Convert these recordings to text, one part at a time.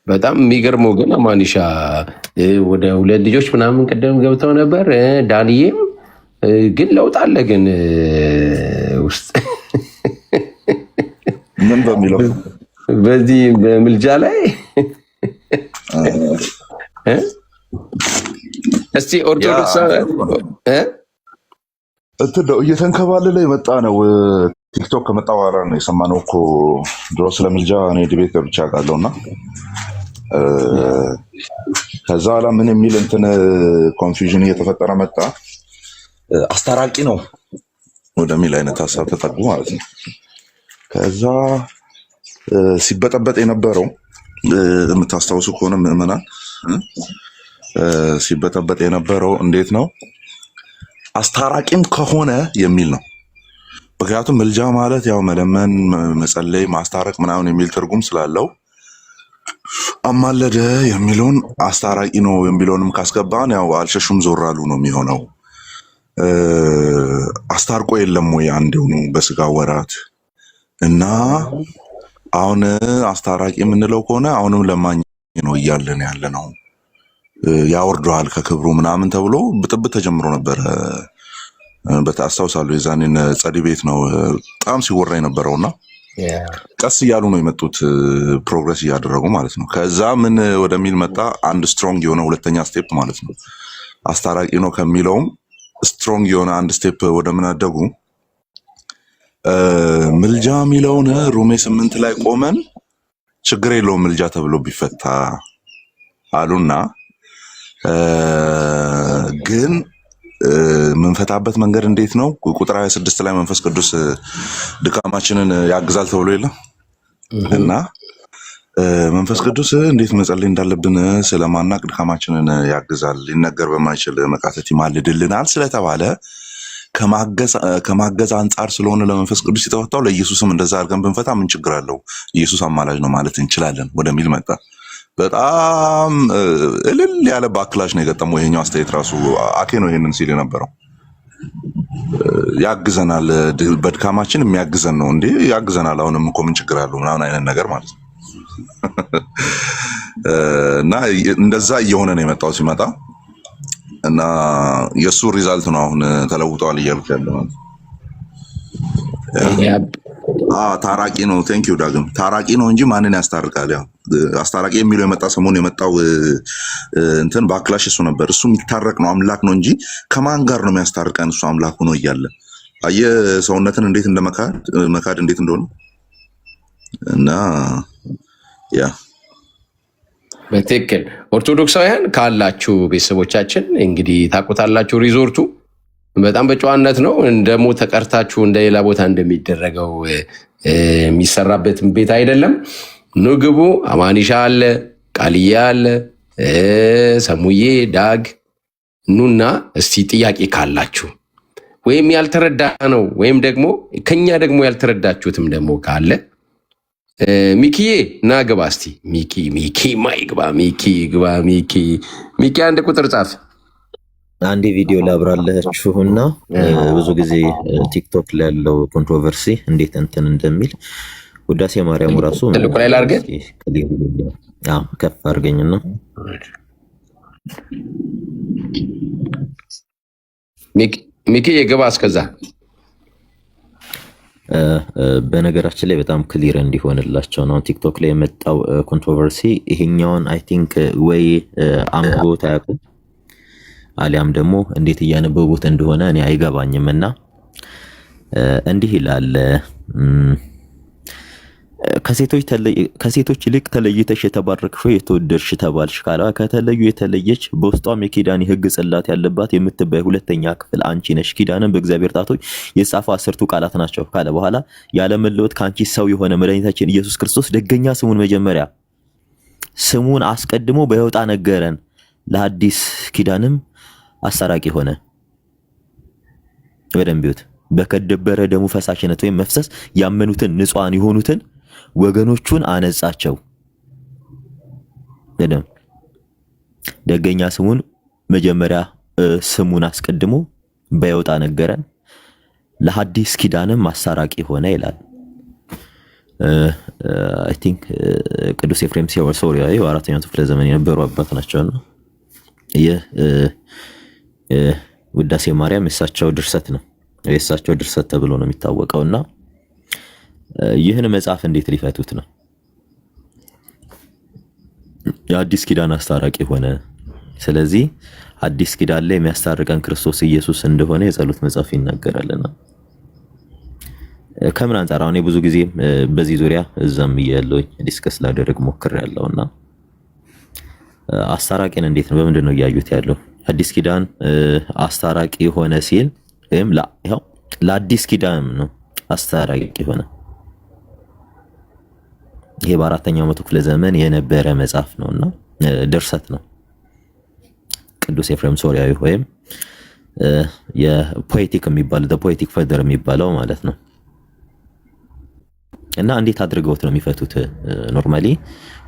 በጣም የሚገርመው ግን አማኒሻ ወደ 2 ልጆች ምናምን ቀደም ገብተው ነበር። ዳንዬም ግን ለውጥ አለ ግን ውስጥ ምን በሚለው በዚህ በምልጃ ላይ እስቲ ኦርቶዶክስ እየተንከባለለ የመጣ ነው። ቲክቶክ ከመጣ በኋላ ነው የሰማነው እኮ። ድሮ ስለ ምልጃ እኔ ዲቤት ገብቼ አውቃለሁ እና ከዛ በኋላ ምን የሚል እንትን ኮንፊውዥን እየተፈጠረ መጣ። አስታራቂ ነው ወደሚል አይነት ሀሳብ ተጠጉ ማለት ነው። ከዛ ሲበጠበጥ የነበረው የምታስታውሱ ከሆነ ምዕመናን ሲበጠበጥ የነበረው እንዴት ነው? አስታራቂም ከሆነ የሚል ነው። ምክንያቱም ምልጃ ማለት ያው መለመን፣ መጸለይ፣ ማስታረቅ ምናምን የሚል ትርጉም ስላለው አማለደ የሚለውን አስታራቂ ነው የሚለውንም ካስገባን ያው አልሸሹም ዞር አሉ ነው የሚሆነው። አስታርቆ የለም ወይ አንድ ሆኖ በስጋ ወራት እና አሁን አስታራቂ የምንለው ከሆነ አሁንም ለማኝ ነው እያለን ያለ ነው። ያወርደዋል ከክብሩ ምናምን ተብሎ ብጥብጥ ተጀምሮ ነበረ። በታስታውሳለሁ የዛኔን ጸዲ ቤት ነው በጣም ሲወራ የነበረውና ቀስ እያሉ ነው የመጡት ፕሮግረስ እያደረጉ ማለት ነው። ከዛ ምን ወደሚል መጣ? አንድ ስትሮንግ የሆነ ሁለተኛ ስቴፕ ማለት ነው። አስታራቂ ነው ከሚለውም ስትሮንግ የሆነ አንድ ስቴፕ ወደ ምን አደጉ? ምልጃ የሚለውን ሮሜ 8 ላይ ቆመን ችግር የለውም ምልጃ ተብሎ ቢፈታ አሉና ግን ምንፈታበት መንገድ እንዴት ነው? ቁጥር 26 ላይ መንፈስ ቅዱስ ድካማችንን ያግዛል ተብሎ የለም እና መንፈስ ቅዱስ እንዴት መጸለይ እንዳለብን ስለማናቅ ድካማችንን ያግዛል፣ ሊነገር በማይችል መቃተት ይማልድልናል ስለተባለ ከማገዝ አንጻር ስለሆነ ለመንፈስ ቅዱስ የተፈታው ለኢየሱስም እንደዛ አድርገን ብንፈታ ምን ችግር አለው? ኢየሱስ አማላጅ ነው ማለት እንችላለን ወደሚል መጣ። በጣም እልል ያለ ባክላሽ ነው የገጠመው። ይሄኛው አስተያየት ራሱ አኬ ነው ይሄንን ሲል የነበረው። ያግዘናል፣ በድካማችን የሚያግዘን ነው እንዴ? ያግዘናል፣ አሁንም እኮ ምን ችግር አለው ምናምን አይነት ነገር ማለት ነው። እና እንደዛ እየሆነ ነው የመጣው ሲመጣ እና የሱ ሪዛልት ነው አሁን ተለውጧል እያልኩ ያለው። ታራቂ ነው። ቴንክ ዩ ዳግም። ታራቂ ነው እንጂ ማንን ያስታርቃል? ያው አስታራቂ የሚለው የመጣ ሰሞኑን የመጣው እንትን ባክላሽ እሱ ነበር። እሱ የሚታረቅ ነው አምላክ ነው እንጂ ከማን ጋር ነው የሚያስታርቀን? እሱ አምላክ ሆኖ እያለ አየህ ሰውነትን እንዴት እንደመካድ እንዴት እንደሆነ እና ያ በትክክል ኦርቶዶክሳውያን ካላችሁ ቤተሰቦቻችን እንግዲህ ታውቁታላችሁ። ሪዞርቱ በጣም በጨዋነት ነው። እንደሞ ተቀርታችሁ እንደሌላ ቦታ እንደሚደረገው የሚሰራበት ቤት አይደለም። ኑ ግቡ። አማኒሻ አለ፣ ቃልዬ አለ፣ ሰሙዬ፣ ዳግ ኑና እስቲ ጥያቄ ካላችሁ ወይም ያልተረዳ ነው ወይም ደግሞ ከኛ ደግሞ ያልተረዳችሁትም ደግሞ ካለ ሚኪዬ ና ግባ እስቲ። ሚኪ ማይግባ ሚኪ ግባ ሚኪ አንድ ቁጥር ጻፍ። አንድ ቪዲዮ ላብራላችሁና ብዙ ጊዜ ቲክቶክ ላይ ያለው ኮንትሮቨርሲ እንዴት እንትን እንደሚል ውዳሴ ማርያም ራሱ ትልቁ ላይ ላርገ ከፍ አድርገኝና ሚኪ የግባ እስከዛ። በነገራችን ላይ በጣም ክሊር እንዲሆንላቸው ነው ቲክቶክ ላይ የመጣው ኮንትሮቨርሲ። ይሄኛውን አይ ቲንክ ወይ አንብቦት አያውቁም አሊያም ደግሞ እንዴት እያነበቡት እንደሆነ እኔ አይገባኝም። እና እንዲህ ይላል ከሴቶች ይልቅ ተለይተሽ የተባረክሽ የተወደድሽ ተባልሽ ካለ ከተለዩ የተለየች በውስጧም የኪዳን ሕግ ጽላት ያለባት የምትባይ ሁለተኛ ክፍል አንቺ ነሽ። ኪዳንን በእግዚአብሔር ጣቶች የተጻፉ 10ቱ ቃላት ናቸው ካለ በኋላ ያለመለወጥ ከአንቺ ሰው የሆነ መድኃኒታችን ኢየሱስ ክርስቶስ ደገኛ ስሙን መጀመሪያ ስሙን አስቀድሞ በይወጣ ነገረን፣ ለአዲስ ኪዳንም አስታራቂ ሆነ። በደንብ ይሁት በከደበረ ደሙ ፈሳሽነት ወይም መፍሰስ ያመኑትን ንጹሃን የሆኑትን ወገኖቹን አነጻቸው። ደገኛ ስሙን መጀመሪያ ስሙን አስቀድሞ በይወጣ ነገረን፣ ለሐዲስ ኪዳንም አስታራቂ ሆነ ይላል። አይ ቲንክ ቅዱስ ኤፍሬም ሶርያዊ በአራተኛው ክፍለ ዘመን የነበሩ አባት ናቸውና ይህ ውዳሴ ማርያም የእሳቸው ድርሰት ነው። የእሳቸው ድርሰት ተብሎ ነው የሚታወቀውና ይህን መጽሐፍ እንዴት ሊፈቱት ነው? የአዲስ ኪዳን አስታራቂ ሆነ። ስለዚህ አዲስ ኪዳን ላይ የሚያስታርቀን ክርስቶስ ኢየሱስ እንደሆነ የጸሎት መጽሐፍ ይናገራልና ከምን አንፃር አሁን ብዙ ጊዜ በዚህ ዙሪያ እዛም እያለሁኝ ዲስከስ ላደርግ ሞክሬያለሁና አስታራቂን እንዴት ነው በምንድን ነው እያዩት ያለው? አዲስ ኪዳን አስታራቂ ሆነ ሲል ወይም ለአዲስ ኪዳን ነው አስታራቂ ሆነ። ይሄ በአራተኛው መቶ ክፍለ ዘመን የነበረ መጽሐፍ ነውና ድርሰት ነው። ቅዱስ ኤፍሬም ሶርያዊ ወይም የፖኤቲክ የሚባለው ፖኤቲክ ፋዘር የሚባለው ማለት ነው። እና እንዴት አድርገውት ነው የሚፈቱት? ኖርማሊ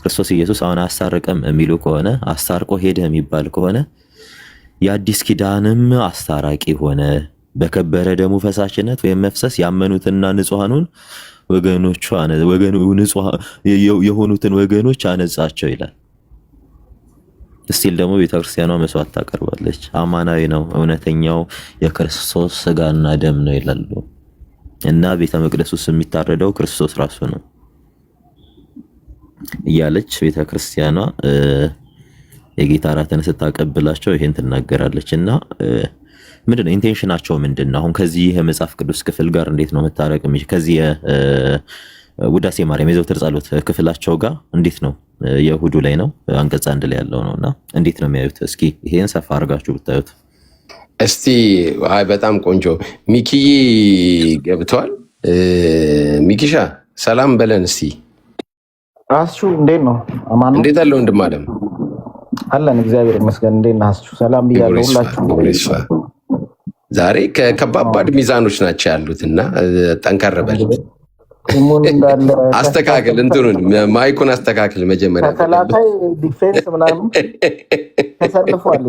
ክርስቶስ ኢየሱስ አሁን አስታረቀም የሚሉ ከሆነ አስታርቆ ሄደ የሚባል ከሆነ የአዲስ ኪዳንም አስታራቂ ሆነ በከበረ ደሙ ፈሳሽነት ወይም መፍሰስ ያመኑትና ንጹሃኑን ወገኖቹ የሆኑትን ወገኖች አነጻቸው ይላል። እስቲል ደግሞ ቤተክርስቲያኗ መስዋዕት ታቀርባለች። አማናዊ ነው፣ እውነተኛው የክርስቶስ ስጋና ደም ነው ይላሉ። እና ቤተ መቅደስ ውስጥ የሚታረደው ክርስቶስ ራሱ ነው እያለች ቤተክርስቲያኗ የጌታ እራትን ስታቀብላቸው ይሄን ትናገራለች። እና ምንድነው ኢንቴንሽናቸው ምንድነው? አሁን ከዚህ የመጽሐፍ ቅዱስ ክፍል ጋር እንዴት ነው መታረቅ የሚችል? ከዚህ ውዳሴ ማርያም የዘውትር ጸሎት ክፍላቸው ጋር እንዴት ነው? የእሁዱ ላይ ነው አንቀጽ 1 ላይ ያለው ነውና እንዴት ነው የሚያዩት? እስኪ ይሄን ሰፋ አድርጋችሁ ብታዩት እስቲ። አይ በጣም ቆንጆ ሚኪዬ ገብተዋል። ሚኪሻ ሰላም በለን እስቲ። አስቹ እንዴት ነው? አማን ነው? እንዴት አለ ወንድም አለም? አለን እግዚአብሔር ይመስገን። እንዴት ነህ አስቹ? ሰላም ብያለሁ ሁላችሁ። ዛሬ ከባባድ ሚዛኖች ናቸው ያሉት እና ጠንከር በል። አስተካክል፣ እንትኑን ማይኩን አስተካክል። መጀመሪያ ተከላካይ ዲፌንስ ምናምን ተሰልፏል።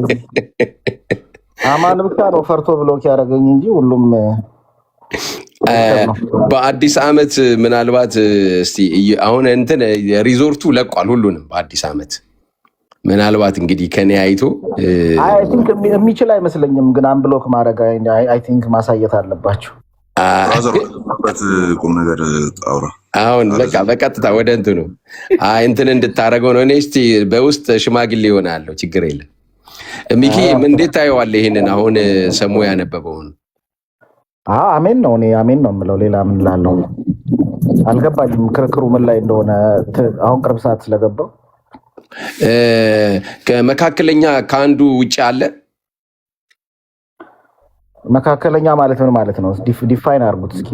አማን ብቻ ነው ፈርቶ ብሎክ ያደረገኝ እንጂ ሁሉም በአዲስ ዓመት ምናልባት እስቲ አሁን እንትን ሪዞርቱ ለቋል ሁሉንም በአዲስ ዓመት ምናልባት እንግዲህ ከኔ አይቶ አይ ቲንክ የሚችል አይመስለኝም፣ ግን አንብሎክ ማድረግ አይ ቲንክ ማሳየት አለባቸው። ቁም ነገር አውራ አሁን በቃ በቀጥታ ወደ እንትኑ እንትን እንድታደርገው ነው። እኔ እስቲ በውስጥ ሽማግሌ ይሆናለሁ፣ ችግር የለም። ሚኪ እንዴት ታየዋለህ ይሄንን አሁን ሰሙ ያነበበውን? አሜን ነው። እኔ አሜን ነው የምለው፣ ሌላ ምን ላለው አልገባኝም። ክርክሩ ምን ላይ እንደሆነ አሁን ቅርብ ሰዓት ስለገባው ከመካከለኛ ከአንዱ ውጭ አለ። መካከለኛ ማለት ምን ማለት ነው? ዲፋይን አድርጉት እስኪ።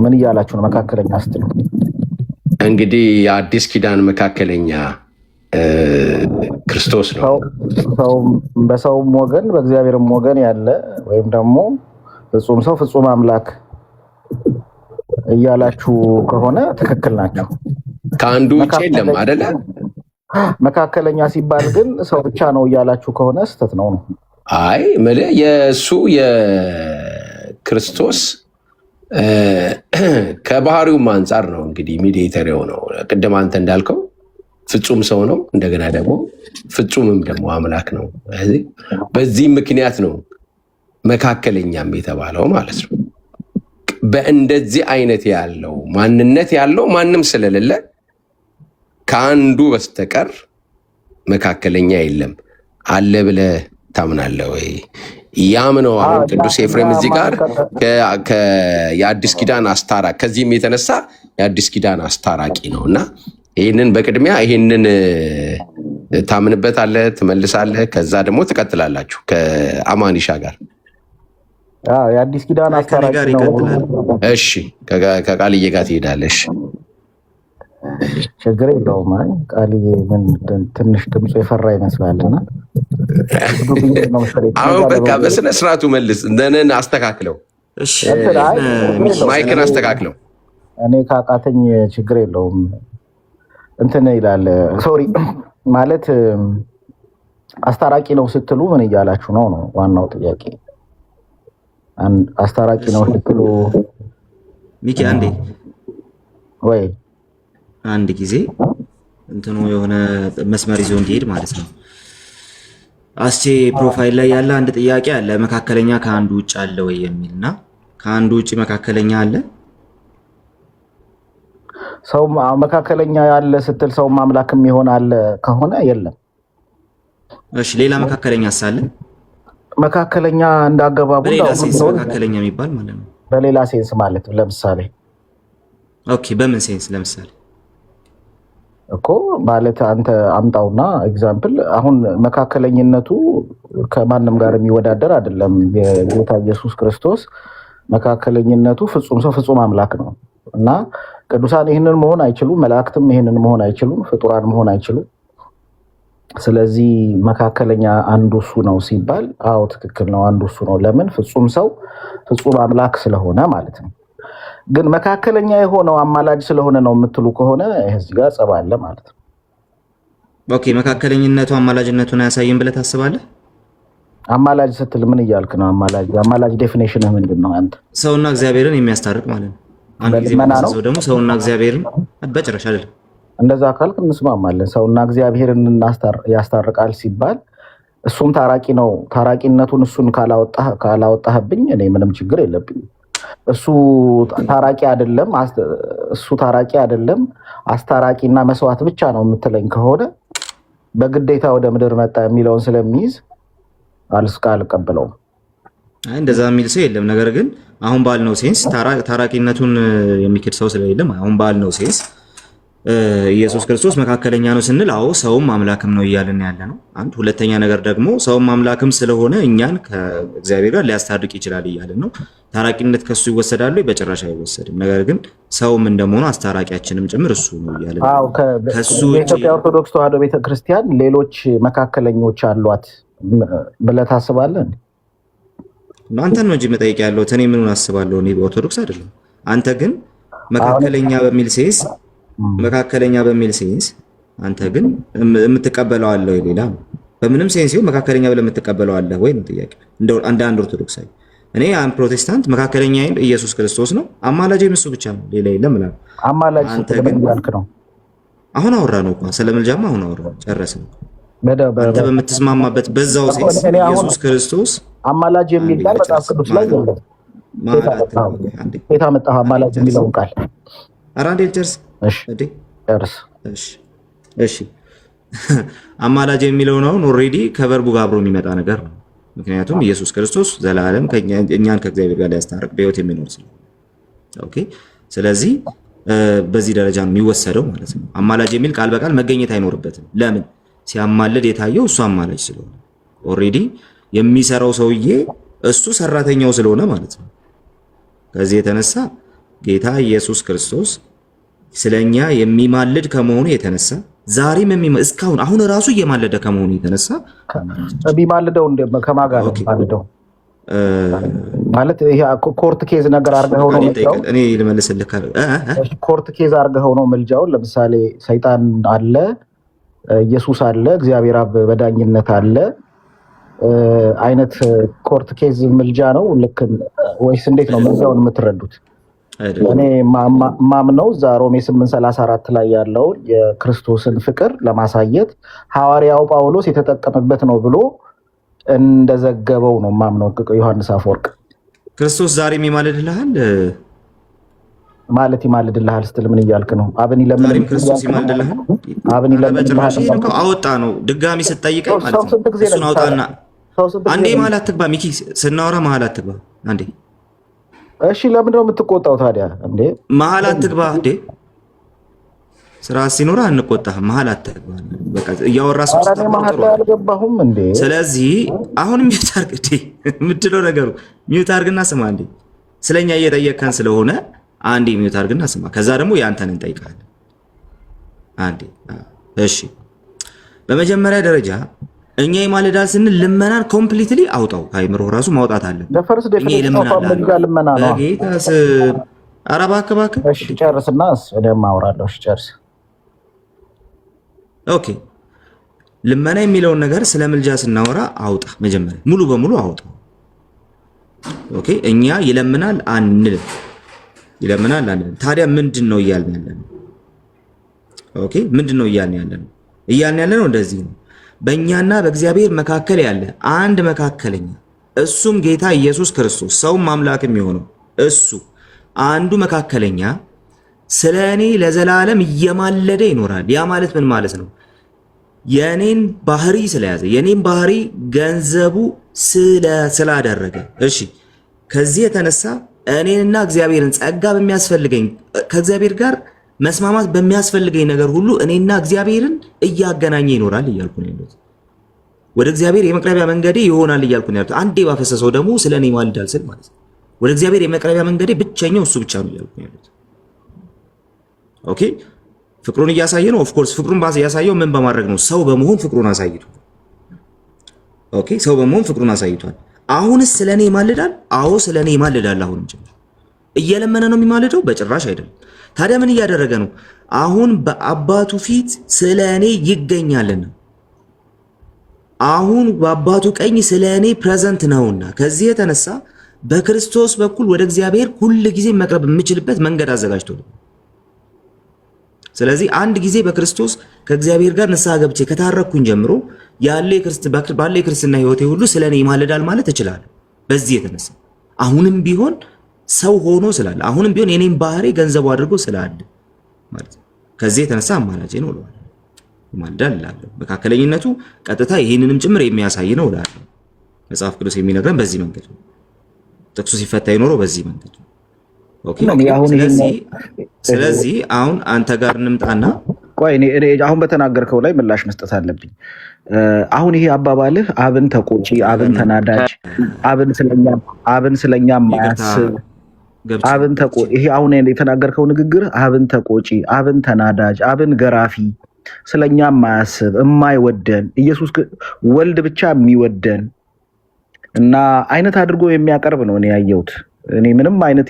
ምን እያላችሁ ነው? መካከለኛ ስትሉ እንግዲህ የአዲስ ኪዳን መካከለኛ ክርስቶስ ነው። በሰውም ወገን በእግዚአብሔርም ወገን ያለ ወይም ደግሞ ፍጹም ሰው ፍጹም አምላክ እያላችሁ ከሆነ ትክክል ናቸው። ከአንዱ ውጭ የለም አይደለ? መካከለኛ ሲባል ግን ሰው ብቻ ነው እያላችሁ ከሆነ ስህተት ነው ነው። አይ የእሱ የክርስቶስ ከባህሪውም አንጻር ነው እንግዲህ ሚዲየተር የሆነው። ቅድም አንተ እንዳልከው ፍጹም ሰው ነው፣ እንደገና ደግሞ ፍጹምም ደግሞ አምላክ ነው። በዚህ ምክንያት ነው መካከለኛም የተባለው ማለት ነው። በእንደዚህ አይነት ያለው ማንነት ያለው ማንም ስለሌለ ከአንዱ በስተቀር መካከለኛ የለም አለ ብለህ ታምናለህ ወይ? ያም ነው አሁን ቅዱስ ኤፍሬም እዚህ ጋር የአዲስ ኪዳን አስታራቂ ከዚህም የተነሳ የአዲስ ኪዳን አስታራቂ ነው እና ይህንን በቅድሚያ ይህንን ታምንበታለህ፣ ትመልሳለህ፣ ከዛ ደግሞ ትቀጥላላችሁ ከአማኒሻ ጋር። የአዲስ ኪዳን አስታራቂ ነው። እሺ ከቃልዬ ጋር ትሄዳለሽ። ችግር የለውም። ቃልዬ ትንሽ ድምፁ የፈራ ይመስላልና አሁን በቃ በስነ ስርዓቱ መልስ። እንደነን አስተካክለው፣ ማይክን አስተካክለው። እኔ ካቃተኝ ችግር የለውም። እንትን ይላል ሶሪ ማለት አስታራቂ ነው ስትሉ ምን እያላችሁ ነው ነው ዋናው ጥያቄ። አስታራቂ ነው ስትሉ ሚኪ አንዴ ወይ አንድ ጊዜ እንትኑ የሆነ መስመር ይዞ እንዲሄድ ማለት ነው። አስቼ ፕሮፋይል ላይ ያለ አንድ ጥያቄ አለ፣ መካከለኛ ከአንዱ ውጭ አለ ወይ የሚልና ከአንዱ ውጭ መካከለኛ አለ? ሰው መካከለኛ ያለ ስትል ሰው አምላክም ይሆናል ከሆነ የለም። እሺ ሌላ መካከለኛ ሳለ መካከለኛ እንዳገባቡ በሌላ ሴንስ መካከለኛ የሚባል ማለት ነው። በሌላ ሴንስ ማለት ለምሳሌ ኦኬ፣ በምን ሴንስ ለምሳሌ እኮ ማለት አንተ አምጣውና ኤግዛምፕል። አሁን መካከለኝነቱ ከማንም ጋር የሚወዳደር አይደለም። የጌታ ኢየሱስ ክርስቶስ መካከለኝነቱ ፍጹም ሰው ፍጹም አምላክ ነው እና ቅዱሳን ይህንን መሆን አይችሉም። መላእክትም ይህንን መሆን አይችሉም። ፍጡራን መሆን አይችሉም። ስለዚህ መካከለኛ አንዱ እሱ ነው ሲባል፣ አዎ ትክክል ነው፣ አንዱ እሱ ነው። ለምን? ፍጹም ሰው ፍጹም አምላክ ስለሆነ ማለት ነው። ግን መካከለኛ የሆነው አማላጅ ስለሆነ ነው የምትሉ ከሆነ እዚህ ጋር ጸብ አለ ማለት ነው። ኦኬ፣ መካከለኝነቱ አማላጅነቱን አያሳይም ብለህ ታስባለህ? አማላጅ ስትል ምን እያልክ ነው? አማላጅ ዴፊኔሽንህ ምንድን ነው አንተ? ሰውና እግዚአብሔርን የሚያስታርቅ ማለት ነው። አንድ ጊዜ ሰው ደግሞ ሰውና እግዚአብሔርን በጭራሽ አይደለም። እንደዛ ካልክ እንስማማለን። ሰውና እግዚአብሔርን ያስታርቃል ሲባል እሱም ታራቂ ነው። ታራቂነቱን እሱን ካላወጣህብኝ እኔ ምንም ችግር የለብኝም። እሱ ታራቂ አይደለም አስታራቂና መስዋዕት ብቻ ነው የምትለኝ ከሆነ በግዴታ ወደ ምድር መጣ የሚለውን ስለሚይዝ አልቀበለውም። እንደዛ የሚል ሰው የለም። ነገር ግን አሁን ባልነው ሴንስ ታራቂነቱን የሚክድ ሰው ስለሌለም አሁን ባልነው ሴንስ ኢየሱስ ክርስቶስ መካከለኛ ነው ስንል፣ አዎ ሰውም አምላክም ነው እያልን ያለ ነው። አንድ ሁለተኛ ነገር ደግሞ ሰውም አምላክም ስለሆነ እኛን ከእግዚአብሔር ጋር ሊያስታርቅ ይችላል እያልን ነው። ታራቂነት ከሱ ይወሰዳሉ? በጭራሽ አይወሰድም። ነገር ግን ሰውም እንደመሆኑ አስታራቂያችንም ጭምር እሱ ነው እያልን ነው። የኢትዮጵያ ኦርቶዶክስ ተዋሕዶ ቤተክርስቲያን ሌሎች መካከለኞች አሏት ብለህ ታስባለህ? አንተን ነው እንጂ መጠየቅ ያለው እኔ ምኑን አስባለሁ? እኔ ኦርቶዶክስ አይደለም። አንተ ግን መካከለኛ በሚል ሴንስ አንተ ግን የምትቀበለው አለ ወይ? ሌላ በምንም ሴንስ ይሁን መካከለኛ ብለህ የምትቀበለው አለ ወይ ነው ጥያቄ። እንደ አንድ ኦርቶዶክሳዊ እኔ አንድ ፕሮቴስታንት መካከለኛዬም ኢየሱስ ክርስቶስ ነው፣ አማላጄም እሱ ብቻ ነው፣ ሌላ የለም እላለሁ። አማላጅ አንተ ግን ያልክ ነው። አሁን አወራን እኮ ስለ ምልጃማ አሁን አወራን ጨረስን። አንተ በምትስማማበት በዛው ሴንስ ኢየሱስ ክርስቶስ አማላጅ የሚል ቃል መጽሐፍ ቅዱስ ላይ የለም። ጌታ መጣ አማላጅ የሚለውን ቃል አራንዴ ጨርስ። እሺ አማላጅ የሚለው ነው ኦልሬዲ ከቨርቡ ጋር አብሮ የሚመጣ ነገር ነው። ምክንያቱም ኢየሱስ ክርስቶስ ዘላለም እኛን ከእግዚአብሔር ጋር ሊያስታርቅ በሕይወት የሚኖር ስለሆነ፣ ኦኬ። ስለዚህ በዚህ ደረጃ ነው የሚወሰደው ማለት ነው። አማላጅ የሚል ቃል በቃል መገኘት አይኖርበትም። ለምን? ሲያማልድ የታየው እሱ አማላጅ ስለሆነ ኦልሬዲ የሚሰራው ሰውዬ እሱ ሰራተኛው ስለሆነ ማለት ነው። ከዚህ የተነሳ ጌታ ኢየሱስ ክርስቶስ ስለኛ የሚማልድ ከመሆኑ የተነሳ ዛሬም እስካሁን አሁን ራሱ እየማለደ ከመሆኑ የተነሳ ቢማልደው ከማን ጋር ነው ማልደው? ማለት ይሄ ኮርት ኬዝ ነገር አድርገው ነው መልጃው? እኔ ልመልስልህ ኮርት ኬዝ አድርገው ነው መልጃው። ለምሳሌ ሰይጣን አለ፣ ኢየሱስ አለ፣ እግዚአብሔር አብ በዳኝነት አለ አይነት ኮርት ኬዝ ምልጃ ነው ልክ ወይስ እንዴት ነው መልጃውን የምትረዱት? እኔ ማምነው እዛ ሮሜ 8:34 ላይ ያለው የክርስቶስን ፍቅር ለማሳየት ሐዋርያው ጳውሎስ የተጠቀመበት ነው ብሎ እንደዘገበው ነው ማምነው። ዮሐንስ አፈወርቅ ክርስቶስ ዛሬም ይማልድልሃል ማለት ይማልድልሃል ስትል ምን እያልክ ነው? አብን ይለምን ዛሬም ክርስቶስ ይማልድልሃል? አብን ይለምንልሃል አወጣ ነው ድጋሚ ስጠይቀኝ ማለት ነው። እሱን አውጣና አንዴ መሀል አትግባ ሚኪ፣ ስናወራ መሀል አትግባ አንዴ። እሺ ለምንድን ነው የምትቆጣው ታዲያ? እንዴ መሀል አትግባ እንዴ። ስራ ሲኖር አንቆጣህም። መሀል አትግባ። በቃ እያወራ ሰው መሀል ላይ አልገባሁም እንዴ። ስለዚህ አሁን ሚውት አድርግ እንዴ የምትለው ነገሩ ሚውት አድርግና ስማ እንዴ። ስለኛ እየጠየቅከን ስለሆነ አንዴ ሚውት አድርግና ስማ። ከዛ ደግሞ ያንተን እንጠይቃለን አንዴ። እሺ በመጀመሪያ ደረጃ እኛ ይማልዳል ስንል ልመናን ኮምፕሊትሊ አውጣው። አይምሮ ራሱ ማውጣት አለ። እኛ ልመና ነው። በጌታስ ኧረ እባክህ እሺ ጨርስና እኔም አወራለሁ። እሺ ጨርስ። ኦኬ ልመና የሚለውን ነገር ስለ ምልጃ ስናወራ አውጣ፣ መጀመሪያ ሙሉ በሙሉ አውጣ። ኦኬ እኛ ይለምናል አንልም። ይለምናል አንልም። ታዲያ ምንድን ነው እያልን ያለነው? ኦኬ ምንድን ነው እያልን ያለነው? እያልን ያለነው እንደዚህ ነው። በእኛና በእግዚአብሔር መካከል ያለ አንድ መካከለኛ፣ እሱም ጌታ ኢየሱስ ክርስቶስ ሰውም አምላክም የሆነው እሱ አንዱ መካከለኛ ስለ እኔ ለዘላለም እየማለደ ይኖራል። ያ ማለት ምን ማለት ነው? የኔን ባህሪ ስለያዘ የኔን ባህሪ ገንዘቡ ስላደረገ፣ እሺ ከዚህ የተነሳ እኔንና እግዚአብሔርን ጸጋ በሚያስፈልገኝ ከእግዚአብሔር ጋር መስማማት በሚያስፈልገኝ ነገር ሁሉ እኔና እግዚአብሔርን እያገናኘ ይኖራል እያልኩ ነው ያለሁት። ወደ እግዚአብሔር የመቅረቢያ መንገዴ ይሆናል እያልኩ ነው ያለሁት። አንዴ ባፈሰሰው ደግሞ ስለ እኔ ይማልዳል ስል ማለት ነው። ወደ እግዚአብሔር የመቅረቢያ መንገዴ ብቸኛው እሱ ብቻ ነው እያልኩ ነው ያለሁት። ኦኬ ፍቅሩን እያሳየ ነው። ኦፍኮርስ ፍቅሩን ያሳየው ምን በማድረግ ነው? ሰው በመሆን ፍቅሩን አሳይቷል። ኦኬ ሰው በመሆን ፍቅሩን አሳይቷል። አሁንስ ስለኔ ይማልዳል? አዎ ስለኔ ይማልዳል። አሁንም ጭምር እየለመነ ነው የሚማልደው? በጭራሽ አይደለም። ታዲያ ምን እያደረገ ነው? አሁን በአባቱ ፊት ስለኔ ይገኛልና፣ አሁን በአባቱ ቀኝ ስለኔ ፕሬዘንት ነውና፣ ከዚህ የተነሳ በክርስቶስ በኩል ወደ እግዚአብሔር ሁል ጊዜ መቅረብ የምችልበት መንገድ አዘጋጅቶልኝ። ስለዚህ አንድ ጊዜ በክርስቶስ ከእግዚአብሔር ጋር ንስሐ ገብቼ ከታረኩኝ ጀምሮ ባለ የክርስትና ህይወቴ ሁሉ ስለኔ ይማልዳል ማለት እችላለሁ። በዚህ የተነሳ አሁንም ቢሆን ሰው ሆኖ ስላለ፣ አሁንም ቢሆን የኔን ባህሪ ገንዘቡ አድርጎ ስላለ ማለት ነው። ከዚህ የተነሳ አማላጄ ነው እላለሁ፣ ይማልዳል እላለሁ። መካከለኝነቱ ቀጥታ ይህንንም ጭምር የሚያሳይ ነው እላለሁ። መጽሐፍ ቅዱስ የሚነግረን በዚህ መንገድ ነው። ጥቅሱ ሲፈታ ይኖረው በዚህ መንገድ ነው። ኦኬ ስለዚህ አሁን አንተ ጋር እንምጣና ቆይ እኔ አሁን በተናገርከው ላይ ምላሽ መስጠት አለብኝ። አሁን ይሄ አባባልህ አብን ተቆጪ፣ አብን ተናዳጅ፣ አብን ስለኛ ማያስብ፣ አብን ተቆጪ፣ ይሄ አሁን የተናገርከው ንግግር አብን ተቆጪ፣ አብን ተናዳጅ፣ አብን ገራፊ፣ ስለኛ ማያስብ፣ የማይወደን ኢየሱስ ወልድ ብቻ የሚወደን እና አይነት አድርጎ የሚያቀርብ ነው እኔ ያየሁት። እኔ ምንም አይነት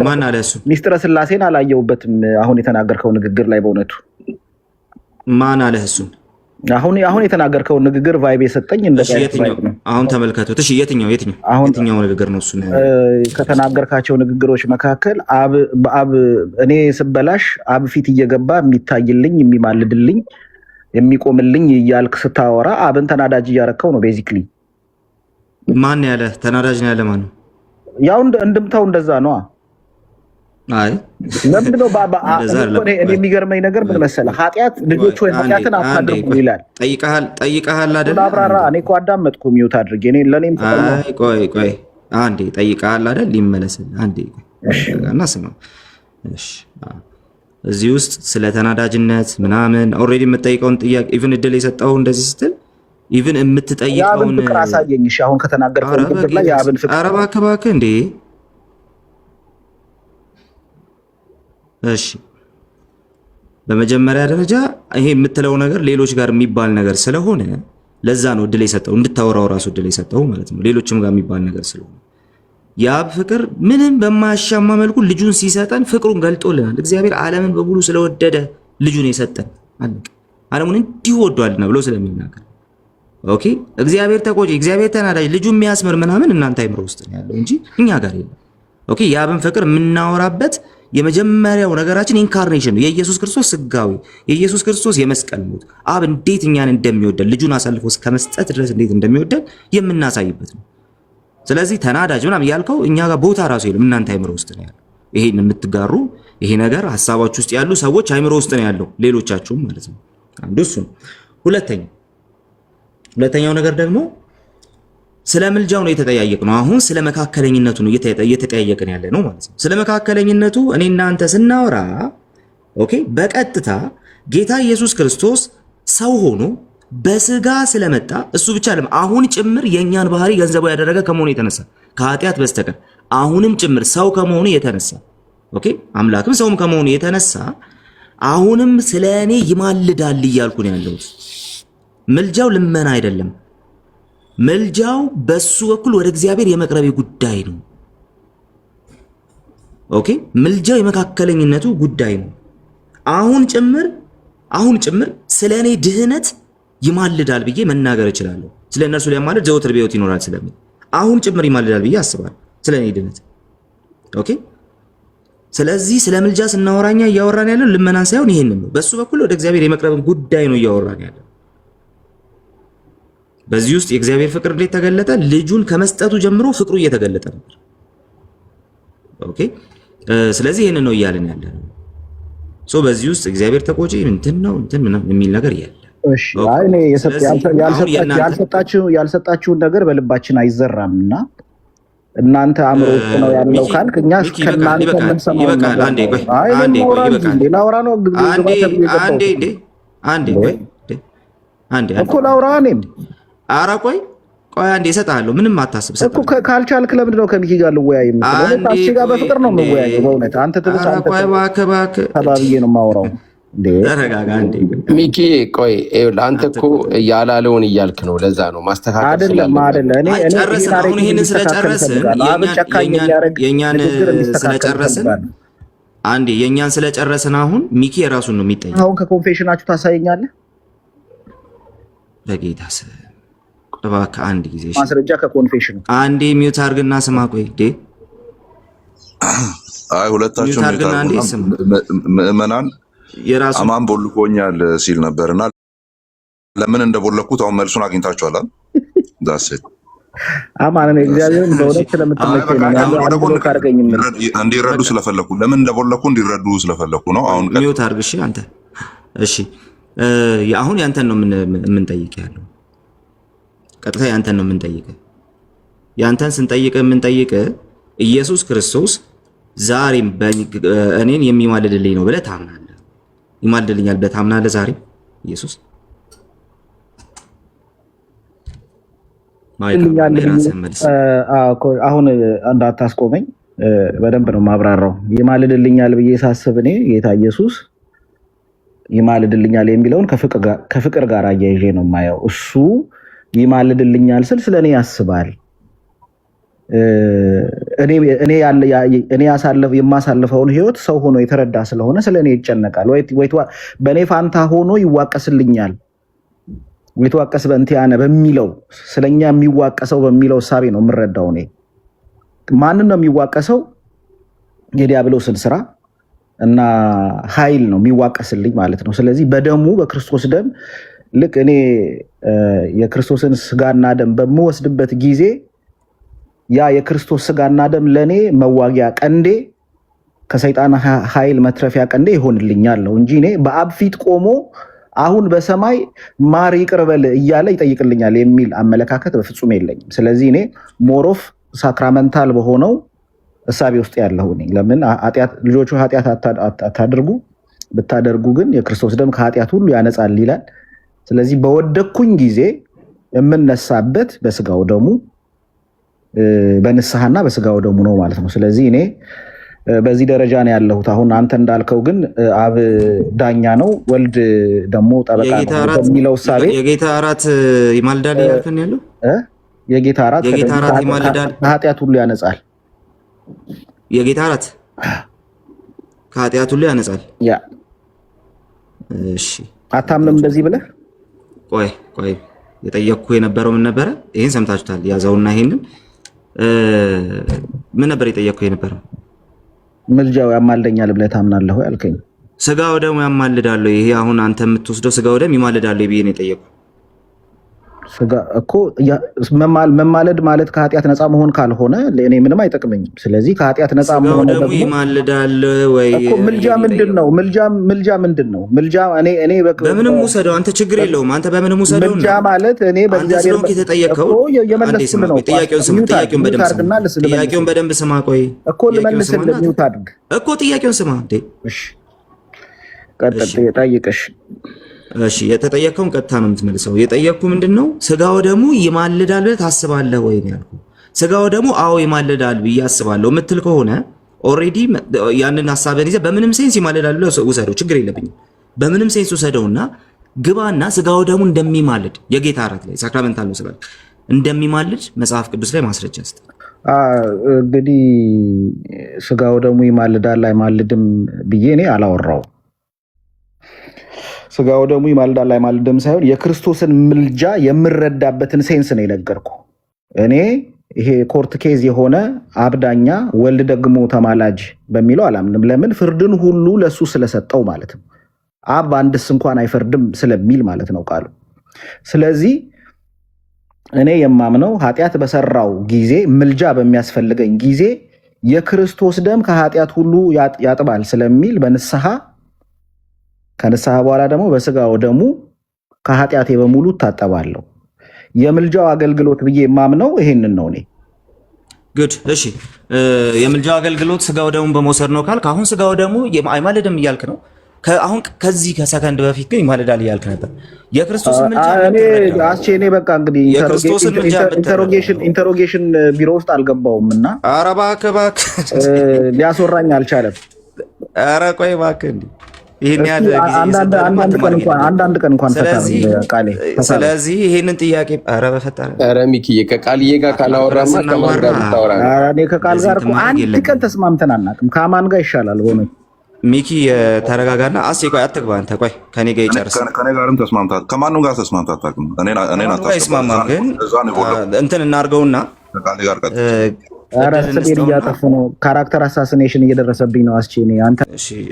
ማን አለ እሱ ሚስጥረ ስላሴን አላየሁበትም አሁን የተናገርከው ንግግር ላይ። በእውነቱ ማን አለ እሱን? አሁን የተናገርከው ንግግር ቫይብ የሰጠኝ አሁን ተመልከቱት። እሺ የትኛው ንግግር ነው እሱ? ከተናገርካቸው ንግግሮች መካከል በአብ እኔ ስበላሽ አብ ፊት እየገባ የሚታይልኝ፣ የሚማልድልኝ፣ የሚቆምልኝ እያልክ ስታወራ አብን ተናዳጅ እያረከው ነው ቤዚክሊ። ማን ያለ ተናዳጅ ነው ያለ? ማን ነው? ያው እንድምታው እንደዛ ነው። አይ ለምንድነው እኔ የሚገርመኝ ነገር ምን መሰለህ፣ ኃጢአት ልጆች ወይ ኃጢአትን አታድርጉ ይላል። ጠይቀሃል አይደል? አብራራ። እኔ እኮ አዳመጥኩ ሚውት አድርጌ እኔ ለኔም ቆይ አንዴ ጠይቀሃል አይደል? ሊመለስልህ አንዴ እና ስማ። እሺ እዚህ ውስጥ ስለ ተናዳጅነት ምናምን ኦልሬዲ የምትጠይቀውን ጥያቄ ኢቭን እድል የሰጠው እንደዚህ ስትል ኢቭን የምትጠይቀውን ፍቅር አሳየኝ። እሺ አሁን ከተናገርከው ንግግር ላይ የአብን ፍቅር ኧረ እባክህ እንዴ! እሺ በመጀመሪያ ደረጃ ይሄ የምትለው ነገር ሌሎች ጋር የሚባል ነገር ስለሆነ ለዛ ነው እድል የሰጠው እንድታወራው ራሱ እድል የሰጠው ማለት ነው። ሌሎችም ጋር የሚባል ነገር ስለሆነ የአብ ፍቅር ምንም በማያሻማ መልኩ ልጁን ሲሰጠን ፍቅሩን ገልጦልናል። እግዚአብሔር ዓለምን በሙሉ ስለወደደ ልጁን የሰጠን ዓለሙን እንዲሁ ወዷልና ብሎ ስለሚናገር ኦኬ እግዚአብሔር ተቆጪ፣ እግዚአብሔር ተናዳጅ፣ ልጁ የሚያስምር ምናምን እናንተ አይምሮ ውስጥ ነው ያለው እንጂ እኛ ጋር የለም። ኦኬ የአብን ፍቅር የምናወራበት የመጀመሪያው ነገራችን ኢንካርኔሽን ነው። የኢየሱስ ክርስቶስ ስጋዊ፣ የኢየሱስ ክርስቶስ የመስቀል ሞት፣ አብ እንዴት እኛን እንደሚወደን ልጁን አሳልፎ እስከመስጠት ድረስ እንዴት እንደሚወደን የምናሳይበት ነው። ስለዚህ ተናዳጅ ምናምን ያልከው እኛ ጋር ቦታ ራሱ የለም፣ እናንተ አይምሮ ውስጥ ነው ያለው። ይሄን የምትጋሩ ይሄ ነገር ሐሳባችሁ ውስጥ ያሉ ሰዎች አይምሮ ውስጥ ነው ያለው፣ ሌሎቻችሁም ማለት ነው። አንዱ እሱ ነው። ሁለተኛው ነገር ደግሞ ስለ ምልጃው ነው የተጠያየቅነው። አሁን ስለ መካከለኝነቱ ነው እየተጠያየቅን ያለ ነው ማለት ነው። ስለ መካከለኝነቱ እኔ እናንተ ስናወራ ኦኬ በቀጥታ ጌታ ኢየሱስ ክርስቶስ ሰው ሆኖ በስጋ ስለመጣ እሱ ብቻ አይደለም፣ አሁን ጭምር የኛን ባህሪ ገንዘቡ ያደረገ ከመሆኑ የተነሳ ከኃጢአት በስተቀር አሁንም ጭምር ሰው ከመሆኑ የተነሳ ኦኬ አምላክም ሰውም ከመሆኑ የተነሳ አሁንም ስለ እኔ ይማልዳል እያልኩ ነው ያለሁት። ምልጃው ልመና አይደለም። ምልጃው በሱ በኩል ወደ እግዚአብሔር የመቅረብ ጉዳይ ነው። ኦኬ ምልጃው የመካከለኝነቱ ጉዳይ ነው። አሁን ጭምር ስለ እኔ ድህነት ይማልዳል ብዬ መናገር እችላለሁ። ስለ እነርሱ ሊያማልድ ዘወትር በሕይወት ይኖራል ስለሚል አሁን ጭምር ይማልዳል ብዬ አስባለሁ ስለ እኔ ድህነት። ኦኬ ስለዚህ ስለ ምልጃ ስናወራኛ እያወራን ያለው ልመናን ሳይሆን ይሄንን ነው። በሱ በኩል ወደ እግዚአብሔር የመቅረብን ጉዳይ ነው እያወራን ያለው። በዚህ ውስጥ የእግዚአብሔር ፍቅር እንዴት ተገለጠ? ልጁን ከመስጠቱ ጀምሮ ፍቅሩ እየተገለጠ ነበር። ኦኬ። ስለዚህ ይሄንን ነው እያልን ያለ ነው። ሶ በዚህ ውስጥ እግዚአብሔር ተቆጪ እንትን ነው እንትን ምናምን የሚል ነገር የለም። እሺ አይ እኔ ያልሰጣችሁን ነገር በልባችን አይዘራምና እናንተ አእምሮ ውስጥ ነው ያለው ካልክ እኛ ከእናንተ የምንሰማው ይበቃል። አንዴ ቆይ ላውራ ነው አንዴ እኮ ላውራ እኔም ኧረ ቆይ አንዴ እሰጥሃለሁ። ምንም አታስብ እኮ ካልቻልክ ለምንድን ነው ከሚኪ ጋር ልወያይ የምትለው? ታክሲ ጋር በፍቅር ነው የምወያየው በእውነት አንተ ትብስ አንተ ተባብዬ ነው የማወራው። ተረጋጋ እንዴ ሚኪ። ቆይ አንተ እኮ ያላለውን እያልክ ነው። ለዛ ነው ማስተካከል አይደለም። እኔ ጨረስን። አሁን ይሄንን ስለጨረስን የኛን ስለጨረስን አንዴ የኛን ስለጨረስን አሁን ሚኪ የራሱን ነው የሚጠይቅ። አሁን ከኮንፌሽናችሁ ታሳየኛለህ በጌታ ስም እባክህ አንድ ጊዜ ማስረጃ ከኮንፌሽኑ አንዴ ሚውት አድርግና ስማ። ቆይ ዴ አይ ሁለታችሁ ምዕመናን አማን ቦልኮኛል ሲል ነበርና ለምን እንደቦለኩት አሁን መልሱን አግኝታችኋል። ዳሴት አማን ነው እግዚአብሔርን በእውነት ስለምትመቸኝ ነው እንዲረዱ ስለፈለኩ ለምን እንደቦለኩ እንዲረዱ ስለፈለኩ ነው። አሁን ሚውት አድርግ እሺ። አንተ እሺ አሁን ያንተን ነው የምንጠይቅ ያለው ቀጥታ ያንተን ነው የምንጠይቅ። ያንተን ስንጠይቅ የምንጠይቅ ኢየሱስ ክርስቶስ ዛሬም እኔን የሚማልድልኝ ነው ብለህ ታምናለህ? ይማልድልኛል ብለህ ታምናለህ? ዛሬ ኢየሱስ አሁን እንዳታስቆመኝ በደንብ ነው ማብራራው። ይማልድልኛል ብዬ ሳስብ እኔ ጌታ ኢየሱስ ይማልድልኛል የሚለውን ከፍቅር ጋር አያይዤ ነው የማየው። እሱ ይማልድልኛል ስል ስለ እኔ ያስባል። እኔ የማሳልፈውን ህይወት ሰው ሆኖ የተረዳ ስለሆነ ስለ እኔ ይጨነቃል። በእኔ ፋንታ ሆኖ ይዋቀስልኛል። ይተዋቀስ በእንቲያነ በሚለው ስለኛ የሚዋቀሰው በሚለው እሳቤ ነው የምረዳው። እኔ ማንን ነው የሚዋቀሰው? የዲያብሎስን ስራ እና ኃይል ነው የሚዋቀስልኝ ማለት ነው። ስለዚህ በደሙ በክርስቶስ ደም ልክ እኔ የክርስቶስን ስጋና ደም በምወስድበት ጊዜ ያ የክርስቶስ ስጋና ደም ለኔ መዋጊያ ቀንዴ ከሰይጣን ኃይል መትረፊያ ቀንዴ ይሆንልኛል ነው እንጂ እኔ በአብ ፊት ቆሞ አሁን በሰማይ ማር ይቅር በል እያለ ይጠይቅልኛል የሚል አመለካከት በፍጹም የለኝም። ስለዚህ እኔ ሞሮፍ ሳክራመንታል በሆነው እሳቤ ውስጥ ያለሁ ነኝ። ለምን ልጆቹ ኃጢአት አታድርጉ፣ ብታደርጉ ግን የክርስቶስ ደም ከኃጢአት ሁሉ ያነጻል ይላል። ስለዚህ በወደኩኝ ጊዜ የምነሳበት በስጋው ደሙ በንስሐና በስጋው ደሙ ነው ማለት ነው። ስለዚህ እኔ በዚህ ደረጃ ነው ያለሁት። አሁን አንተ እንዳልከው ግን አብ ዳኛ ነው፣ ወልድ ደግሞ ጠበቃ ነው የሚለው እሳቤ የጌታ እራት ይማልዳል ያልከን ያለው የጌታ እራት ከኃጢአት ሁሉ ያነጻል። የጌታ እራት ከኃጢአት ሁሉ ያነጻል። ያ እሺ፣ አታምንም እንደዚህ ብለህ? ቆይ የጠየቅኩ የነበረው ምን ነበረ? ይሄን ሰምታችሁታል። ያዘውና ይሄንን ምን ነበር የጠየቅኩ የነበረው? ምልጃው ያማልደኛል ብለህ ታምናለህ ወይ አልከኝ። ስጋው ደሙ ያማልዳል። ይሄ አሁን አንተ የምትወስደው ስጋው ደም ይማልዳል ብዬ ነው የጠየቅኩ። ስጋ እኮ መማለድ ማለት ከኃጢአት ነፃ መሆን ካልሆነ ለእኔ ምንም አይጠቅመኝም። ስለዚህ ከኃጢአት ነፃ መሆን ደግሞ ይማልዳል ወይ እኮ ምልጃ ምንድነው? ምልጃ ምንድነው? ምልጃ እኔ በምንም ውሰደው አንተ ችግር የለውም። አንተ በምንም ውሰደው። ምልጃ ማለት እኔ በእግዚአብሔር የተጠየቀው የመለስኩልህ ነው። ጥያቄውን በደንብ ስማ። ቆይ እኮ ልመልስልህ ሚውት አድርግ እኮ ጥያቄውን ስማ እንዴ። እሺ ቀጥል ጠይቅሽ። እሺ የተጠየቀውን ቀጥታ ነው የምትመልሰው። የጠየቅኩ ምንድነው ስጋው ደሙ ይማልዳል ብለህ ታስባለህ ወይ ነው ያልኩህ። ስጋው ደሙ አዎ ይማልዳል ብዬ አስባለሁ የምትል ከሆነ ኦልሬዲ ያንን ሐሳብን ይዘህ በምንም ሴንስ ይማልዳል ብለህ ውሰደው፣ ችግር የለብኝም። በምንም ሴንስ ውሰደውና ግባና ስጋው ደሙ እንደሚማልድ የጌታ እራት ላይ ሳክራመንታል ነው ስላል እንደሚማልድ መጽሐፍ ቅዱስ ላይ ማስረጃ ስጥ። እንግዲህ ስጋው ደሙ ይማልዳል አይማልድም ብዬ እኔ አላወራውም። ስጋው ደሙ ይማልዳል አይማልድም ሳይሆን የክርስቶስን ምልጃ የምረዳበትን ሴንስ ነው የነገርኩ። እኔ ይሄ ኮርት ኬዝ የሆነ አብዳኛ ወልድ ደግሞ ተማላጅ በሚለው አላምንም። ለምን? ፍርድን ሁሉ ለሱ ስለሰጠው ማለት ነው። አብ አንድስ እንኳን አይፈርድም ስለሚል ማለት ነው ቃሉ። ስለዚህ እኔ የማምነው ኃጢአት በሰራው ጊዜ ምልጃ በሚያስፈልገኝ ጊዜ የክርስቶስ ደም ከኃጢአት ሁሉ ያጥባል ስለሚል በንስሐ ከንስሐ በኋላ ደግሞ በስጋው ደሙ ከኃጢአቴ በሙሉ ታጠባለሁ። የምልጃው አገልግሎት ብዬ የማምነው ይሄንን ነው። እኔ ጉድ እሺ፣ የምልጃው አገልግሎት ስጋው ደሙን በመውሰድ ነው ካልክ አሁን ስጋው ደሙ አይማልድም እያልክ ነው። አሁን ከዚህ ከሰከንድ በፊት ግን ይማልዳል እያልክ ነበር። የክርስቶስን ምልጃ እኔ በቃ እንግዲህ ኢንተሮጌሽን ቢሮ ውስጥ አልገባውም እና ኧረ እባክህ ሊያስወራኝ አልቻለም። ኧረ ቆይ እባክህ እንዲህ ይሄን ያለ አንዳንድ ቀን እንኳን ስለዚህ ይሄንን ጥያቄ ኧረ በፈጠረ ኧረ ሚኪዬ ከቃልዬ ጋር ካላወራማ ከማን ጋር ብታወራ ነው? እኔ ከቃል ጋር እኮ አንድ ቀን ተስማምተን አናውቅም። ከማን ጋር ይሻላል ሆነ? ሚኪ ተረጋጋና፣ ቆይ አትግባ አንተ፣ ቆይ ከኔ ጋር ይጨርስ። ከኔ ጋርም ተስማምታት ከማንም ጋር ተስማምታት አታውቅም። እኔን አይስማማም፣ ግን እንትን እናድርገውና ከቃል ጋር ኧረ ስቤን እያጠፉ ነው። ካራክተር አሳሲኔሽን እየደረሰብኝ ነው። እኔ አንተ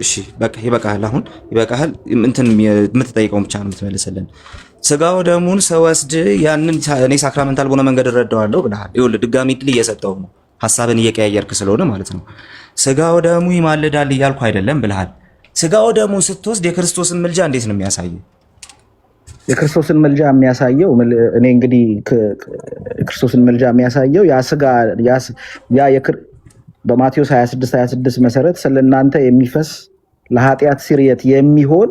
እሺ በቃ ይበቃል፣ አሁን ይበቃል። እንትን የምትጠይቀውን ብቻ ነው የምትመልስልን። ስጋው ደሙን ስወስድ ያንን እኔ ሳክራመንታል በሆነ መንገድ እረዳዋለሁ ብለሃል። ይኸውልህ ድጋሚ ድል እየሰጠው ነው፣ ሀሳብን እየቀያየርክ ስለሆነ ማለት ነው። ስጋው ደሙ ይማልዳል እያልኩ አይደለም ብለሃል። ስጋው ደሙን ስትወስድ የክርስቶስን ምልጃ እንዴት ነው የሚያሳየው? የክርስቶስን ምልጃ የሚያሳየው እኔ እንግዲህ ክርስቶስን ምልጃ የሚያሳየው በማቴዎስ 26 መሰረት ስለእናንተ የሚፈስ ለኃጢአት ስርየት የሚሆን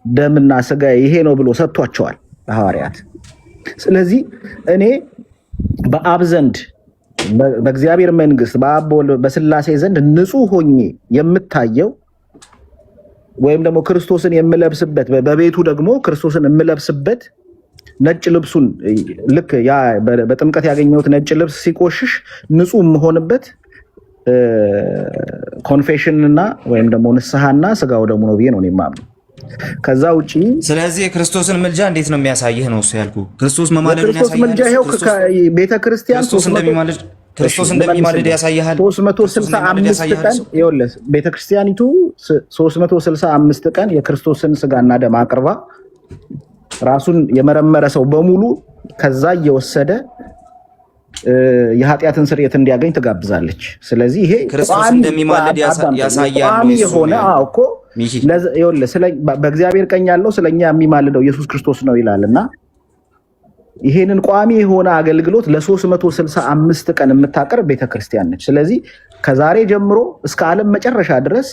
ደምና ስጋ ይሄ ነው ብሎ ሰጥቷቸዋል ለሐዋርያት። ስለዚህ እኔ በአብ ዘንድ በእግዚአብሔር መንግስት በአብ በስላሴ ዘንድ ንጹህ ሆኜ የምታየው ወይም ደግሞ ክርስቶስን የምለብስበት በቤቱ ደግሞ ክርስቶስን የምለብስበት ነጭ ልብሱን ልክ ያ በጥምቀት ያገኘሁት ነጭ ልብስ ሲቆሽሽ ንጹህ የምሆንበት ኮንፌሽንና ወይም ደግሞ ንስሐና ስጋው ደግሞ ነው ብዬ ነው የማምነው። ከዛ ውጪ ስለዚህ የክርስቶስን ምልጃ እንዴት ነው የሚያሳይህ ነው እሱ ያልኩህ። ክርስቶስ መማለዱን ያሳያል። ምልጃ ይኸው ቤተክርስቲያን ክርስቶስ እንደሚማልድ ያሳያል። 365 ቀን ይኸውልህ ቤተክርስቲያኒቱ 365 ቀን የክርስቶስን ስጋና ደም አቅርባ ራሱን የመረመረ ሰው በሙሉ ከዛ እየወሰደ የኃጢአትን ስርየት እንዲያገኝ ትጋብዛለች። ስለዚህ ይሄ ክርስቶስ እንደሚማልድ ያሳያል የሆነ እኮ በእግዚአብሔር ቀኝ ያለው ስለኛ የሚማልደው ኢየሱስ ክርስቶስ ነው ይላልና ይሄንን ቋሚ የሆነ አገልግሎት ለ365 ቀን የምታቀርብ ቤተክርስቲያን ነች። ስለዚህ ከዛሬ ጀምሮ እስከ ዓለም መጨረሻ ድረስ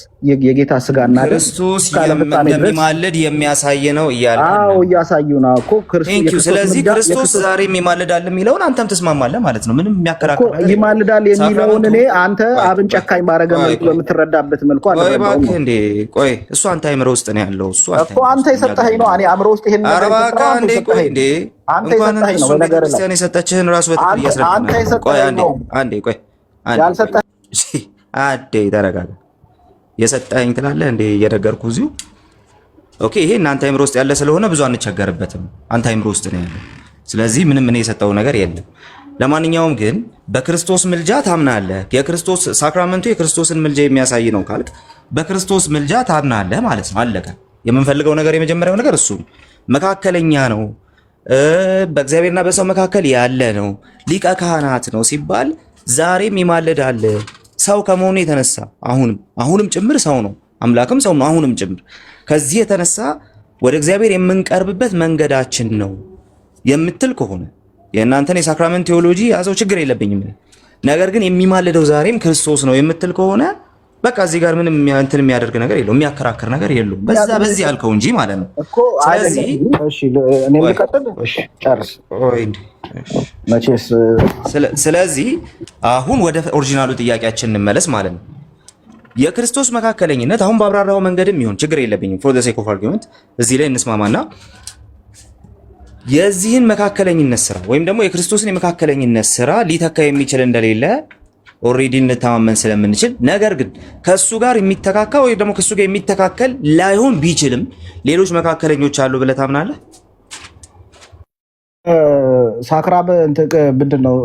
የጌታ ስጋና ደም ክርስቶስ እንደሚማልድ የሚያሳይ ነው እያለ እያሳዩ ነው እኮ ክርስቶስ። ስለዚህ ክርስቶስ ዛሬ ይማልዳል የሚለውን አንተም ትስማማለህ ማለት ነው። ምንም የሚያከራክር ነገር ይማልዳል የሚለውን እኔ አንተ አብን ጨካኝ ማረገ መልኩ በምትረዳበት መልኩ አልረዳውም እንዴ። ቆይ እሱ አንተ አይምሮ ውስጥ ነው ያለው። እሱ አንተ የሰጠኸኝ ነው። እኔ አእምሮ ውስጥ ይሄን ነገር አንተ የሰጠኸኝ ነው። በነገር ላይ ክርስቲያን የሰጠችህን ራሱ በትክክል እያስረዳህ። ቆይ አንዴ ያልሰጠህ አዴ ተረጋጋ። የሰጠኝ ትላለህ እንዴ? እየነገርኩህ እዚሁ። ኦኬ ይሄ እናንተ አይምሮ ውስጥ ያለ ስለሆነ ብዙ አንቸገርበትም። አንተ አይምሮ ውስጥ ነው ያለው። ስለዚህ ምንም እኔ የሰጠው ነገር የለም። ለማንኛውም ግን በክርስቶስ ምልጃ ታምናለህ። የክርስቶስ ሳክራመንቱ የክርስቶስን ምልጃ የሚያሳይ ነው ካልክ በክርስቶስ ምልጃ ታምናለህ ማለት ነው። አለቀ። የምንፈልገው ነገር የመጀመሪያው ነገር እሱ መካከለኛ ነው፣ በእግዚአብሔርና በሰው መካከል ያለ ነው፣ ሊቀ ካህናት ነው ሲባል ዛሬም ይማልዳል። ሰው ከመሆኑ የተነሳ አሁንም ጭምር ሰው ነው፣ አምላክም ሰው ነው አሁንም ጭምር። ከዚህ የተነሳ ወደ እግዚአብሔር የምንቀርብበት መንገዳችን ነው የምትል ከሆነ የእናንተን የሳክራመንት ቴዎሎጂ ያዘው፣ ችግር የለብኝም። ነገር ግን የሚማልደው ዛሬም ክርስቶስ ነው የምትል ከሆነ በቃ እዚህ ጋር ምንም እንትን የሚያደርግ ነገር የለውም፣ የሚያከራክር ነገር የለውም። በዚህ አልከው እንጂ ማለት ነው። ስለዚህ ስለዚህ አሁን ወደ ኦሪጂናሉ ጥያቄያችን እንመለስ ማለት ነው። የክርስቶስ መካከለኝነት አሁን ባብራራው መንገድም ይሁን ችግር የለብኝም። ፎር ዘ ሴክ ኦፍ አርጊመንት እዚህ ላይ እንስማማና የዚህን መካከለኝነት ስራ ወይም ደግሞ የክርስቶስን የመካከለኝነት ስራ ሊተካ የሚችል እንደሌለ ኦሬዲ እንተማመን ስለምንችል፣ ነገር ግን ከሱ ጋር የሚተካካ ወይ ደግሞ ከሱ ጋር የሚተካከል ላይሆን ቢችልም ሌሎች መካከለኞች አሉ ብለህ ታምናለህ? ሳክራ ምንድን ነው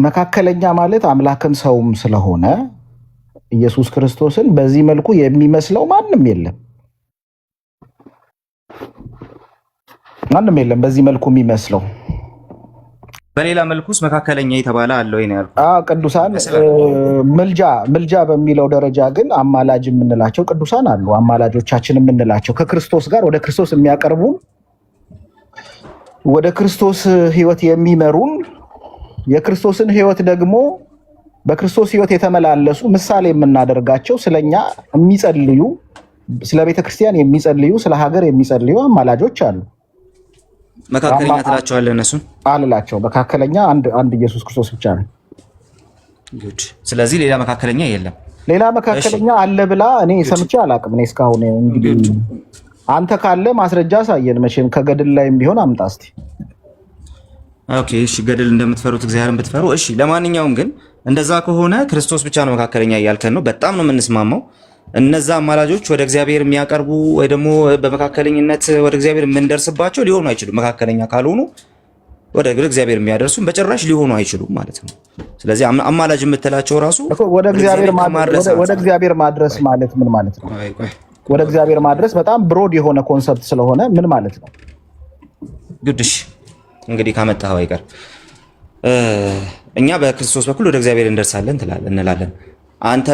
መካከለኛ ማለት አምላክም ሰውም ስለሆነ ኢየሱስ ክርስቶስን በዚህ መልኩ የሚመስለው ማንም የለም በዚህ መልኩ የሚመስለው። በሌላ መልኩስ መካከለኛ የተባለ አለ ወይ ነው ያልኩት። ቅዱሳን ምልጃ በሚለው ደረጃ ግን አማላጅ የምንላቸው ቅዱሳን አሉ። አማላጆቻችን የምንላቸው ከክርስቶስ ጋር ወደ ክርስቶስ የሚያቀርቡን ወደ ክርስቶስ ሕይወት የሚመሩን የክርስቶስን ሕይወት ደግሞ በክርስቶስ ሕይወት የተመላለሱ ምሳሌ የምናደርጋቸው ስለኛ የሚጸልዩ ስለ ቤተክርስቲያን የሚጸልዩ ስለ ሀገር የሚጸልዩ አማላጆች አሉ። መካከለኛ ትላቸዋለህ? እነሱን አልላቸው። መካከለኛ አንድ ኢየሱስ ክርስቶስ ብቻ ነው። ስለዚህ ሌላ መካከለኛ የለም። ሌላ መካከለኛ አለ ብላ እኔ ሰምቼ አላቅም። እኔ እስካሁን እንግዲህ አንተ ካለ ማስረጃ አሳየን። መቼም ከገድል ላይም ቢሆን አምጣ እስቲ። ኦኬ እሺ፣ ገድል እንደምትፈሩት እግዚአብሔርን ብትፈሩ እሺ። ለማንኛውም ግን እንደዛ ከሆነ ክርስቶስ ብቻ ነው መካከለኛ እያልከን ነው። በጣም ነው የምንስማማው። እነዛ አማላጆች ወደ እግዚአብሔር የሚያቀርቡ ወይ ደግሞ በመካከለኝነት ወደ እግዚአብሔር የምንደርስባቸው ሊሆኑ አይችሉም። መካከለኛ ካልሆኑ ወደ እግዚአብሔር የሚያደርሱን በጭራሽ ሊሆኑ አይችሉም ማለት ነው። ስለዚህ አማላጅ የምትላቸው ራሱ ወደ እግዚአብሔር ማድረስ ማለት ምን ማለት ነው? ወደ እግዚአብሔር ማድረስ በጣም ብሮድ የሆነ ኮንሰፕት ስለሆነ ምን ማለት ነው? ግድሽ እንግዲህ ካመጣኸው አይቀር እኛ በክርስቶስ በኩል ወደ እግዚአብሔር እንደርሳለን እንላለን። አንተ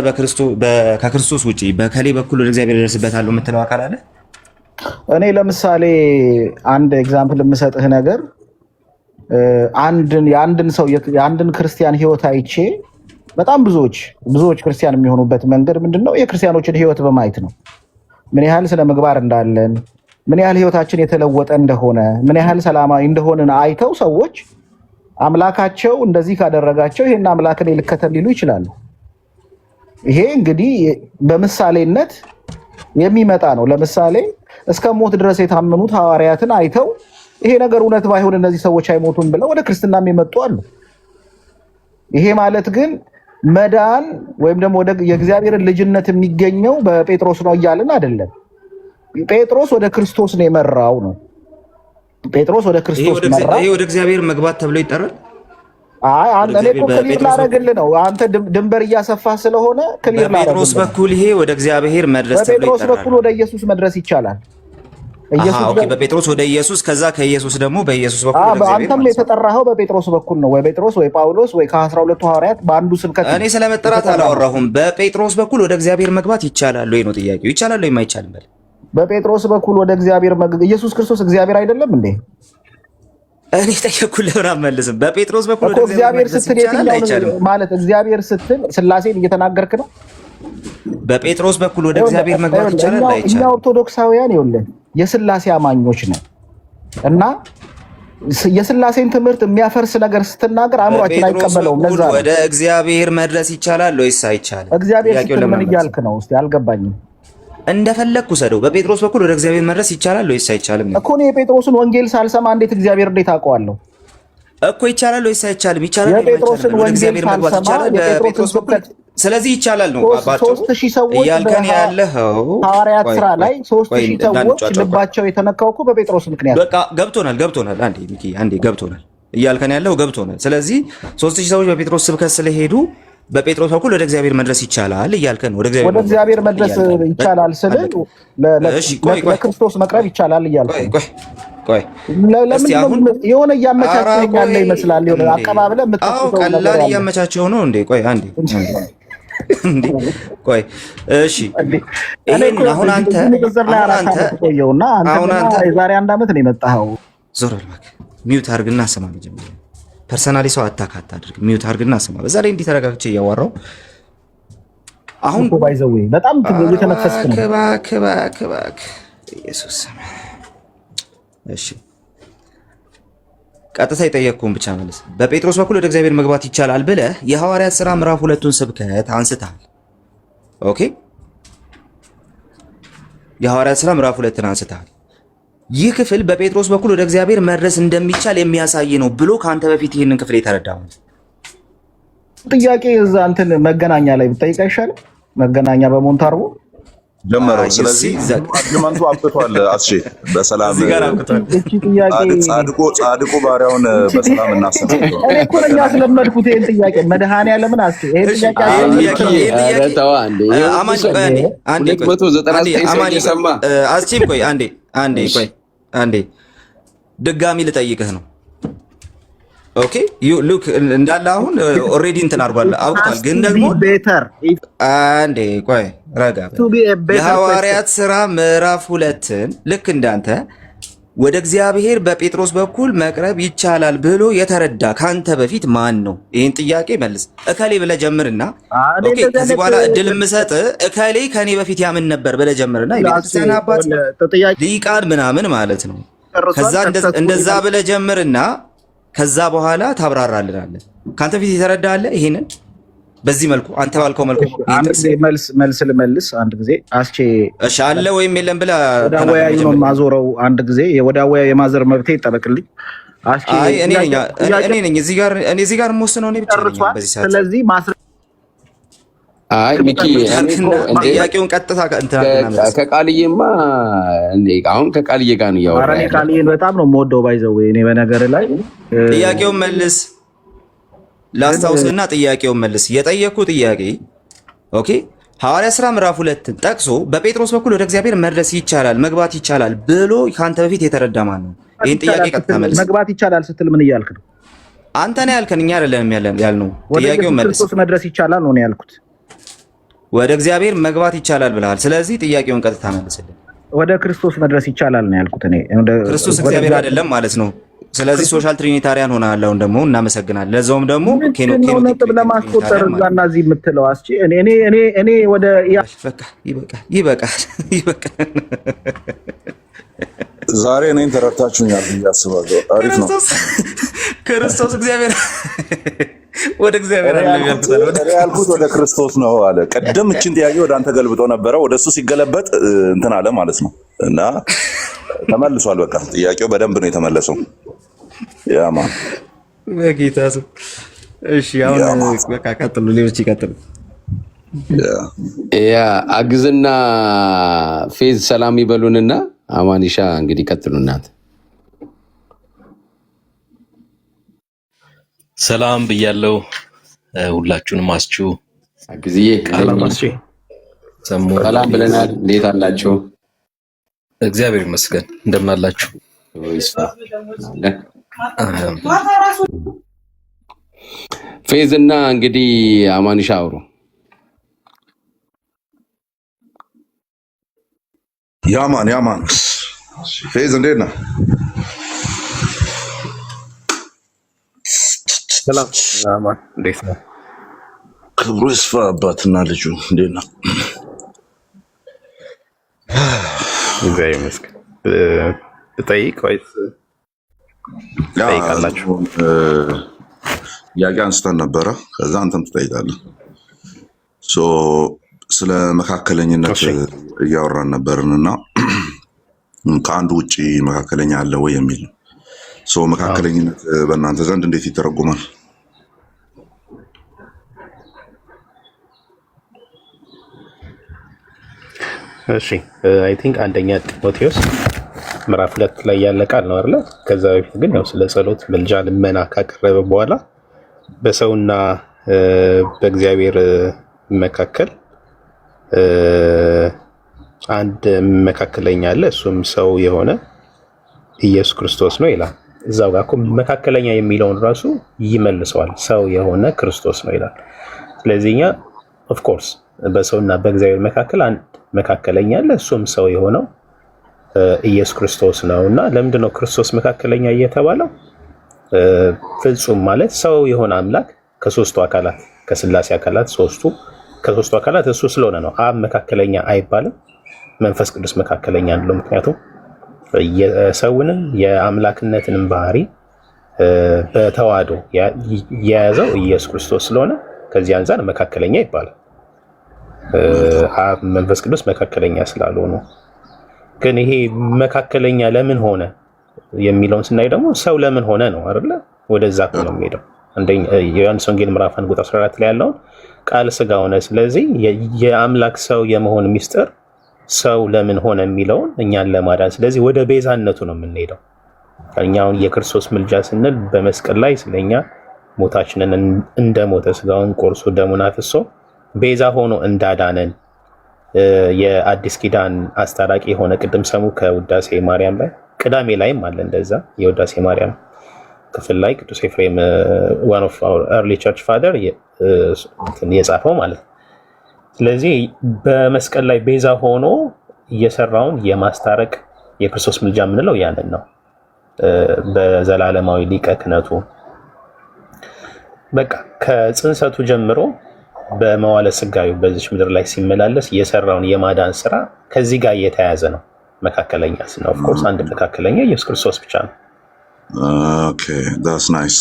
ከክርስቶስ ውጪ በከሌ በኩል ወደ እግዚአብሔር ደርስበታለሁ የምትለው አካል አለ? እኔ ለምሳሌ አንድ ኤግዛምፕል የምሰጥህ ነገር የአንድን ክርስቲያን ህይወት አይቼ በጣም ብዙዎች ክርስቲያን የሚሆኑበት መንገድ ምንድነው? የክርስቲያኖችን ህይወት በማየት ነው። ምን ያህል ስለ ምግባር እንዳለን፣ ምን ያህል ህይወታችን የተለወጠ እንደሆነ፣ ምን ያህል ሰላማዊ እንደሆንን አይተው ሰዎች አምላካቸው እንደዚህ ካደረጋቸው ይሄን አምላክን ልከተል ሊሉ ይችላሉ። ይሄ እንግዲህ በምሳሌነት የሚመጣ ነው። ለምሳሌ እስከ ሞት ድረስ የታመኑት ሐዋርያትን አይተው ይሄ ነገር እውነት ባይሆን እነዚህ ሰዎች አይሞቱም ብለው ወደ ክርስትናም የመጡ አሉ። ይሄ ማለት ግን መዳን ወይም ደግሞ ወደ የእግዚአብሔርን ልጅነት የሚገኘው በጴጥሮስ ነው እያልን አይደለም። ጴጥሮስ ወደ ክርስቶስ ነው የመራው ነው። ጴጥሮስ ወደ ክርስቶስ መራ። ይሄ ወደ እግዚአብሔር መግባት ተብሎ ይጠራል። እኔ እኮ ክሊር ላደርግልህ ነው። አንተ ድንበር እያሰፋ ስለሆነ ክሊር ላደርግልህ። በጴጥሮስ በኩል ይሄ ወደ እግዚአብሔር መድረስ ተብሎ ይጠራል። በጴጥሮስ በኩል ወደ ኢየሱስ መድረስ ይቻላል። በጴጥሮስ ወደ ኢየሱስ፣ ከዛ ከኢየሱስ ደግሞ በኢየሱስ በኩል ወደ እግዚአብሔር። አንተም የተጠራኸው በጴጥሮስ በኩል ነው። ወይ ጴጥሮስ ወይ ጳውሎስ ወይ ከ12ቱ ሐዋርያት በአንዱ ስብከት። እኔ ስለመጠራት አላወራሁም። በጴጥሮስ በኩል ወደ እግዚአብሔር መግባት ይቻላል ወይ ነው ጥያቄው። ይቻላል ወይ አይቻልም? በል በጴጥሮስ በኩል ወደ እግዚአብሔር ኢየሱስ ክርስቶስ እግዚአብሔር አይደለም እንዴ? እኔ ጠየቅኩህ፣ ለምን አትመልስም? በጴጥሮስ በኩል ወደ እግዚአብሔር ስትል የትኛው ማለት እግዚአብሔር ስትል ስላሴን እየተናገርክ ነው? በጴጥሮስ በኩል ወደ እግዚአብሔር መግባት ይቻላል አይቻልም? እኛ ኦርቶዶክሳውያን ይኸውልህ የስላሴ አማኞች ነን እና የስላሴን ትምህርት የሚያፈርስ ነገር ስትናገር አእምሯችን አይቀበለውም። ለዛ ወደ እግዚአብሔር መድረስ ይቻላል ወይስ አይቻልም? እግዚአብሔር ስትል ምን እያልክ ነው? እስቲ አልገባኝም። እንደፈለግኩ ሰደው። በጴጥሮስ በኩል ወደ እግዚአብሔር መድረስ ይቻላል ወይስ አይቻልም እኮ። እኔ የጴጥሮስን ወንጌል ሳልሰማ እንዴት እግዚአብሔር እንዴት አውቀዋለሁ እኮ? ይቻላል ወይስ አይቻልም? ይቻላል። የጴጥሮስን ወንጌል ሳልሰማ የጴጥሮስን ስብከት ስለዚህ ይቻላል ነው ባባቱ 3000 ሰዎች ያልከን ያለው ሐዋርያት ሥራ ላይ 3000 ሰዎች ልባቸው የተነካው እኮ በጴጥሮስ ምክንያት። በቃ ገብቶናል። አንዴ ሚኪ አንዴ ገብቶናል። እያልከን ያለው ገብቶናል። ስለዚህ 3000 ሰዎች በጴጥሮስ ስብከት ስለሄዱ በጴጥሮስ በኩል ወደ እግዚአብሔር መድረስ ይቻላል እያልከን፣ ወደ እግዚአብሔር መድረስ ይቻላል ስለ ለክርስቶስ መቅረብ ይቻላል እያልከን። ቆይ ለምን የሆነ እያመቻቸኝ ያለ ይመስላል። የሆነ አቀባብለ የምትጠቁት ቀላል እያመቻቸው ነው እንዴ? ቆይ አንዴ እንዴ ቆይ እሺ፣ ይሄን አሁን አንተ የዛሬ 1 ዓመት ነው የመጣኸው። ዞር በል እባክህ። ሚውት አድርግና ስማ። መጀመሪያ ፐርሰናሊ ሰው አታክ አታድርግ። ሚውት አድርግና ስማ። በዛ ላይ እንዲህ ተረጋግቼ እያወራሁ አሁን ባይዘው በጣም እየተነፈስክ ነው። እባክህ ኢየሱስ። እሺ ቀጥታ የጠየቅኩህን ብቻ መልስ። በጴጥሮስ በኩል ወደ እግዚአብሔር መግባት ይቻላል ብለህ የሐዋርያት ሥራ ምዕራፍ 2ቱን ስብከት አንስተሃል። ኦኬ፣ የሐዋርያት ሥራ ምዕራፍ 2ን አንስተሃል። ይህ ክፍል በጴጥሮስ በኩል ወደ እግዚአብሔር መድረስ እንደሚቻል የሚያሳይ ነው ብሎ ከአንተ በፊት ይህንን ክፍል የተረዳው ጥያቄ እዛ እንትን መገናኛ ላይ ብጠይቅ አይሻልም? መገናኛ በሞንታርቦ ጀመረው። ስለዚህ አርጊመንቱ አብቅቷል። አስሼ በሰላም እዚህ ጋር አብቅቷል። እቺ ጥያቄ ጻድቁ ባሪያውን በሰላም እናሰናብተው። እኔ እኮ ነኝ ያስለመድኩት ይሄን ጥያቄ መድኃኒዓለምን አስቼ ይሄን ጥያቄ አስቼም ቆይ አንዴ ድጋሚ ልጠይቅህ ነው። ኦኬ ሉክ እንዳለ አሁን ኦልሬዲ እንትን አድርጓል አውቅቷል። ግን ደግሞ አንዴ ቆይ ረጋ የሐዋርያት ሥራ ምዕራፍ 2ን ልክ እንዳንተ ወደ እግዚአብሔር በጴጥሮስ በኩል መቅረብ ይቻላል ብሎ የተረዳ ካንተ በፊት ማን ነው? ይህን ጥያቄ መልስ። እከሌ ብለህ ጀምርና ኦኬ ከዚህ በኋላ እድል የምሰጥ እከሌ ከኔ በፊት ያምን ነበር ብለህ ጀምርና የቤተክርስቲያን አባት ሊቃን ምናምን ማለት ነው። ከዛ እንደዛ ብለህ ጀምርና ከዛ በኋላ ታብራራልናለህ። ካንተ ፊት የተረዳ አለ ይሄንን በዚህ መልኩ አንተ ባልከው መልኩ መልስ ልመልስ አንድ ጊዜ አስቼ እሺ አለ ወይም የለም ብለህ ወደ አወያዩ ነው ማዞረው። አንድ ጊዜ ወደ አወያዩ የማዘር መብቴ ይጠበቅልኝ። አስቼ እኔ ነኝ እዚህ ጋር የምወስነው እኔ ብቻ ነኝ በዚህ ሰዓት። ስለዚህ አይ ሚኪ ጥያቄውን ቀጥታ ከቃልዬማ አሁን ከቃልዬ ጋር ነው ያወራው። እኔ ቃልዬን በጣም ነው የምወደው። ባይዘው እኔ በነገር ላይ ጥያቄውን መልስ ላስታውስና ጥያቄውን መልስ። የጠየኩ ጥያቄ ኦኬ ሐዋርያት ሥራ ምዕራፍ 2ን ጠቅሶ በጴጥሮስ በኩል ወደ እግዚአብሔር መድረስ ይቻላል መግባት ይቻላል ብሎ ካንተ በፊት የተረዳ ማን ነው? ይሄን ጥያቄ ቀጥታ መልስ። መግባት ይቻላል ስትል ምን እያልክ ነው? አንተ ነህ ያልከን፣ እኛ አይደለም ያልነው። ጥያቄውን መልስ። ወደ ክርስቶስ መድረስ ይቻላል ነው ያልኩት። ወደ እግዚአብሔር መግባት ይቻላል ብለሃል። ስለዚህ ጥያቄውን ቀጥታ መልስልኝ። ወደ ክርስቶስ መድረስ ይቻላል ነው ያልኩት እኔ። ክርስቶስ እግዚአብሔር አይደለም ማለት ነው። ስለዚህ ሶሻል ትሪኒታሪያን ሆነ አለውን ደግሞ እናመሰግናለን። ለዛውም ደግሞ ነጥብ ለማስቆጠር እዛና እዚህ የምትለው አስቼ እኔ ወደ ይበቃል። ዛሬ እኔን ተረድታችሁኛል ብዬ አስባለሁ። አሪፍ ነው። ክርስቶስ እግዚአብሔር ወደ እግዚአብሔር ያልኩት ወደ ክርስቶስ ነው አለ። ቀደም እችን ጥያቄ ወደ አንተ ገልብጦ ነበረ፣ ወደ እሱ ሲገለበጥ እንትን አለ ማለት ነው። እና ተመልሷል። በቃ ጥያቄው በደንብ ነው የተመለሰው። ያማ በጌታ ስም እሺ። አሁን በቃ ቀጥሉ፣ ሌሎች ይቀጥሉ። ያ አግዝና ፌዝ ሰላም ይበሉንና አማኒሻ እንግዲህ ቀጥሉ እናንተ። ሰላም ብያለው ሁላችሁንም። አስችሁ አግዝዬ ሰላም ብለናል። እንዴት አላችሁ? እግዚአብሔር ይመስገን። እንደምን አላችሁ? ፌዝና እንግዲህ አማኒሻ አውሩ። ያማን ፌዝ እንዴት ነህ? ሰላም አማን እንዴት ነው? ክብሩ ይስፋ አባትና ልጁ እንዴት ነው? እግዚአብሔር ይመስገን። ልጠይቅ ወይስ ትጠይቃላችሁ? ጥያቄ አንስተን ነበረ፣ ከዛ አንተም ትጠይቃለህ። ስለ መካከለኝነት እያወራን ነበርንና ከአንዱ ውጭ መካከለኛ አለ ወይ የሚል ነው። መካከለኝነት በእናንተ ዘንድ እንዴት ይተረጉማል? እሺ አይ ቲንክ አንደኛ ጢሞቴዎስ ምዕራፍ 2 ላይ ያለ ቃል ነው አይደል? ከዛ በፊት ግን ያው ስለ ጸሎት፣ ምልጃ፣ ልመና ካቀረበ በኋላ በሰውና በእግዚአብሔር መካከል አንድ መካከለኛ አለ፣ እሱም ሰው የሆነ ኢየሱስ ክርስቶስ ነው ይላል። እዛው ጋር እኮ መካከለኛ የሚለውን ራሱ ይመልሰዋል። ሰው የሆነ ክርስቶስ ነው ይላል። ስለዚህ እኛ ኦፍ ኮርስ በሰውና በእግዚአብሔር መካከል አንድ መካከለኛ አለ፣ እሱም ሰው የሆነው ኢየሱስ ክርስቶስ ነው። እና ለምንድን ነው ክርስቶስ መካከለኛ እየተባለው? ፍጹም ማለት ሰው የሆነ አምላክ ከሶስቱ አካላት ከስላሴ አካላት ከሶስቱ አካላት እሱ ስለሆነ ነው። አብ መካከለኛ አይባልም፣ መንፈስ ቅዱስ መካከለኛ ነው። ምክንያቱም የሰውንም የአምላክነትንም ባህሪ በተዋህዶ የያዘው ኢየሱስ ክርስቶስ ስለሆነ ከዚህ አንፃር መካከለኛ ይባላል። አብ መንፈስ ቅዱስ መካከለኛ ስላልሆኑ። ግን ይሄ መካከለኛ ለምን ሆነ የሚለውን ስናይ ደግሞ ሰው ለምን ሆነ ነው አይደለ? ወደዛ ነው የሚሄደው። ዮሐንስ ወንጌል ምዕራፍ 1 ቁጥር 14 ላይ ያለውን ቃል ስጋ ሆነ። ስለዚህ የአምላክ ሰው የመሆን ሚስጥር ሰው ለምን ሆነ የሚለውን እኛን ለማዳን። ስለዚህ ወደ ቤዛነቱ ነው የምንሄደው። እኛውን የክርስቶስ ምልጃ ስንል በመስቀል ላይ ስለኛ ሞታችንን እንደሞተ ስጋውን ቆርሶ ደሙን አፍሶ ቤዛ ሆኖ እንዳዳነን የአዲስ ኪዳን አስታራቂ የሆነ ቅድም ሰሙ ከውዳሴ ማርያም ላይ ቅዳሜ ላይም አለ እንደዛ የውዳሴ ማርያም ክፍል ላይ ቅዱስ ኤፍሬም one of our early church father የጻፈው ማለት ነው። ስለዚህ በመስቀል ላይ ቤዛ ሆኖ እየሰራውን የማስታረቅ የክርስቶስ ምልጃ የምንለው ያንን ነው። በዘላለማዊ ሊቀ ክህነቱ በቃ ከጽንሰቱ ጀምሮ በመዋለ ስጋዩ በዚች ምድር ላይ ሲመላለስ የሰራውን የማዳን ስራ ከዚህ ጋር እየተያያዘ ነው። መካከለኛ ነው። ኦፍ ኮርስ አንድ መካከለኛ ኢየሱስ ክርስቶስ ብቻ ነው። ኦኬ ዳትስ ናይስ።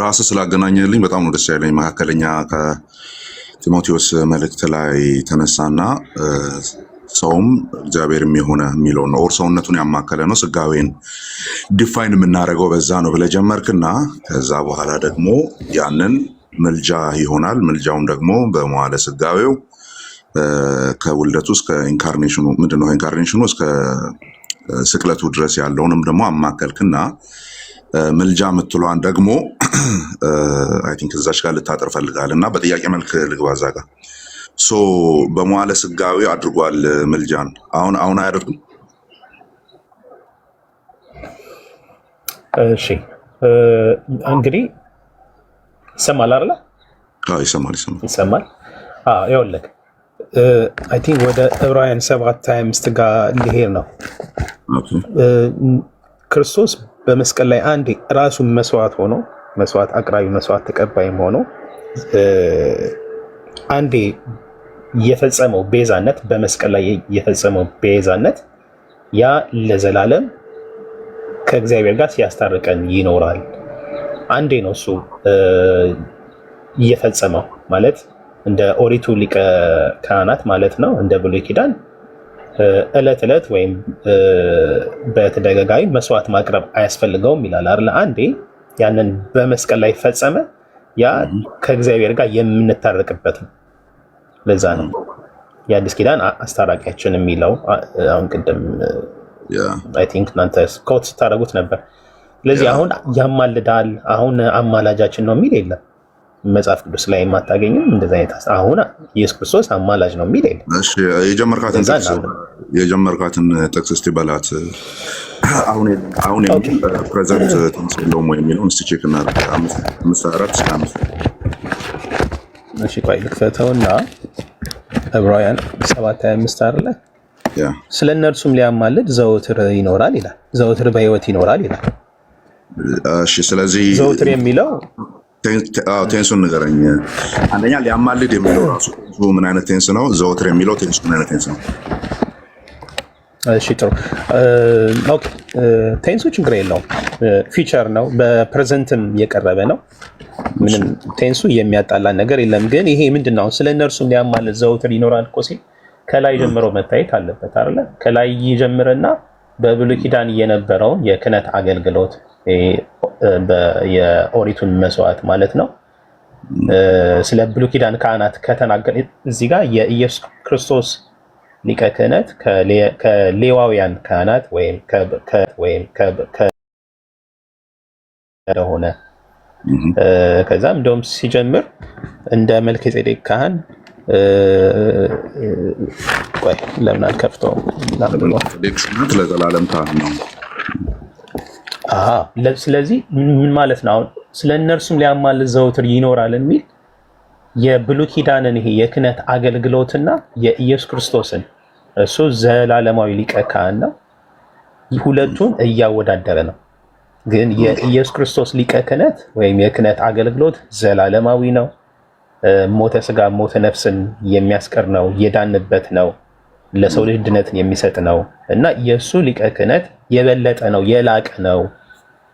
ራስህ ስላገናኘልኝ በጣም ነው ደስ ያለኝ። መካከለኛ ከጢሞቴዎስ መልእክት ላይ ተነሳና ሰውም እግዚአብሔርም የሆነ የሚለው ነው። ኦር ሰውነቱን ያማከለ ነው። ስጋዌን ዲፋይን የምናደርገው በዛ ነው ብለህ ጀመርክና ከዛ በኋላ ደግሞ ያንን ምልጃ ይሆናል። ምልጃውም ደግሞ በመዋለ ስጋዌው ከውልደቱ እስከ ኢንካርኔሽኑ ምንድነው ኢንካርኔሽኑ እስከ ስቅለቱ ድረስ ያለውንም ደግሞ አማከልክና ምልጃ የምትሏን ደግሞ አይ ቲንክ እዛች ጋር ልታጠር ፈልጋል እና በጥያቄ መልክ ልግባ እዛ ጋር ሶ በመዋለ ስጋዌ አድርጓል ምልጃን። አሁን አያደርግም? እሺ እንግዲህ ይሰማል አይደል? አዎ ይሰማል። ይኸውልህ አይ ቲንክ ወደ ዕብራውያን 7:25 ጋር ሊሄድ ነው። ክርስቶስ በመስቀል ላይ አንዴ ራሱን መስዋዕት ሆኖ መስዋዕት አቅራቢ መስዋዕት ተቀባይም ሆኖ አንዴ የፈጸመው ቤዛነት በመስቀል ላይ የፈጸመው ቤዛነት ያ ለዘላለም ከእግዚአብሔር ጋር ሲያስታርቀን ይኖራል። አንዴ ነው እሱ እየፈጸመው ማለት እንደ ኦሪቱ ሊቀ ካህናት ማለት ነው። እንደ ብሉይ ኪዳን እለት እለት ወይም በተደጋጋሚ መስዋዕት ማቅረብ አያስፈልገውም ይላል አይደል? አንዴ ያንን በመስቀል ላይ ፈጸመ። ያ ከእግዚአብሔር ጋር የምንታረቅበት ነው። ለዛ ነው የአዲስ ኪዳን አስታራቂያችን የሚለው። አሁን ቅድም አይ ቲንክ እናንተ ኮት ስታደርጉት ነበር። ስለዚህ አሁን ያማልዳል፣ አሁን አማላጃችን ነው የሚል የለም መጽሐፍ ቅዱስ ላይ የማታገኝም እንደዛ አይነት አሁን ኢየሱስ ክርስቶስ አማላጅ ነው የሚል የለም። እሺ የጀመርካትን ጥቅስ እስቲ በላት። አሁን ፕሬዘንት ተመስሎም ወይ የሚለውን እስቲ ቼክ እናድርግ። 5:4-5 እሺ ቆይ ልክፈተውና ዕብራውያን 7:25 አይደለ? ስለ እነርሱም ሊያማልድ ዘወትር ይኖራል ይላል። ዘወትር በሕይወት ይኖራል ይላል። እሺ ስለዚህ ዘወትር የሚለው ቴንሱን ንገረኝ። አንደኛ ሊያማልድ የሚለው ራሱ ምን አይነት ቴንስ ነው? ዘወትር የሚለው ቴንስ ምን አይነት ቴንስ ነው? እሺ ጥሩ። ኦኬ ቴንሱ ችግር የለውም፣ ፊቸር ነው። በፕሬዘንትም የቀረበ ነው። ምንም ቴንሱ የሚያጣላን ነገር የለም። ግን ይሄ ምንድነው? ስለ እነርሱም ሊያማልድ ዘወትር ይኖራል እኮ ሲል ከላይ ጀምሮ መታየት አለበት አይደለ? ከላይ ይጀምርና በብሉይ ኪዳን የነበረውን የክህነት አገልግሎት የኦሪቱን መስዋዕት ማለት ነው። ስለ ብሉይ ኪዳን ካህናት ከተናገረ እዚህ ጋር የኢየሱስ ክርስቶስ ሊቀ ክህነት ከሌዋውያን ካህናት ወይም ሆነ ከዛም እንደውም ሲጀምር እንደ መልከጼዴቅ ካህን ቆይ ለምን አልከፍተውም? ለዘላለም ካህን ነው። ስለዚህ ምን ማለት ነው? አሁን ስለ እነርሱም ሊያማልድ ዘወትር ይኖራል የሚል የብሉይ ኪዳንን ይሄ የክህነት አገልግሎትና የኢየሱስ ክርስቶስን እሱ ዘላለማዊ ሊቀ ካህን ነው፣ ሁለቱን እያወዳደረ ነው። ግን የኢየሱስ ክርስቶስ ሊቀ ክህነት ወይም የክህነት አገልግሎት ዘላለማዊ ነው። ሞተ ስጋ ሞተ ነፍስን የሚያስቀር ነው፣ የዳንበት ነው፣ ለሰው ልጅ ድነትን የሚሰጥ ነው እና የእሱ ሊቀ ክህነት የበለጠ ነው፣ የላቀ ነው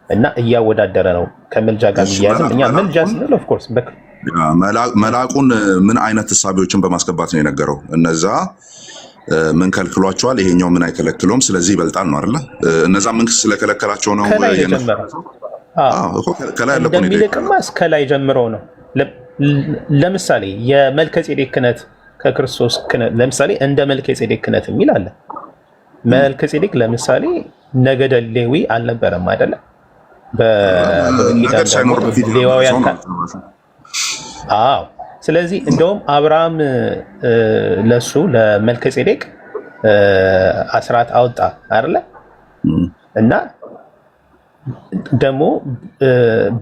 እና እያወዳደረ ነው ከምልጃ ጋር የሚያዝም። እኛ ምልጃ ስንል ኦፍ ኮርስ መልአኩን ምን አይነት እሳቤዎችን በማስገባት ነው የነገረው? እነዛ ምን ከልክሏቸዋል፣ ይሄኛው ምን አይከለክለውም፣ ስለዚህ ይበልጣል ነው አይደለ? እነዛ ምን ስለከለከላቸው ነው ከላይ ያለው እንደሚልቅማ እስከ ላይ ጀምሮ ነው። ለምሳሌ የመልከጼዴቅ ክህነት ከክርስቶስ ክህነት ለምሳሌ እንደ መልከ ጼዴቅ ክህነት የሚል አለ። መልከ ጼዴቅ ለምሳሌ ነገደ ሌዊ አልነበረም አይደለ? በኪዳን ደግሞ ሌዋውያን አዎ። ስለዚህ እንደውም አብርሃም ለሱ ለመልከ ጼዴቅ አስራት አወጣ አይደለ? እና ደግሞ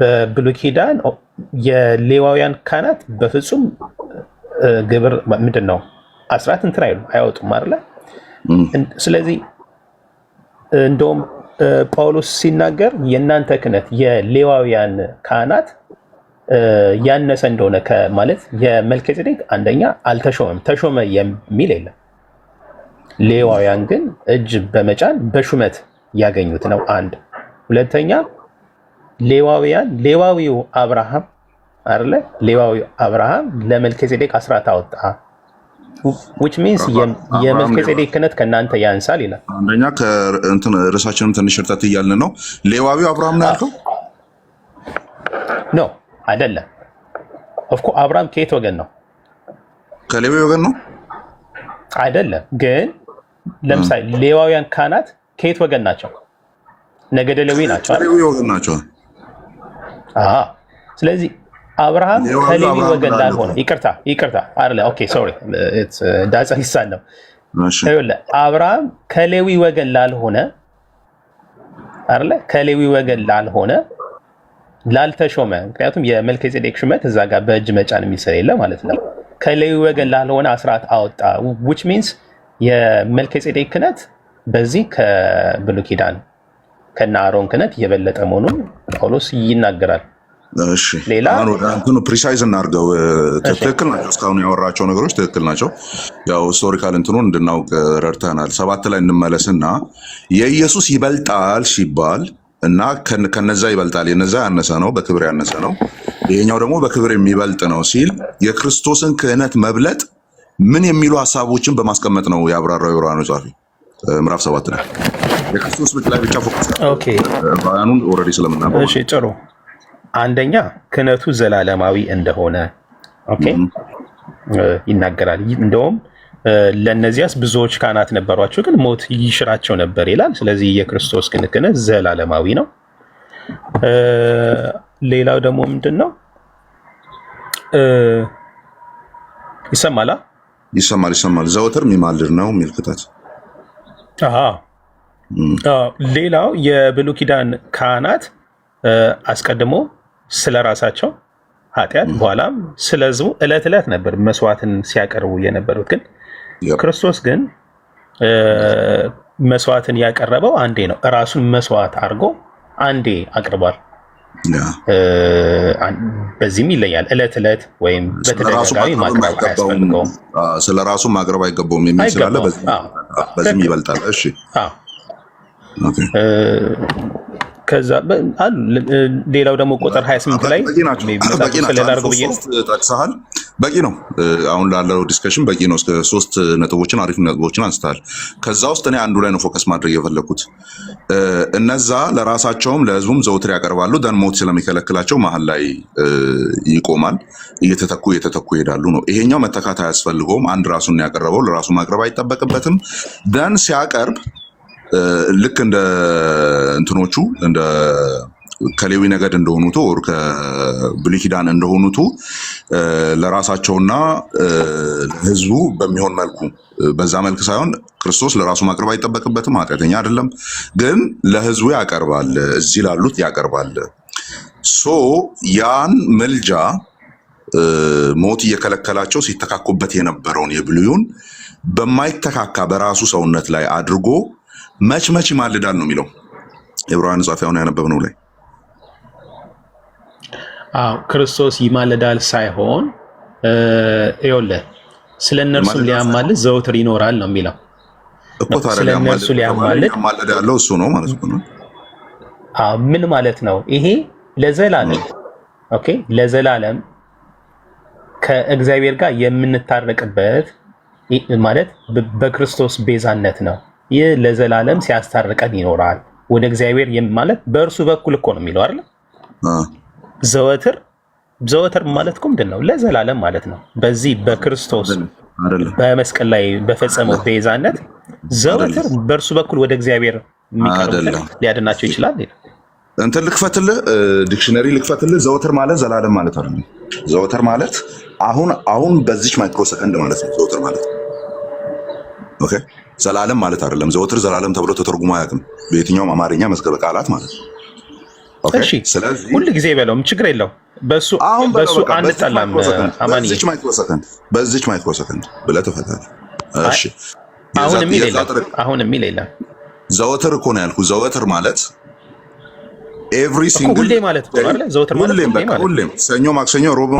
በብሉይ ኪዳን የሌዋውያን ካህናት በፍጹም ግብር ምንድን ነው አስራት እንትን አያወጡም አይደለ? ስለዚህ እንደውም ጳውሎስ ሲናገር የእናንተ ክህነት የሌዋውያን ካህናት ያነሰ እንደሆነ ማለት የመልከ ጼዴቅ አንደኛ አልተሾመም፣ ተሾመ የሚል የለም። ሌዋውያን ግን እጅ በመጫን በሹመት ያገኙት ነው። አንድ ሁለተኛ ሌዋዊው አብርሃም አይደለ? ሌዋዊው አብርሃም ለመልከ ጼዴቅ አስራት አወጣ which means የመልከ ጼዴቅ ክህነት ከእናንተ ያንሳል ይላል። አንደኛ ከእንትን ርዕሳችንም ትንሽ እርጠት እያልን ነው። ሌዋዊው አብርሃም ነው ያልከው? ኖ አይደለም። ኦፍኮ አብርሃም ከየት ወገን ነው? ከሌዊ ወገን ነው አይደለም። ግን ለምሳሌ ሌዋውያን ካህናት ከየት ወገን ናቸው? ነገደ ሌዊ ናቸው አይደል? ሌዊ ወገን ናቸው። ስለዚህ አብርሃም ከሌዊ ወገን ላልሆነ ይቅርታ አይደለ? ኦኬ ሶሪ ዳጻ ሊሳን ነው። አብርሃም ከሌዊ ወገን ላልሆነ አይደለ? ከሌዊ ወገን ላልሆነ ላልተሾመ፣ ምክንያቱም የመልከ ጼዴቅ ሹመት እዛ ጋር በእጅ መጫን የሚሰራ የለ ማለት ነው። ከሌዊ ወገን ላልሆነ አስራት አወጣ which means የመልከ ጼዴቅ ክህነት በዚህ ከብሉይ ኪዳን ከነ አሮን ክህነት የበለጠ መሆኑን ጳውሎስ ይናገራል። እሺ ሌላ እንትኑ ፕሪሳይዝ እናድርገው። ትክክል ናቸው፣ እስካሁን ያወራቸው ነገሮች ትክክል ናቸው። ያው ሂስቶሪካል እንትኑን እንድናውቅ ረድተናል። 7 ላይ እንመለስና የኢየሱስ ይበልጣል ሲባል እና ከነዛ ይበልጣል፣ የነዛ ያነሰ ነው፣ በክብር ያነሰ ነው፣ ይሄኛው ደግሞ በክብር የሚበልጥ ነው ሲል የክርስቶስን ክህነት መብለጥ ምን የሚሉ ሀሳቦችን በማስቀመጥ ነው ያብራራው የዕብራውያኑ ጸሐፊ ምዕራፍ 7 ላይ የክርስቶስ ላይ ብቻ ፎከስ ባያኑን ኦልሬዲ ስለምናውቀው። እሺ ጥሩ። አንደኛ ክህነቱ ዘላለማዊ እንደሆነ ኦኬ ይናገራል። እንደውም ለእነዚያስ ብዙዎች ካህናት ነበሯቸው፣ ግን ሞት ይሽራቸው ነበር ይላል። ስለዚህ የክርስቶስ ክህነት ዘላለማዊ ነው። ሌላው ደግሞ ምንድን ነው? ይሰማል ዘወትር የሚማልድ ነው የሚል ክተት። ሌላው የብሉይ ኪዳን ካህናት አስቀድሞ ስለ ራሳቸው ኃጢአት በኋላም ስለ ሕዝቡ ዕለት ዕለት ነበር መስዋዕትን ሲያቀርቡ የነበሩት። ግን ክርስቶስ ግን መስዋዕትን ያቀረበው አንዴ ነው። ራሱን መስዋዕት አድርጎ አንዴ አቅርቧል። በዚህም ይለያል። ዕለት ዕለት ወይም በተደጋጋሚ ማቅረብ አያስፈልገውም። ስለ ራሱ ማቅረብ አይገባውም የሚል ስላለ በዚህም ይበልጣል። እሺ ከዛ አሉ። ሌላው ደግሞ ቁጥር 28 ላይ ጠቅሰሃል። በቂ ነው። አሁን ላለው ዲስከሽን በቂ ነው። እስከ 3 ነጥቦችን አሪፍ ነጥቦችን አንስተሃል። ከዛ ውስጥ እኔ አንዱ ላይ ነው ፎከስ ማድረግ የፈለኩት። እነዛ ለራሳቸውም ለሕዝቡም ዘውትር ያቀርባሉ። ደን ሞት ስለሚከለክላቸው መሀል ላይ ይቆማል። እየተተኩ ይሄዳሉ ነው። ይሄኛው መተካት አያስፈልገውም። አንድ ራሱን ያቀረበው ለራሱ ማቅረብ አይጠበቅበትም። ደን ሲያቀርብ ልክ እንደ እንትኖቹ እንደ ከሌዊ ነገድ እንደሆኑቱ ወር ከብሉይ ኪዳን እንደሆኑቱ ለራሳቸውና ለሕዝቡ በሚሆን መልኩ በዛ መልክ ሳይሆን ክርስቶስ ለራሱ ማቅረብ አይጠበቅበትም። ኃጢአተኛ አይደለም፣ ግን ለሕዝቡ ያቀርባል፣ እዚህ ላሉት ያቀርባል። ሶ ያን ምልጃ ሞት እየከለከላቸው ሲተካኩበት የነበረውን የብሉዩን በማይተካካ በራሱ ሰውነት ላይ አድርጎ መች ይማልዳል ነው የሚለው የዕብራውያን ጸሐፊ አሁን ያነበብነው ላይ። ክርስቶስ ይማልዳል ሳይሆን ይኸውልህ ስለ እነርሱም ሊያማልድ ዘውትር ይኖራል ነው የሚለው እኮ። ታዲያ ለእነርሱ ሊያማልድ ያለው እሱ ነው ማለት ነው። ምን ማለት ነው ይሄ? ለዘላለም ኦኬ፣ ለዘላለም ከእግዚአብሔር ጋር የምንታረቅበት ማለት በክርስቶስ ቤዛነት ነው። ይህ ለዘላለም ሲያስታርቀን ይኖራል ወደ እግዚአብሔር ማለት በእርሱ በኩል እኮ ነው የሚለው አይደል? ዘወትር ማለት እኮ ምንድን ነው? ለዘላለም ማለት ነው። በዚህ በክርስቶስ አይደለም በመስቀል ላይ በፈጸመው ቤዛነት ዘወትር በእርሱ በኩል ወደ እግዚአብሔር የሚቀርቡትን ሊያድናቸው ይችላል። እንትን ልክፈትልህ፣ ዲክሽነሪ ልክፈትልህ። ዘወትር ማለት ዘላለም ማለት አይደለም። ዘወትር ማለት አሁን በዚች ማይክሮ ሰከንድ ማለት ነው። ዘወትር ማለት ኦኬ፣ ዘላለም ማለት አይደለም። ዘወትር ዘላለም ተብሎ ተተርጉሞ አያውቅም በየትኛውም አማርኛ መዝገበ ቃላት ማለት ነው። ኦኬ፣ ስለዚህ ሁሉ ጊዜ በለውም ችግር የለው። በሱ አንጠላም። አማኒ በዚች ማይክሮ ሰከንድ ብለህ ትፈታለህ። እሺ፣ አሁን የሚል የለም። ዘወትር እኮ ነው ያልኩህ። ዘወትር ማለት ኤቭሪ ሲንግል ሁሌ ማለት ነው አይደል? ዘወትር ማለት ሁሌም ሰኞ፣ ማክሰኞ፣ ሮብ፣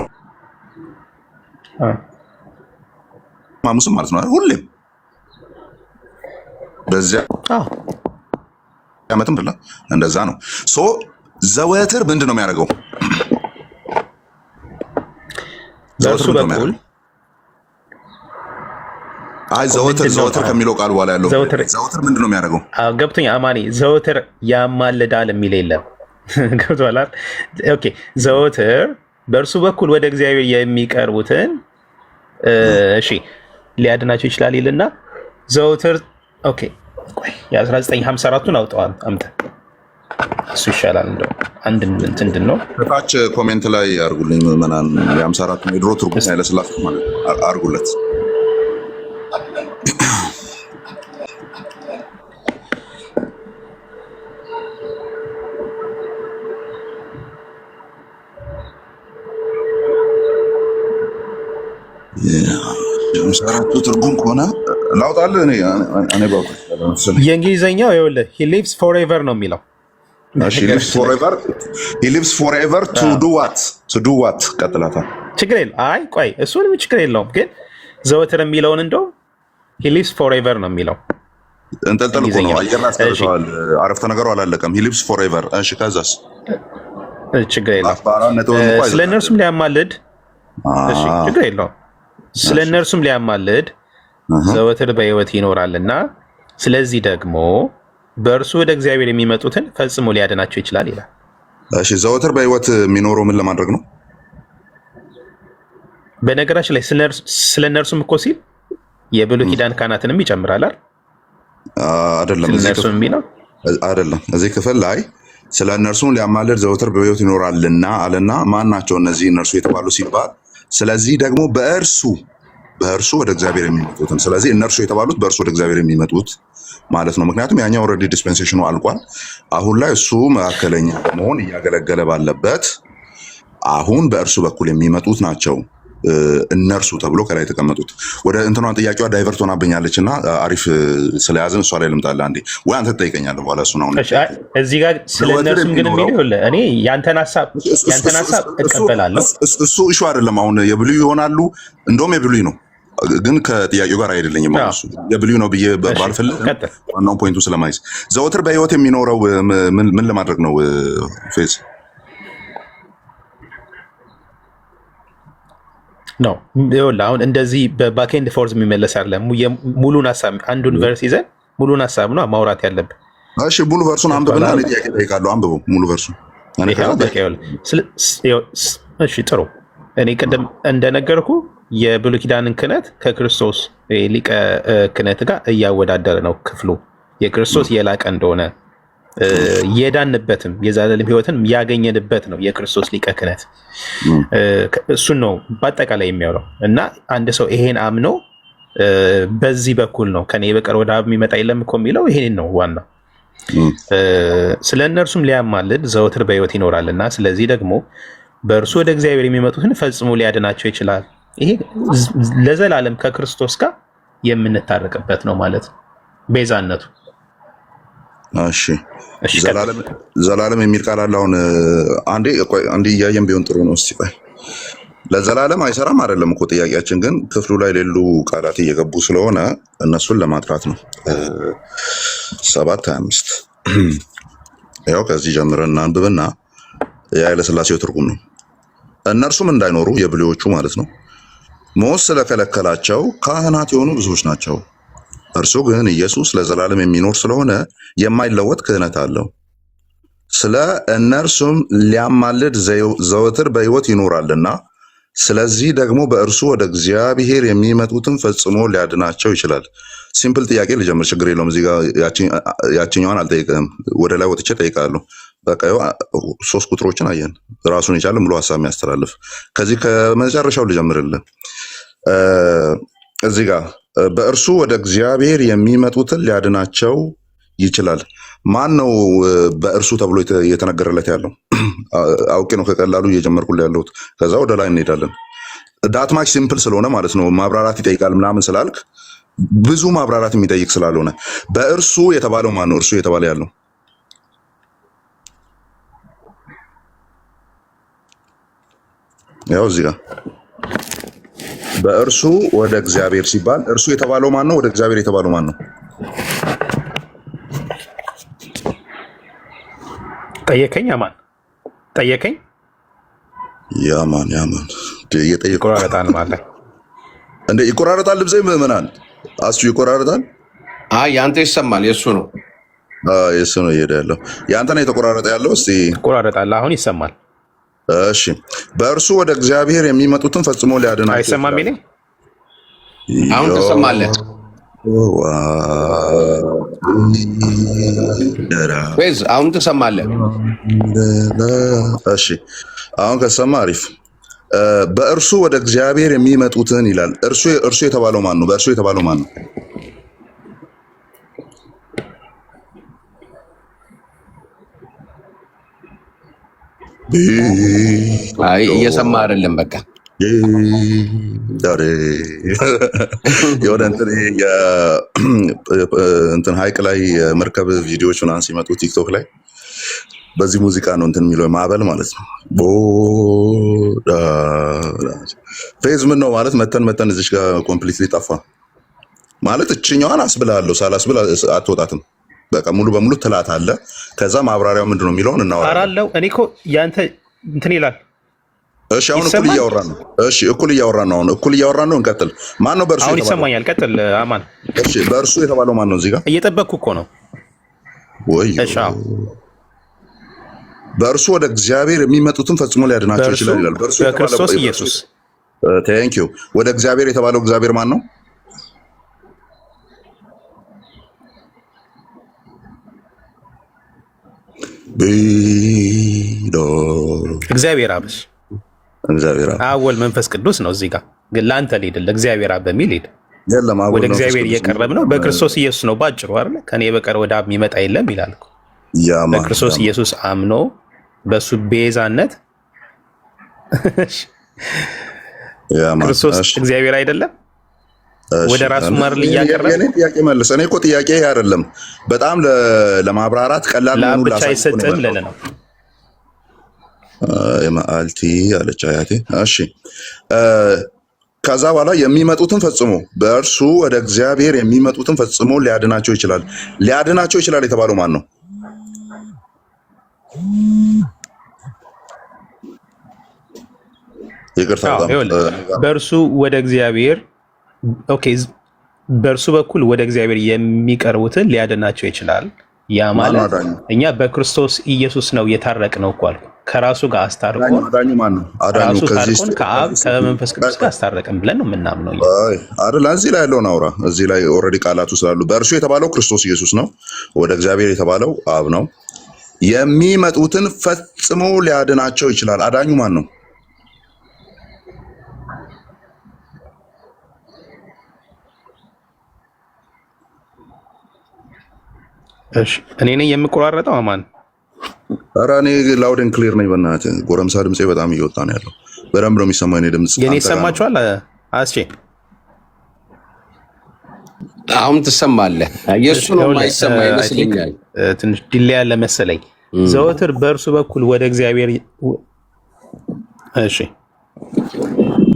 ሐሙስ ማለት ነው። ሁሌም በዚያ ዓመትም ብላ እንደዛ ነው። ሶ ዘወትር ምንድን ነው የሚያደርገው? በእርሱ በኩል ዘወትር ከሚለው ቃል በኋላ ያለው ዘወትር ምንድን ነው የሚያደርገው? ገብቶኝ አማኒ። ዘወትር ያማልዳል የሚል የለም። ገብቶሃል? ኦኬ። ዘወትር በእርሱ በኩል ወደ እግዚአብሔር የሚቀርቡትን እሺ ሊያድናቸው ይችላል ይልና ዘወትር ኦኬ። ቆይ የ1954ቱን አውጣዋል አምተ እሱ ይሻላል። እንደው አንድ እንትን ነው ታች ኮሜንት ላይ አርጉልኝ ምናምን የ54 የድሮ ትርጉም ያለ ስላፍ ማለት አርጉለት። የምሰራቱ ትርጉም ከሆነ ላውጣልህ። እኔ የእንግሊዝኛው ይኸውልህ he lives forever ነው የሚለው። he lives forever to do what ቀጥላታ። ችግር የለውም። አይ ቆይ እሱንም ችግር የለውም፣ ግን ዘወትር የሚለውን እንደው he lives forever ነው የሚለው። እንጠልጠል እኮ ነው። አየር አስተርቷል። አረፍተ ነገሩ አላለቀም። he lives forever። እሺ ከዛስ? ችግር የለውም። ስለ እነርሱም ሊያማልድ እሺ ችግር የለውም። ስለ እነርሱም ሊያማልድ ዘወትር በሕይወት ይኖራልና ስለዚህ ደግሞ በእርሱ ወደ እግዚአብሔር የሚመጡትን ፈጽሞ ሊያድናቸው ይችላል ይላል። እሺ ዘወትር በሕይወት የሚኖረው ምን ለማድረግ ነው? በነገራችን ላይ ስለ እነርሱም እኮ ሲል የብሉይ ኪዳን ካህናትንም ይጨምራል አይደለም? አይደለም። እዚህ ክፍል ላይ ስለ እነርሱም ሊያማልድ ዘወትር በሕይወት ይኖራልና አለና ማን ናቸው እነዚህ እነርሱ የተባሉ ሲባል ስለዚህ ደግሞ በእርሱ ወደ እግዚአብሔር የሚመጡትን። ስለዚህ እነርሱ የተባሉት በእርሱ ወደ እግዚአብሔር የሚመጡት ማለት ነው። ምክንያቱም ያኛው ኦልሬዲ ዲስፔንሴሽኑ አልቋል። አሁን ላይ እሱ መካከለኛ በመሆን እያገለገለ ባለበት አሁን በእርሱ በኩል የሚመጡት ናቸው እነርሱ ተብሎ ከላይ የተቀመጡት። ወደ እንትኗን ጥያቄዋ ዳይቨርት ሆናብኛለች እና አሪፍ ስለያዝን እሷ ላይ ልምጣልህ አንዴ፣ ወይ አንተ ትጠይቀኛለህ በኋላ እሱን። አሁን እዚህ ጋር ስለ እነርሱም ግን የሚለው እኔ ያንተን ሀሳብ እቀበላለሁ። እሱ ኢሹ አይደለም። አሁን የብሉይ ይሆናሉ፣ እንደውም የብሉይ ነው ግን ከጥያቄው ጋር አይደለኝም። እሱ የብሉይ ነው ብዬ ባልፈልግ ዋናውን ፖይንቱ ስለማይዝ ዘወትር በሕይወት የሚኖረው ምን ለማድረግ ነው? ፌዝ ነው ይኸውልህ፣ አሁን እንደዚህ በባክኤንድ ፎርዝ የሚመለስ አይደለም። ሙሉን ሀሳብ አንዱን ቨርስ ይዘን ሙሉን ሀሳብ ነው ማውራት ያለብን። እሺ ሙሉ ቨርሱን አንብብና እኔ ጥያቄ እጠይቃለሁ። አንብበው ሙሉ ቨርሱን። እሺ ጥሩ። እኔ ቅድም እንደነገርኩ የብሉይ ኪዳንን ክህነት ከክርስቶስ ሊቀ ክህነት ጋር እያወዳደረ ነው ክፍሉ። የክርስቶስ የላቀ እንደሆነ የዳንበትም የዘላለም ሕይወትን ያገኘንበት ነው የክርስቶስ ሊቀ ክህነት። እሱን ነው በአጠቃላይ የሚያወራው እና አንድ ሰው ይሄን አምኖ በዚህ በኩል ነው ከኔ በቀር ወደ አብ የሚመጣ የለም እኮ የሚለው ይሄን ነው ዋናው። ስለ እነርሱም ሊያማልድ ዘወትር በሕይወት ይኖራልና ስለዚህ ደግሞ በእርሱ ወደ እግዚአብሔር የሚመጡትን ፈጽሞ ሊያድናቸው ይችላል። ይሄ ለዘላለም ከክርስቶስ ጋር የምንታረቅበት ነው ማለት ነው ቤዛነቱ። እሺ ዘላለም የሚል ቃል አለ። አሁን አንዴ እያየን ቢሆን ጥሩ ነው። እስቲ ቆይ ለዘላለም አይሰራም አይደለም እኮ ጥያቄያችን፣ ግን ክፍሉ ላይ ሌሉ ቃላት እየገቡ ስለሆነ እነሱን ለማጥራት ነው። 7:25 ያው ከዚህ ጀምረን አንብብና የኃይለ ሥላሴው ትርጉም ነው። እነርሱም እንዳይኖሩ የብሉዮቹ ማለት ነው ሞት ስለከለከላቸው ካህናት የሆኑ ብዙዎች ናቸው። እርሱ ግን ኢየሱስ ለዘላለም የሚኖር ስለሆነ የማይለወጥ ክህነት አለው። ስለ እነርሱም ሊያማልድ ዘወትር በሕይወት ይኖራልና ስለዚህ ደግሞ በእርሱ ወደ እግዚአብሔር የሚመጡትን ፈጽሞ ሊያድናቸው ይችላል። ሲምፕል ጥያቄ ልጀምር፣ ችግር የለውም። እዚህ ጋር ያችኛዋን አልጠይቅም፣ ወደ ላይ ወጥቼ ጠይቃለሁ። በቃ ይኸው 3 ቁጥሮችን አየን፣ ራሱን የቻለ ሙሉ ሀሳብ የሚያስተላልፍ። ከዚህ ከመጨረሻው ልጀምርልን። እዚህ ጋር በእርሱ ወደ እግዚአብሔር የሚመጡትን ሊያድናቸው ይችላል። ማን ነው በእርሱ ተብሎ እየተነገረለት ያለው? አውቄ ነው ከቀላሉ እየጀመርኩልህ ያለሁት። ከዛ ወደ ላይ እንሄዳለን። ዳትማች ሲምፕል ስለሆነ ማለት ነው። ማብራራት ይጠይቃል ምናምን ስላልክ ብዙ ማብራራት የሚጠይቅ ስላልሆነ በእርሱ የተባለው ማን ነው? እርሱ የተባለ ያለው ያው እዚህ ጋር በእርሱ ወደ እግዚአብሔር ሲባል እርሱ የተባለው ማን ነው? ወደ እግዚአብሔር የተባለው ማን ነው? ጠየቀኝ። አማን ጠየቀኝ። ያማን እየጠየቁ ይቆራረጣል ማለት እንደ ይቆራረጣል። ልብሴ ምዕመናን አስቹ ይቆራረጣል። ያንተ ይሰማል። የእሱ ነው የእሱ ነው እየሄደ ያለው። ያንተ ነው የተቆራረጠ ያለው። እስቲ ይቆራረጣል። አሁን ይሰማል። እሺ በእርሱ ወደ እግዚአብሔር የሚመጡትን ፈጽሞ ሊያድናቸው አይሰማም። ይኔ አሁን ትሰማለህ ወይስ አሁን ትሰማለህ? እሺ አሁን ከሰማ አሪፍ። በእርሱ ወደ እግዚአብሔር የሚመጡትን ይላል። እርሱ የተባለው ማን ነው? በእርሱ የተባለው ማን ነው? እየሰማ አይደለም። በቃ የሆነ እንትን ሀይቅ ላይ የመርከብ ቪዲዮዎች ምናምን ሲመጡ ቲክቶክ ላይ በዚህ ሙዚቃ ነው እንትን የሚለው ማዕበል ማለት ነው። ፌዝ ምን ነው ማለት መተን እዚች ጋር ኮምፕሊትሊ ጠፋ ማለት እችኛዋን አስብላለሁ ሳላስብል አትወጣትም። በቃ ሙሉ በሙሉ ትላት አለ። ከዛ ማብራሪያው ምንድን ነው የሚለውን እናወራለን። እኔ እኮ ያንተ እንትን ይላል። እሺ አሁን እኩል እያወራን ነው። እሺ እኩል እያወራን ነው። አሁን እኩል እያወራን ነው። እንቀጥል። ማን ነው በእርሱ አሁን ይሰማኛል። ቀጥል አማን። እሺ በእርሱ የተባለው ማን ነው? እዚህ ጋር እየጠበቅኩ እኮ ነው። ወይ እሺ በእርሱ ወደ እግዚአብሔር የሚመጡትን ፈጽሞ ሊያድናቸው ይችላል ይላል። በእርሱ በክርስቶስ ኢየሱስ። ቴንክ ዩ። ወደ እግዚአብሔር የተባለው እግዚአብሔር ማን ነው? እግዚአብሔር አብስ እግዚአብሔር አብ ወልድ መንፈስ ቅዱስ ነው። እዚህ ጋር ግን ለአንተ ሊድ ለእግዚአብሔር አብ በሚል ሄድ ወደ እግዚአብሔር እየቀረብ ነው። በክርስቶስ ኢየሱስ ነው ባጭሩ አይደል? ከኔ በቀር ወደ አብ የሚመጣ የለም ይላል። በክርስቶስ ኢየሱስ አምኖ በሱ ቤዛነት ክርስቶስ እግዚአብሔር አይደለም ወደ ራሱ ማርል እያቀረበ እኔ ጥያቄ መልስ። እኔ እኮ ጥያቄ አይደለም በጣም ለማብራራት ቀላል ነው። ብቻ አይሰጥም ለለ ነው የማልቲ አለች አያቴ። እሺ ከዛ በኋላ የሚመጡትን ፈጽሞ በእርሱ ወደ እግዚአብሔር የሚመጡትን ፈጽሞ ሊያድናቸው ይችላል። ሊያድናቸው ይችላል የተባለው ማን ነው? ይቅርታ በእርሱ ወደ እግዚአብሔር ኦኬ፣ በእርሱ በኩል ወደ እግዚአብሔር የሚቀርቡትን ሊያድናቸው ይችላል። ያ ማለት እኛ በክርስቶስ ኢየሱስ ነው የታረቅነው እኮ አልኩ። ከራሱ ጋር አስታርቆን ራሱ ታርቆን ከአብ ከመንፈስ ቅዱስ ጋር አስታረቀን ብለን ነው የምናምነው አይደል? እዚህ ላይ ያለውን አውራ። እዚህ ላይ ኦልሬዲ ቃላቱ ስላሉ በእርሱ የተባለው ክርስቶስ ኢየሱስ ነው። ወደ እግዚአብሔር የተባለው አብ ነው። የሚመጡትን ፈጽሞ ሊያድናቸው ይችላል። አዳኙ ማን ነው? እኔ ነኝ የምቆራረጠው አማን? ኧረ እኔ ላውድ ኤንድ ክሊር ነኝ። በእናትህ ጎረምሳ ድምፄ በጣም እየወጣ ነው ያለው። በደንብ ነው የሚሰማው የእኔ ድምፅ። የኔ ይሰማችኋል? አስቼ አሁን ትሰማለህ? የእሱ ነው የማይሰማ ይመስለኛል። ትንሽ ዲሌ ያለ መሰለኝ። ዘወትር በእርሱ በኩል ወደ እግዚአብሔር እሺ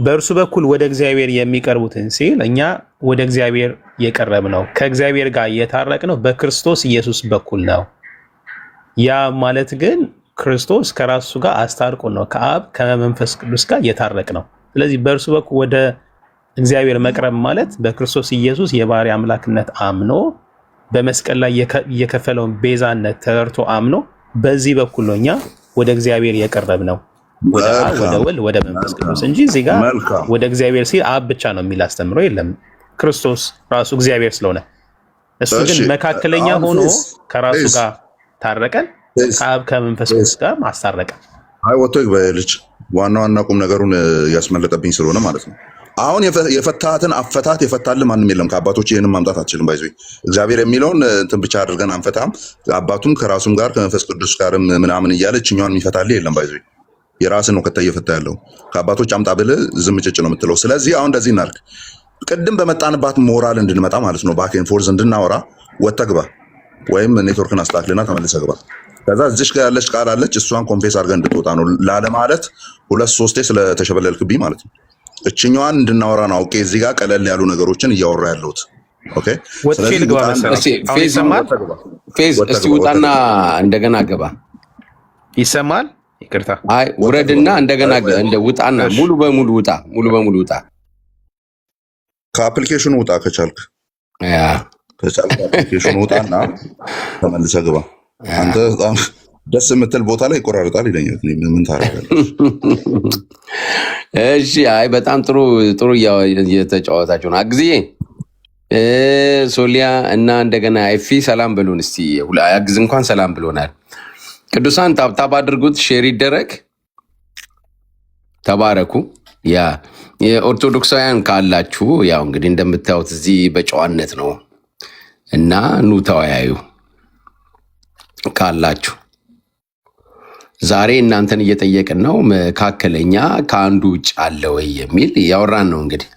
በእርሱ በኩል ወደ እግዚአብሔር የሚቀርቡትን ሲል እኛ ወደ እግዚአብሔር የቀረብ ነው ከእግዚአብሔር ጋር የታረቅ ነው በክርስቶስ ኢየሱስ በኩል ነው። ያ ማለት ግን ክርስቶስ ከራሱ ጋር አስታርቆ ነው ከአብ ከመንፈስ ቅዱስ ጋር የታረቅ ነው። ስለዚህ በእርሱ በኩል ወደ እግዚአብሔር መቅረብ ማለት በክርስቶስ ኢየሱስ የባህሪ አምላክነት አምኖ በመስቀል ላይ የከፈለውን ቤዛነት ተረድቶ አምኖ በዚህ በኩል ነው እኛ ወደ እግዚአብሔር የቀረብ ነው። ወደ አብ ወደ መልካም ወልድ ወደ መንፈስ ቅዱስ መልካም እንጂ እዚህ ጋር መልካም። ወደ እግዚአብሔር ሲል አብ ብቻ ነው የሚል አስተምሮ የለም። ክርስቶስ ራሱ እግዚአብሔር ስለሆነ እሱ እሺ ግን መካከለኛ አሁን ሆኖ ፌዝ ከራሱ ፌዝ ጋር ታረቀን፣ ፌዝ ከአብ ከመንፈስ ፌዝ ቅዱስ ጋር ማስታረቀን። አይ ወጥቶ ይግባ ልጅ ዋና ዋና ቁም ነገሩን ያስመለጠብኝ ስለሆነ ማለት ነው። አሁን የፈታትን አፈታት የፈታልን ማንም የለም ከአባቶች ይህንን ማምጣት አትችልም። ባይዞ እግዚአብሔር የሚለውን እንትን ብቻ አድርገን አንፈታም። አባቱም ከራሱም ጋር ከመንፈስ ቅዱስ ጋርም ምናምን እያለ እችኛዋን የሚፈታልህ የለም። ባይዞ የራስን ነው ከታ እየፈታ ያለው ከአባቶች አምጣ ብልህ ዝም ጭጭ ነው የምትለው። ስለዚህ አሁን እንደዚህ እናድርግ። ቅድም በመጣንባት ሞራል እንድንመጣ ማለት ነው ባኬን ፎርዝ እንድናወራ ወጥተህ ግባ፣ ወይም ኔትወርክን አስተካክልና ተመልሰህ ግባ። ከዛ እዚሽ ጋር ያለች ቃል አለች፣ እሷን ኮንፌስ አድርገን እንድትወጣ ነው ላለማለት 2-3 ስለተሸበለልክብኝ ማለት ነው። እችኛዋን እንድናወራ ነው አውቄ እዚህ ጋር ቀለል ያሉ ነገሮችን እያወራ ያለሁት። ኦኬ ወጥቼ ስለዚህ ልግባ ውጣ፣ መሰለኝ። አሁን ፌዝ ይሰማል? ፌዝ ወጥተህ እስቲ ግባ፣ ውጣና እንደገና ገባ። ይሰማል? ይቅርታ። አይ ወጥተህ ውረድና ግባ። እንደገና እንደ ውጣና እሺ ሙሉ በሙሉ ውጣ፣ ሙሉ በሙሉ ውጣ። ከአፕሊኬሽኑ ውጣ ከቻልክ ያ ከአፕሊኬሽኑ ውጣና ተመልሰህ ግባ። ያ አንተ በጣም ደስ የምትል ቦታ ላይ ይቆራርጣል ይለኛል። ምን ታደርጋለህ? እሺ። አይ በጣም ጥሩ ጥሩ እየተጫወታችሁ ነው። አግዝዬ ሶሊያ እና እንደገና ኤፊ ሰላም በሉን እስቲ። አግዝ እንኳን ሰላም ብሎናል። ቅዱሳን ታብታብ አድርጉት፣ ሼር ይደረግ። ተባረኩ። ያ የኦርቶዶክሳውያን ካላችሁ ያው እንግዲህ እንደምታዩት እዚህ በጨዋነት ነው እና ኑ ተወያዩ ካላችሁ። ዛሬ እናንተን እየጠየቅን ነው። መካከለኛ ከአንዱ ውጭ አለ ወይ የሚል ያወራን ነው። እንግዲህ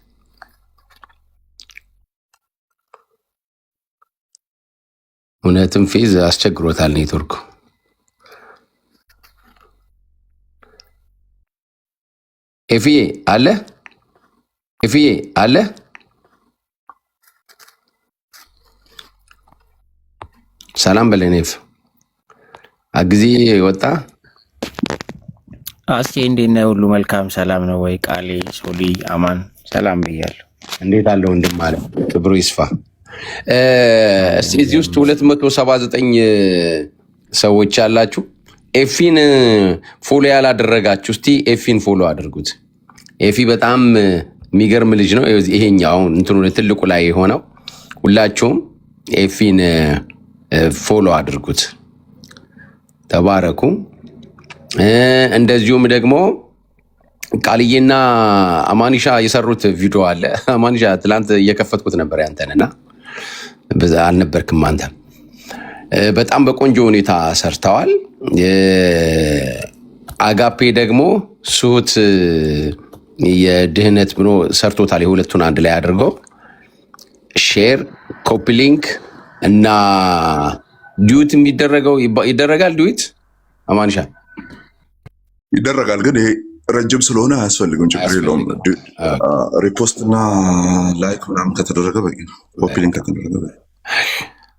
እውነትም ፌዝ አስቸግሮታል ኔትወርኩ። ኤፍዬ አለ፣ ኤፍዬ አለ። ሰላም በለን ኤፍ። አግዜ ወጣ። እስኪ እንዴት ነህ? ሁሉ መልካም ሰላም ነው ወይ? ቃሌ ሶሊ አማን ሰላም ብያለሁ። እንዴት አለ ወንድም አለ። ክብሩ ይስፋ። እስቲ እዚህ ውስጥ 279 ሰዎች ያላችሁ ኤፊን ፎሎ ያላደረጋችሁ እስቲ ኤፊን ፎሎ አድርጉት። ኤፊ በጣም የሚገርም ልጅ ነው። ይሄኛው አሁን እንትኑ ትልቁ ላይ የሆነው ሁላችሁም ኤፊን ፎሎ አድርጉት። ተባረኩ። እንደዚሁም ደግሞ ቃልዬና አማኒሻ የሰሩት ቪዲዮ አለ። አማኒሻ ትላንት እየከፈትኩት ነበር ያንተንና አልነበርክም አንተ። በጣም በቆንጆ ሁኔታ ሰርተዋል። አጋፔ ደግሞ ሱት የድህነት ብሎ ሰርቶታል። የሁለቱን አንድ ላይ አድርገው ሼር ኮፒ ሊንክ እና ዲዩት የሚደረገው ይደረጋል። ዲዩት አማንሻ ይደረጋል፣ ግን ይሄ ረጅም ስለሆነ አያስፈልግም። ችግር የለውም። ሪፖስት እና ላይክ ምናምን ከተደረገ በቂ ነው። ኮፒ ሊንክ ከተደረገ በቂ።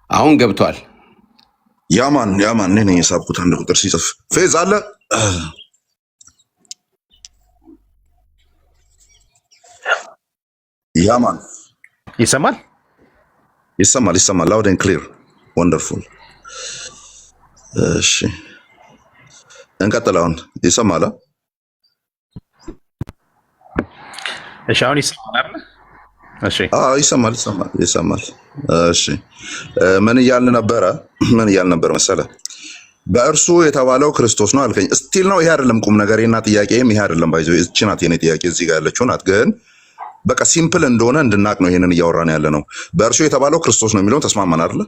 አሁን ገብቷል። ያማን እኔ ነኝ የሳብኩት አንድ ቁጥር ሲጽፍ ፌዝ አለ። ያማን ይሰማል? ይሰማል። ላውድ ኤንድ ክሊር ወንደርፉል። እሺ እንቀጥል። አሁን ይሰማል? እሺ አሁን ይሰማል አይደል? እሺ ይሰማል። እሺ ምን እያልን ነበር መሰለ? በእርሱ የተባለው ክርስቶስ ነው አልከኝ። ስቲል ነው። ይሄ አይደለም ቁም ነገሬና ጥያቄም ይሄ አይደለም። ባይዞ እቺ ናት የኔ ጥያቄ፣ እዚህ ጋር ያለችው ናት። ግን በቃ ሲምፕል እንደሆነ እንድናቅ ነው ይሄንን እያወራን ያለ ነው። በእርሱ የተባለው ክርስቶስ ነው የሚለውን ተስማማን አይደለ?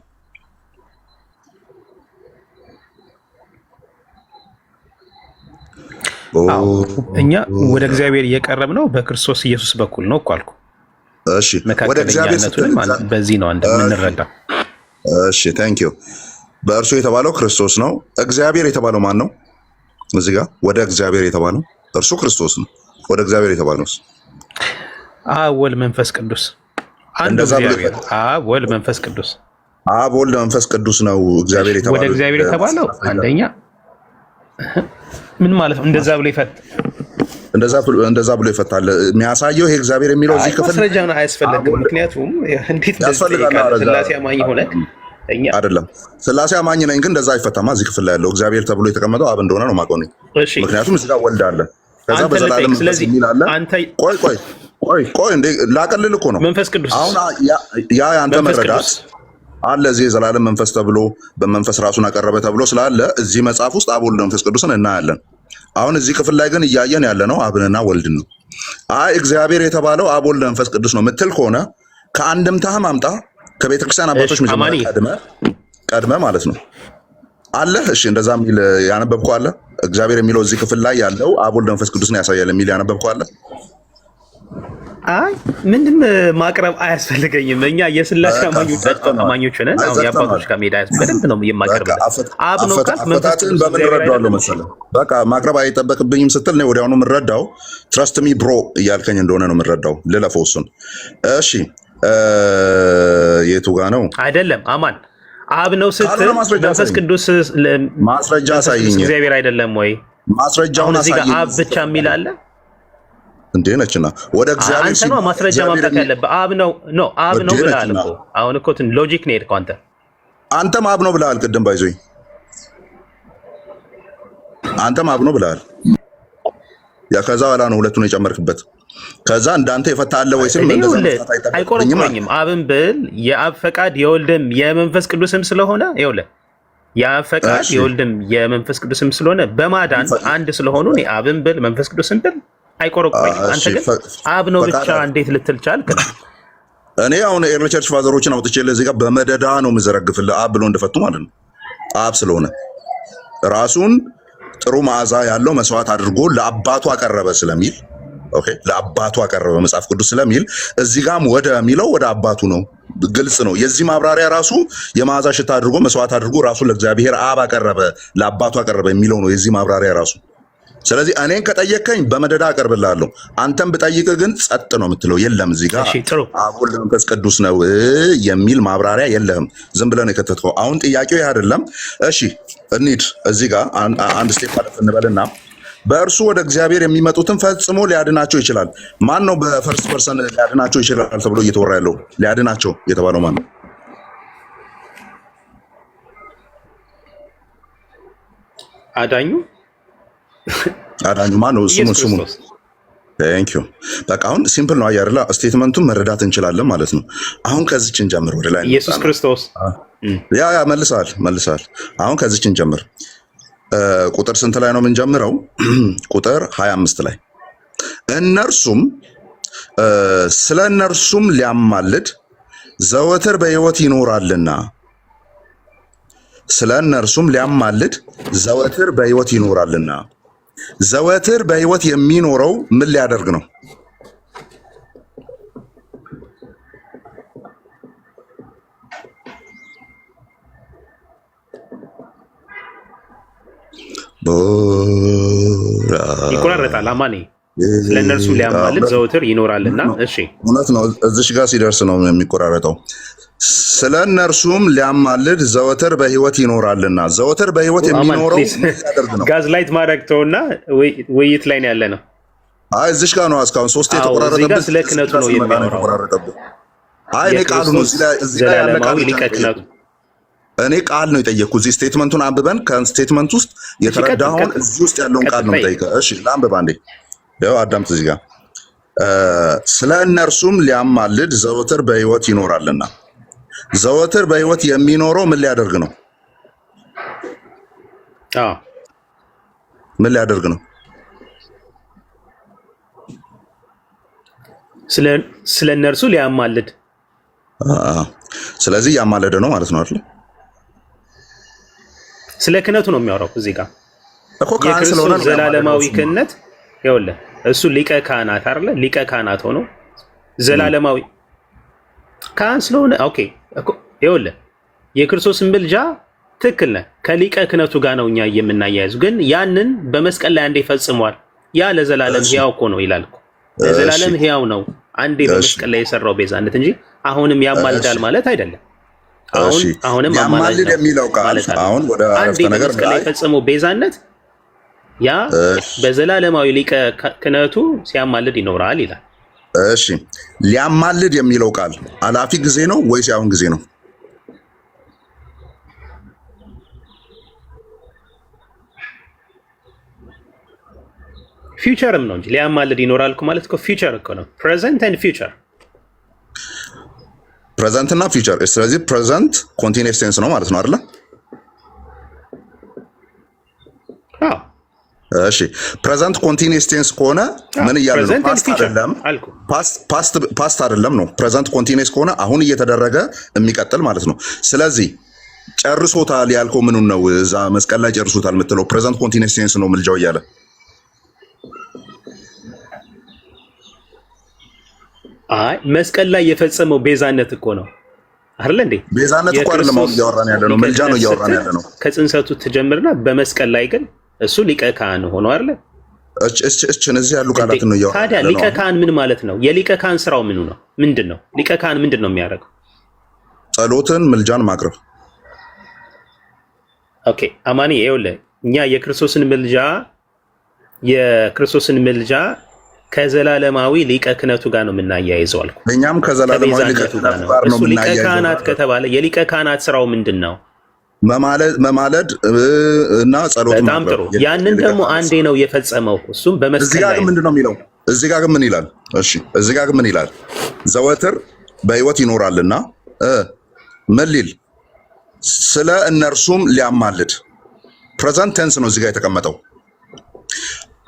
እኛ ወደ እግዚአብሔር እየቀረብ ነው በክርስቶስ ኢየሱስ በኩል ነው እኮ አልኩ። እሺ ወደ እግዚአብሔር በዚህ ነው እንደምንረዳው። እሺ ታንክ ዩ። በእርሱ የተባለው ክርስቶስ ነው። እግዚአብሔር የተባለው ማን ነው? እዚህ ጋር ወደ እግዚአብሔር የተባለው እርሱ ክርስቶስ ነው። ወደ እግዚአብሔር የተባለው አብ ወልድ መንፈስ ቅዱስ። አንድ እግዚአብሔር አብ ወልድ መንፈስ ቅዱስ። አብ ወልድ መንፈስ ቅዱስ ነው እግዚአብሔር የተባለው። ወደ እግዚአብሔር የተባለው አንደኛ ምን ማለት ነው? እንደዛ ብሎ ይፈታል። የሚያሳየው ይሄ እግዚአብሔር የሚለው እዚህ ክፍል ማስረጃ ነው። አያስፈልግም። ምክንያቱም እንዴት እንደዚህ ስላሴ አማኝ ሆነ እኛ አይደለም ስላሴ አማኝ ነኝ፣ ግን እንደዛ አይፈታማ። እዚህ ክፍል ላይ ያለው እግዚአብሔር ተብሎ የተቀመጠው አብ እንደሆነ ነው የማውቀው እኔ። እሺ ምክንያቱም እዚህ ጋር ወልድ አለ፣ ከዛ አንተ በዘላለም ልጠይቅ። መንፈስ ስለዚህ የሚል አለ። አንተ ቆይ እንዴ ላቀልል እኮ ነው። መንፈስ ቅዱስ አሁን ያ ያንተ መንፈስ መረዳት ቅዱስ አለ እዚህ የዘላለም መንፈስ ተብሎ በመንፈስ ራሱን አቀረበ ተብሎ ስላለ እዚህ መጽሐፍ ውስጥ አብ ወልድ መንፈስ ቅዱስን እናያለን። አሁን እዚህ ክፍል ላይ ግን እያየን ያለ ነው አብንና ወልድን ነው። አይ እግዚአብሔር የተባለው አብ ወልድ መንፈስ ቅዱስ ነው ምትል ከሆነ ከአንድምታህም አምጣ፣ ከቤተ ክርስቲያን አባቶች መጀመሪያ ቀድመ ማለት ነው አለ። እሺ እንደዛ የሚል ያነበብከው አለ? እግዚአብሔር የሚለው እዚህ ክፍል ላይ ያለው አብ ወልድ መንፈስ ቅዱስን ያሳያል የሚል ያነበብከው አለ? አይ ምንድን ማቅረብ አያስፈልገኝም። እኛ የስላሴ አማኞች ነን። አሁን የአባቶች ጋር ሜዳ በደንብ ነው የማቀርበው። አብ ነው ካል አፈታትን በምን እረዳዋለሁ መሰለህ? በቃ ማቅረብ አይጠበቅብኝም ስትል ነው ወዲያውኑ የምረዳው። ትረስት ሚ ብሮ እያልከኝ እንደሆነ ነው የምረዳው። ልለፈው እሱን። እሺ የቱ ጋ ነው? አይደለም አማን አብ ነው ስትል መንፈስ ቅዱስ ማስረጃ አሳይኝ። እግዚአብሔር አይደለም ወይ? ማስረጃውን እዚህ ጋር አሳይኝ። አብ ብቻ የሚል አለ እንዴ ነችና ወደ እግዚአብሔር አንተ ነው ማስረጃ ማምጣት ያለብህ። አብ ነው አብ ነው ብለሃል እኮ። አሁን እኮ ሎጂክ ነው የሄድከው አንተ። አንተም አብ ነው ብለሃል ቅድም። ባይዞኝ አንተም አብ ነው ብለሃል። ያ ከዛ በኋላ ነው ሁለቱን የጨመርክበት። ከዛ እንዳንተ የፈታ አለ ወይ ስል አይቆረቆረኝም። አብን ብል የአብ ፈቃድ የወልድም የመንፈስ ቅዱስም ስለሆነ ይኸውልህ፣ የአብ ፈቃድ የወልድም የመንፈስ ቅዱስም ስለሆነ በማዳን አንድ ስለሆኑ እኔ አብን ብል መንፈስ ቅዱስን ብል አይቆረቆረኝም። አንተ ግን አብ ነው ብቻ እንዴት ልትል ቻልክ? እኔ አሁን ኤርሊ ቸርች ፋዘሮችን አውጥቼ ለዚህ ጋር በመደዳ ነው የምዘረግፍልህ። አብ ብሎ እንደፈቱ ማለት ነው። አብ ስለሆነ ራሱን ጥሩ መዓዛ ያለው መስዋዕት አድርጎ ለአባቱ አቀረበ ስለሚል ኦኬ፣ ለአባቱ አቀረበ መጽሐፍ ቅዱስ ስለሚል እዚህ ጋርም ወደ ሚለው ወደ አባቱ ነው። ግልጽ ነው። የዚህ ማብራሪያ ራሱ የመዓዛ ሽታ አድርጎ መስዋዕት አድርጎ ራሱን ለእግዚአብሔር አብ አቀረበ፣ ለአባቱ አቀረበ የሚለው ነው የዚህ ማብራሪያ ራሱ። ስለዚህ እኔን ከጠየቀኝ በመደዳ አቀርብልሃለሁ። አንተም ብጠይቅ ግን ጸጥ ነው የምትለው። የለም እዚህ ጋር አብ ወልድ መንፈስ ቅዱስ ነው የሚል ማብራሪያ የለህም። ዝም ብለህ ነው የከተትከው። አሁን ጥያቄው ይህ አይደለም። እሺ እንሂድ። እዚህ ጋር አንድ ስቴፕ አለፍ እንበልና በእርሱ ወደ እግዚአብሔር የሚመጡትን ፈጽሞ ሊያድናቸው ይችላል። ማን ነው በፈርስት ፐርሰን ሊያድናቸው ይችላል ተብሎ እየተወራ ያለው? ሊያድናቸው የተባለው ማን ነው? አዳኙ ማን ነው? ስሙ ቴንክ ዩ። በቃ አሁን ሲምፕል ነው አይደለ? ስቴትመንቱን መረዳት እንችላለን ማለት ነው። አሁን ከዚች እንጀምር። ወደ ላይ ኢየሱስ ክርስቶስ ያ መልሳል። አሁን ከዚች እንጀምር። ቁጥር ስንት ላይ ነው የምንጀምረው? ቁጥር 25 ላይ እነርሱም ስለ እነርሱም ሊያማልድ ዘወትር በሕይወት ይኖራልና፣ ስለ እነርሱም ሊያማልድ ዘወትር በሕይወት ይኖራልና። ዘወትር በሕይወት የሚኖረው ምን ሊያደርግ ነው? ይቆራረጣል። አማኔ ስለ እነርሱ ሊያማልድ ዘወትር ይኖራልና። እሺ እውነት ነው። እዚሽ ጋር ሲደርስ ነው የሚቆራረጠው። ስለ እነርሱም ሊያማልድ ዘወትር በሕይወት ይኖራልና። ዘወትር በሕይወት የሚኖረው ያደርግ ነው። ጋዝ ላይት ማድረግ ተውና ውይይት ላይ ነው ያለ ነው። አይ እዚሽ ጋር ነው እስካሁን ሶስት የተቆራረጠበት። ስለ ክህነቱ ነው የሚያወራው። አይ እኔ ቃሉ ነው እዚህ ላይ ያለ ቃል ነው። እኔ ቃል ነው የጠየቅኩት። እዚህ ስቴትመንቱን አንብበን ከስቴትመንት ውስጥ የተረዳኸውን እዚህ ውስጥ ያለውን ቃል ነው የምጠይቀው። እሺ ለአንብብ አንዴ። ያው አዳምጥ። እዚህ ጋር ስለ እነርሱም ሊያማልድ ዘወትር በሕይወት ይኖራልና። ዘወትር በሕይወት የሚኖረው ምን ሊያደርግ ነው? ምን ሊያደርግ ነው? ስለ እነርሱ ሊያማልድ። ስለዚህ ያማለደ ነው ማለት ነው አይደል? ስለ ክህነቱ ነው የሚያወራው እዚህ ጋር የክርስቶስ ዘላለማዊ ክህነት። ይኸውልህ እሱ ሊቀ ካህናት አይደለ? ሊቀ ካህናት ሆኖ ዘላለማዊ ካህን ስለሆነ ኦኬ። ይኸውልህ የክርስቶስን ምልጃ ትክክል ነህ። ከሊቀ ክህነቱ ጋር ነው እኛ የምናያይዙ። ግን ያንን በመስቀል ላይ አንዴ ፈጽሟል። ያ ለዘላለም ሕያው እኮ ነው ይላል እኮ። ለዘላለም ሕያው ነው አንዴ በመስቀል ላይ የሰራው ቤዛነት እንጂ አሁንም ያማልዳል ማለት አይደለም። አሁንም ያማልድ የሚለው ቃል አሁን ወደ አረፍተ ነገር ላይ ፈጽሞ ቤዛነት ያ በዘላለማዊ ሊቀ ክህነቱ ሲያማልድ ይኖራል ይላል። እሺ ሊያማልድ የሚለው ቃል አላፊ ጊዜ ነው ወይስ ያሁን ጊዜ ነው? ፊውቸርም ነው እንጂ ሊያማልድ ይኖራል እኮ ማለት እኮ ፊውቸር እኮ ነው። ፕሬዘንት ኤንድ ፊውቸር፣ ፕሬዘንት እና ፊውቸር። ስለዚህ ፕሬዘንት ኮንቲኒየስ ቴንስ ነው ማለት ነው አይደለ? አዎ። እሺ ፕሬዘንት ኮንቲኒየስ ቴንስ ከሆነ ምን እያለ ነው? ፓስት አይደለም፣ ፓስት አይደለም ነው። ፕሬዘንት ኮንቲኒየስ ከሆነ አሁን እየተደረገ የሚቀጥል ማለት ነው። ስለዚህ ጨርሶታል ያልከው ምኑን ነው? እዛ መስቀል ላይ ጨርሶታል የምትለው ፕሬዘንት ኮንቲኒየስ ቴንስ ነው ምልጃው እያለ አይ መስቀል ላይ የፈጸመው ቤዛነት እኮ ነው አይደል እንዴ? ቤዛነት እኮ አይደለም አሁን እያወራን ያለ ነው፣ ምልጃ ነው እያወራን ያለ ነው። ከጽንሰቱ ትጀምርና በመስቀል ላይ ግን እሱ ሊቀ ካህን ሆኖ አይደል? እዚህ ያሉ ቃላትን ነው እያወራን ታዲያ ሊቀ ካህን ምን ማለት ነው? የሊቀ ካህን ስራው ምኑ ነው? ምንድን ነው? ሊቀ ካህን ምንድን ነው የሚያደርገው? ጸሎትን፣ ምልጃን ማቅረብ። ኦኬ አማኒ ይኸውልህ እኛ የክርስቶስን ምልጃ ከዘላለማዊ ሊቀ ክህነቱ ጋር ነው የምናያይዘው አልኩ። እኛም ከዘላለማዊ ሊቀ ክህነቱ ጋር ነው ሊቀ ካህናት ከተባለ የሊቀ ካህናት ስራው ምንድን ነው? መማለድ እና ጸሎት። በጣም ጥሩ። ያንን ደግሞ አንዴ ነው የፈጸመው፣ እሱም በመስቀል ላይ። እዚህ ጋር ምንድን ነው የሚለው? እዚህ ጋር ምን ይላል? እሺ እዚህ ጋር ምን ይላል? ዘወትር በሕይወት ይኖራልና ምን ሊል ስለ እነርሱም ሊያማልድ። ፕሬዘንት ቴንስ ነው እዚህ ጋር የተቀመጠው።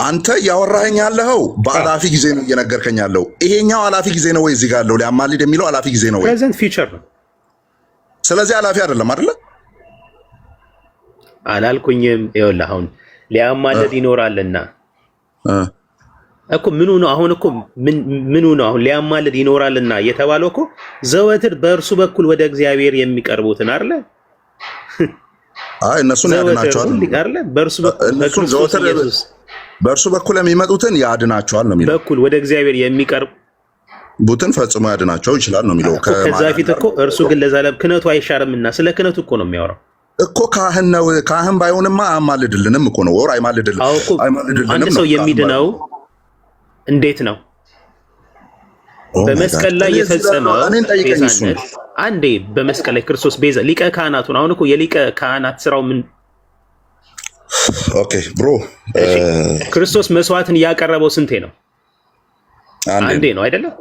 አንተ ያወራኸኝ ያለኸው በአላፊ ጊዜ ነው እየነገርከኝ ያለው። ይሄኛው አላፊ ጊዜ ነው ወይ? እዚህ ጋር ያለው ሊያማልድ የሚለው አላፊ ጊዜ ነው ወይ? ፕሬዘንት ፊውቸር ነው። ስለዚህ አላፊ አይደለም አይደለ? አላልኩኝም። ይኸውልህ አሁን ሊያማልድ ይኖራልና እኮ ምኑ ነው? አሁን እኮ ምኑ ነው? አሁን ሊያማልድ ይኖራልና የተባለው እኮ ዘወትር በእርሱ በኩል ወደ እግዚአብሔር የሚቀርቡትን አይደለ? አይ እነሱን ያድናቸዋል አይደለ? በእርሱ በኩል በክርስቶስ ኢየሱስ በእርሱ በኩል የሚመጡትን ያድናቸዋል ነው የሚለው። በኩል ወደ እግዚአብሔር የሚቀርቡትን ፈጽሞ ያድናቸው ይችላል ነው የሚለው። ከዛ ፊት እኮ እርሱ ግን ለዘላለም ክህነቱ አይሻርምና ስለ ክህነቱ እኮ ነው የሚያወራው እኮ። ካህን ነው። ካህን ባይሆንማ አያማልድልንም እኮ ነው። ወር አይማልድልንም። አንድ ሰው የሚድነው እንዴት ነው? በመስቀል ላይ የፈጸመው ቤዛነት አንዴ በመስቀል ላይ ክርስቶስ ቤዛ ሊቀ ካህናቱን። አሁን እኮ የሊቀ ካህናት ስራው ምን? ኦኬ ብሮ ክርስቶስ መስዋዕትን ያቀረበው ስንቴ ነው? አንዴ ነው አይደለም?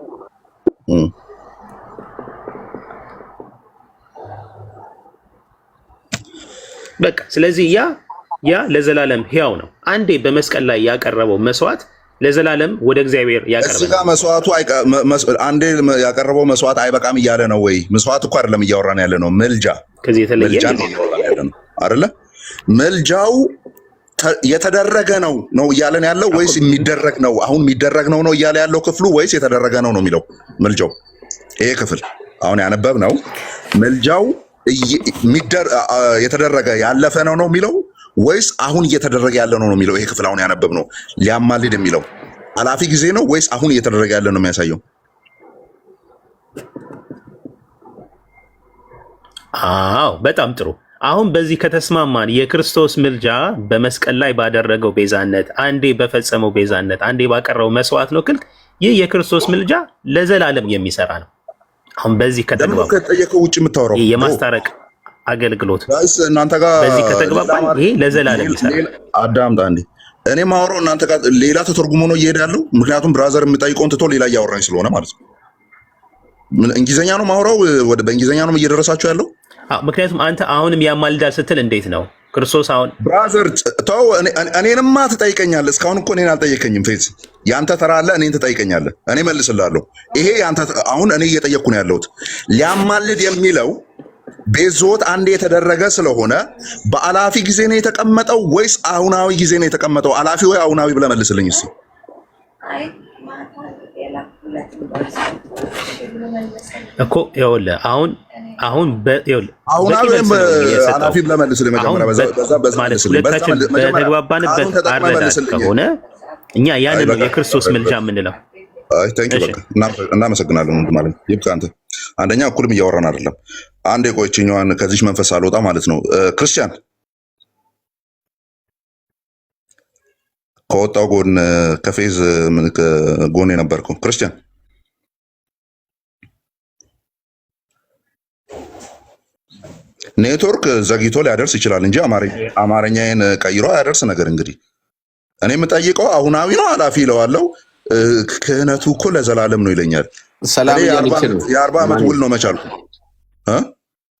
በቃ ስለዚህ ያ ለዘላለም ሕያው ነው። አንዴ በመስቀል ላይ ያቀረበው መስዋዕት ለዘላለም ወደ እግዚአብሔር ያቀርባል። እዚህ ጋር መስዋዕቱ አንዴ ያቀረበው መስዋዕት አይበቃም እያለ ነው ወይ? መስዋዕት እኮ አይደለም እያወራን ያለ ነው፣ ምልጃ። ከዚህ የተለየ አይደለ? ምልጃው የተደረገ ነው እያለን ያለው ወይስ የሚደረግ ነው? አሁን የሚደረግ ነው እያለ ያለው ክፍሉ ወይስ የተደረገ ነው የሚለው? ምልጃው ይሄ ክፍል አሁን ያነበብ ነው። ምልጃው የተደረገ ያለፈ ነው የሚለው ወይስ አሁን እየተደረገ ያለ ነው የሚለው? ይሄ ክፍል አሁን ያነበብ ነው። ሊያማልድ የሚለው አላፊ ጊዜ ነው ወይስ አሁን እየተደረገ ያለ ነው የሚያሳየው? አዎ በጣም ጥሩ። አሁን በዚህ ከተስማማን የክርስቶስ ምልጃ በመስቀል ላይ ባደረገው ቤዛነት፣ አንዴ በፈጸመው ቤዛነት፣ አንዴ ባቀረበው መስዋዕት ነው ክልክ። ይህ የክርስቶስ ምልጃ ለዘላለም የሚሰራ ነው። አሁን በዚህ ከተግባባን ከጠየቀው ውጭ የምታወራው የማስታረቅ አገልግሎት እናንተ ጋር በዚህ ከተግባባን ይሄ ለዘላለም ይሰራል። አዳምጣ እንዴ፣ እኔ ማወራው እናንተ ጋር ሌላ ተተርጉሞ ነው እየሄደ ያለው። ምክንያቱም ብራዘር የምጠይቀውን ትቶ ሌላ እያወራኝ ስለሆነ ማለት ነው። እንግሊዝኛ ነው ማወራው፣ በእንግሊዝኛ ነው እየደረሳችሁ ያለው። ምክንያቱም አንተ አሁንም ያማልዳል ስትል እንዴት ነው ክርስቶስ? አሁን ብራዘር ተው፣ እኔንማ ትጠይቀኛለህ። እስካሁን እኮ እኔን አልጠየቀኝም። ፌዝ ያንተ ተራ አለ፣ እኔን ትጠይቀኛለህ፣ እኔ መልስልሃለሁ። ይሄ ያንተ አሁን እኔ እየጠየቅኩ ነው ያለሁት። ሊያማልድ የሚለው ቤዞት አንዴ የተደረገ ስለሆነ በአላፊ ጊዜ ነው የተቀመጠው ወይስ አሁናዊ ጊዜ ነው የተቀመጠው? አላፊ ወይ አሁናዊ ብለህ መልስልኝ እስኪ። እኮ ይኸውልህ አሁን አሁናዊ ወይም አላፊ ብለህ መልስልኝ መጀመሪያ። ሁለታችን በተግባባንበት አረዳድ ከሆነ እኛ ያንን ነው የክርስቶስ ምልጃ የምንለው። አይ ታንኪ በቃ እናመሰግናለን ማለት ነው። ይብቃ። አንተ አንደኛ እኩልም እያወራን አይደለም። አንድ የቆይችኛዋን ከዚህ መንፈስ አልወጣ ማለት ነው። ክርስቲያን ከወጣው ጎን ከፌዝ ጎን የነበርከው ክርስቲያን ኔትወርክ ዘግይቶ ሊያደርስ ይችላል እንጂ አማርኛዬን ቀይሮ አያደርስ ነገር እንግዲህ እኔ የምጠይቀው አሁናዊ ነው ኃላፊ ይለዋለው። ክህነቱ እኮ ለዘላለም ነው ይለኛል። ሰላም እያለች ነው። የ40 ዓመት ውል ነው መቻልኩ።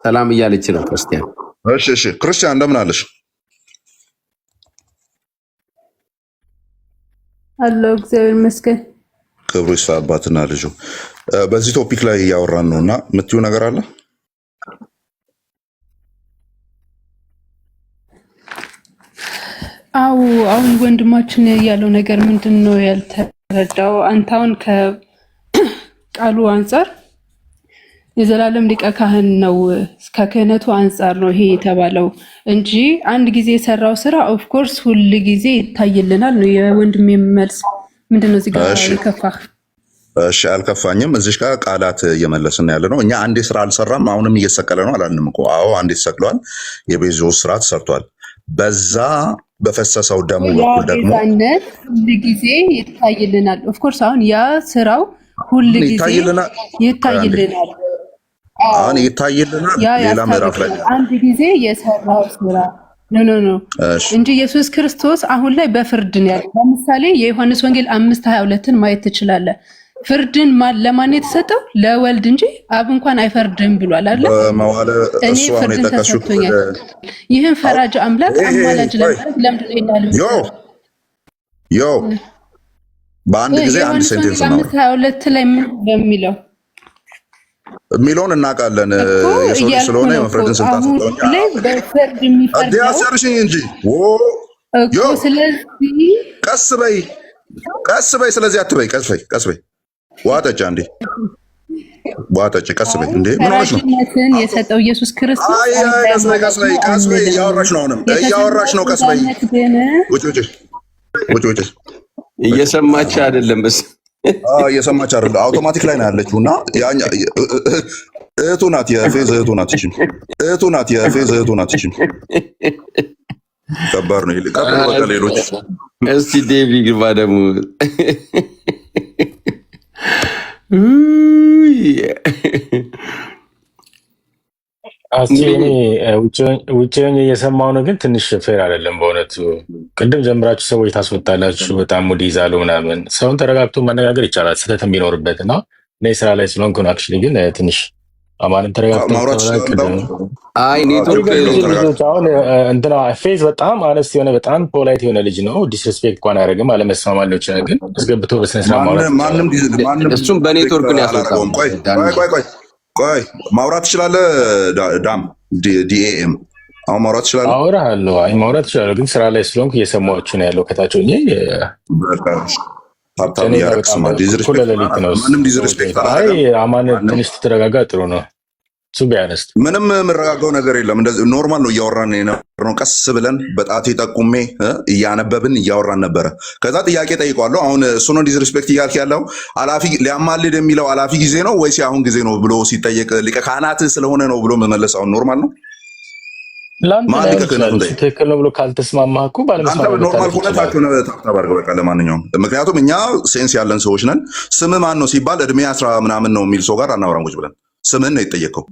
ሰላም እያለች ነው ክርስቲያን። እሺ ክርስቲያን እንደምን አለሽ? አለሁ እግዚአብሔር ይመስገን። ክብሩ ይስፋ አባትና ልጁ። በዚህ ቶፒክ ላይ እያወራን ነውና የምትይው ነገር አለ? አሁን ወንድማችን ያለው ነገር ምንድን ነው ያልተረዳው? አንተ አሁን ከቃሉ አንጻር የዘላለም ሊቀ ካህን ነው፣ ከክህነቱ አንጻር ነው ይሄ የተባለው እንጂ አንድ ጊዜ የሰራው ስራ ኦፍኮርስ ሁል ጊዜ ይታይልናል ነው የወንድሜ መልስ። ምንድን ነው እዚህ ጋር የከፋህ? እሺ አልከፋኝም። እዚህ ጋር ቃላት እየመለስን ያለ ነው። እኛ አንዴ ስራ አልሰራም አሁንም እየተሰቀለ ነው አላልንም እኮ። አዎ አንዴ ተሰቅሏል። የቤዞስ ስራ ተሰርቷል። በዛ በፈሰሰው ደሙ በኩል ደግሞ ሁል ጊዜ ይታይልናል። ኦፍኮርስ አሁን ያ ስራው ሁል ጊዜ ይታይልናል። አሁን ይታይልናል። ሌላ ምዕራፍ ላይ አንድ ጊዜ የሰራው ስራ ኖ እንጂ ኢየሱስ ክርስቶስ አሁን ላይ በፍርድ ነው ያለው። ለምሳሌ የዮሐንስ ወንጌል 5:22ን ማየት ትችላለህ። ፍርድን ለማን የተሰጠው? ለወልድ እንጂ አብ እንኳን አይፈርድም ብሏል አይደል? እኔ ፍርድን ተሰጥቶኛል። ይህን ፈራጅ አምላክ አማላጅ ለማድረግ ለምንድን ነው በአንድ ጊዜ አንድ ሴንቴንስ ነው 5:22 ላይ ምን በሚለው የሚለውን እናውቃለን። የሰው ልጅ ስለሆነ የመፍረድን ስልጣን ሰጥቶኛል። በፍርድ የሚፈርደው አዲያሰርሽኝ እንጂ ስለዚህ ቀስ በይ ስለዚህ አትበይ። ቀስ በይ ዋጠጭ አንዴ ዋጠጭ ቀስ በይ እንዴ ምን ሆነሽ ነው? የሰጠው ኢየሱስ ክርስቶስ ቀስ በይ እያወራሽ ነው። አሁንም እያወራሽ ነው። ቀስ በይ ውጭ እየሰማች አይደለም። በስ እየሰማች አይደለም። አውቶማቲክ ላይ ነው ያለችው እና እህቱ ናት፣ የፌዝ እህቱ ናት። እህቱ ናት። ከባድ ነው ይሄ። ቀጥሎ በቃ ሌሎች እስቲ ዴቪ ግባ ደግሞ እኔ ውጭ እየሰማሁ ነው፣ ግን ትንሽ ፌር አይደለም በእውነቱ። ቅድም ጀምራችሁ ሰዎች ታስወጣላችሁ፣ በጣም ሙድ ይዛሉ ምናምን። ሰውን ተረጋግቶ መነጋገር ይቻላል ስህተት የሚኖርበት እና እኔ ስራ ላይ ስለሆንኩ ነው። አክቹዋሊ ግን ትንሽ አማንም ተረጋግቶ ልጆች አሁን እንትና ፌዝ በጣም አነስት የሆነ በጣም ፖላይት የሆነ ልጅ ነው። ዲስሬስፔክት እንኳን አያደርግም። አለመስማማት ሊሆን ይችላል፣ ግን አስገብቶ በስነስርዓት ማውራት እሱም በኔትወርክ ነው ያስወጣው። ቆይ ማውራት ትችላለህ ዳም ዲኤም አሁን ማውራት ትችላለህ? አወራለሁ። አይ ማውራት ትችላለህ፣ ግን ስራ ላይ ስለሆንኩ እየሰማችሁ ነው ያለው ከታች ሆኜ። አማን ትንሽ ትረጋጋ ጥሩ ነው። ምንም የምረጋጋው ነገር የለም። እንደዚህ ኖርማል ነው እያወራን የነበረው። ቀስ ብለን በጣቴ ጠቁሜ እያነበብን እያወራን ነበረ። ከዛ ጥያቄ ጠይቋለሁ። አሁን እሱ ነው ዲስሪስፔክት እያልክ ያለው? አላፊ ሊያማልድ የሚለው አላፊ ጊዜ ነው ወይስ አሁን ጊዜ ነው ብሎ ሲጠየቅ ሊቀ ካህናት ስለሆነ ነው ብሎ መመለስ አሁን ኖርማል ነው? ትክክል ነው ብሎ ካልተስማማህ እኮ ኖርማል ሁነታችሁ ታባርገ በቃ። ለማንኛውም ምክንያቱም እኛ ሴንስ ያለን ሰዎች ነን። ስም ማን ነው ሲባል እድሜ 10 ምናምን ነው የሚል ሰው ጋር አናወራም ቁጭ ብለን። ስምን ነው የጠየቀው።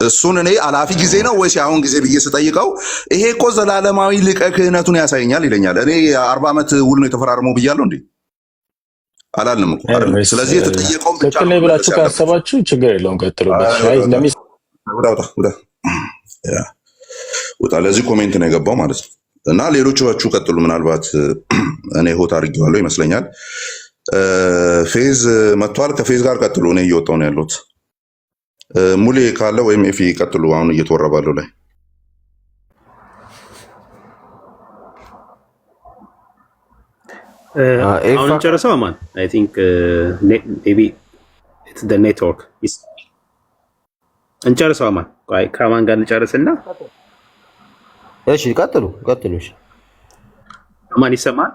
እሱን እኔ አላፊ ጊዜ ነው ወይስ አሁን ጊዜ ብዬ ስጠይቀው ይሄ እኮ ዘላለማዊ ሊቀ ክህነቱን ያሳየኛል ይለኛል። እኔ 40 ዓመት ውል ነው የተፈራርመው ብያለሁ እንዴ? አላልንም እኮ አይደል? ስለዚህ የተጠየቀውን ብቻ ነው ብላችሁ ካሰባችሁ ችግር የለውም ቀጥሉበት። ወጣ ለዚህ ኮሜንት ነው የገባው ማለት ነው። እና ሌሎቻችሁ ቀጥሉ። ምናልባት እኔ ሆት አድርጌዋለሁ ይመስለኛል። ፌዝ መጥቷል። ከፌዝ ጋር ቀጥሉ። እኔ እየወጣሁ ነው ያለሁት። ሙሌ ካለ ወይም ኤፊ ቀጥሉ። አሁን እየተወራ ባለው ላይ አሁን ጨርሰው አማን አይ ቲንክ ሜቢ ኢትስ ዘ ኔትወርክ እንጨርሰው አማን። ቆይ ከማን ጋር እንጨርስና እሺ ቀጥሉ። እሺ አማን ይሰማል?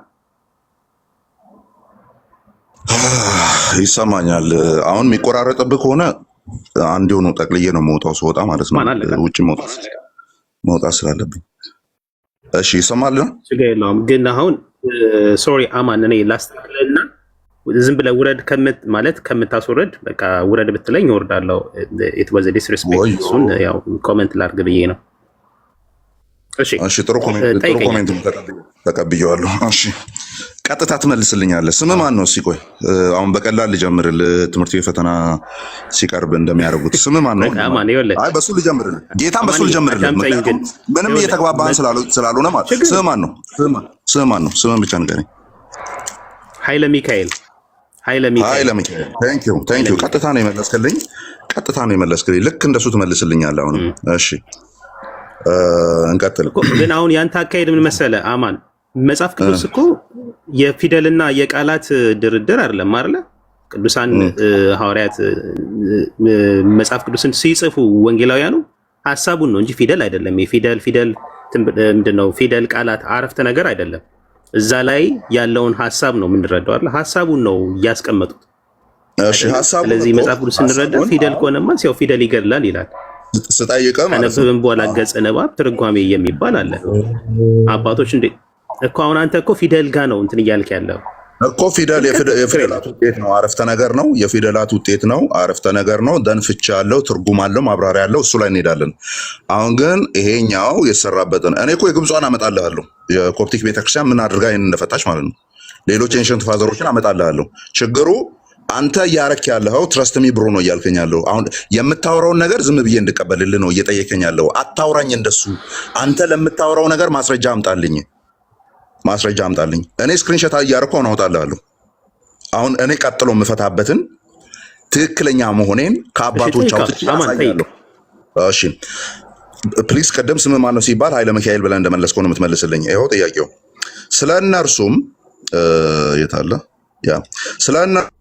ይሰማኛል። አሁን የሚቆራረጥብህ ከሆነ አንድ ሆኖ ጠቅልዬ ነው መውጣው ስወጣ ማለት ነው። ውጭ መውጣት ስላለብኝ። እሺ ይሰማል ነው? ችግር የለውም። ግን አሁን ሶሪ አማን እኔ ላስተካክልና ዝም ብለህ ውረድ ማለት ከምታስወረድ በቃ ውረድ ብትለኝ እወርዳለሁ። ኢት ዋዝ ዲስሪስፔክት። እሱን ያው ኮሜንት ላድርግ ብዬ ነው። እሺ ጥሩ ኮሜንት ተቀብዬዋለሁ። እሺ ቀጥታ ትመልስልኛለህ። ስም ማን ነው? እስኪ ቆይ አሁን በቀላል ልጀምርልህ። ትምህርት ቤት ፈተና ሲቀርብ እንደሚያደርጉት ስም ማን ነው? አይ በሱ ልጀምርልህ፣ ጌታን በሱ ልጀምርልህ። ምንም እየተግባባን ስላልሆነ ማለት ስም ማን ነው? ስም ማን ነው? ስምን ብቻ ንገረኝ። ኃይለ ሚካኤል። ቴንክ ዩ። ቀጥታ ነው የመለስክልኝ። ልክ እንደሱ ትመልስልኛለህ አሁንም። እሺ እንቀጥል። ግን አሁን ያንተ አካሄድ ምን መሰለህ አማን፣ መጽሐፍ ቅዱስ እኮ የፊደልና የቃላት ድርድር አይደለም አይደለ? ቅዱሳን ሐዋርያት መጽሐፍ ቅዱስን ሲጽፉ ወንጌላውያኑ ሐሳቡን ነው እንጂ ፊደል አይደለም። የፊደል ምንድነው? ፊደል፣ ቃላት፣ አረፍተ ነገር አይደለም። እዛ ላይ ያለውን ሐሳብ ነው የምንረዳው አይደል? ሐሳቡን ነው እያስቀመጡት። ስለዚህ መጽሐፍ ቅዱስ ስንረዳ ፊደል ከሆነማ ሲያው ፊደል ይገድላል ይላል። ስጠይቀህ ማለት ነው ከነበብን በኋላ ገጸ ንባብ ትርጓሜ የሚባል አለ። አባቶች እንዴ እኮ አሁን አንተ እኮ ፊደል ጋር ነው እንትን እያልክ ያለው እኮ ፊደል የፊደላት ውጤት ነው፣ አረፍተ ነገር ነው። የፊደላት ውጤት ነው፣ አረፍተ ነገር ነው። ደን ፍቻ ያለው ትርጉም አለው፣ ማብራሪያ ያለው፣ እሱ ላይ እንሄዳለን። አሁን ግን ይሄኛው የተሰራበትን እኔ እኮ የግብጿን አመጣልሃለሁ። የኮፕቲክ ቤተክርስቲያን ምን አድርጋ ይሄን እንደፈታች ማለት ነው። ሌሎች ኤንሸንት ፋዘሮችን አመጣልሃለሁ። ችግሩ አንተ እያረክ ያለኸው ትረስት ሚ ብሮ ነው እያልከኝ ያለው። አሁን የምታወራውን ነገር ዝም ብዬ እንድቀበልልህ ነው እየጠየከኝ ያለው። አታውራኝ እንደሱ። አንተ ለምታወራው ነገር ማስረጃ አምጣልኝ። እኔ ስክሪንሾት እያደረኩ አሁን አወጣልሃለሁ። አሁን እኔ ቀጥሎ የምፈታበትን ትክክለኛ መሆኔን ከአባቶች አውጥቼ አሳያለሁ። እሺ ፕሊዝ፣ ቅድም ስም ማን ነው ሲባል ኃይለ ሚካኤል ብለህ እንደመለስከው ነው የምትመልስልኝ። ይኸው ጥያቄው። ስለ እነርሱም የት አለ? ያ ስለ እነርሱም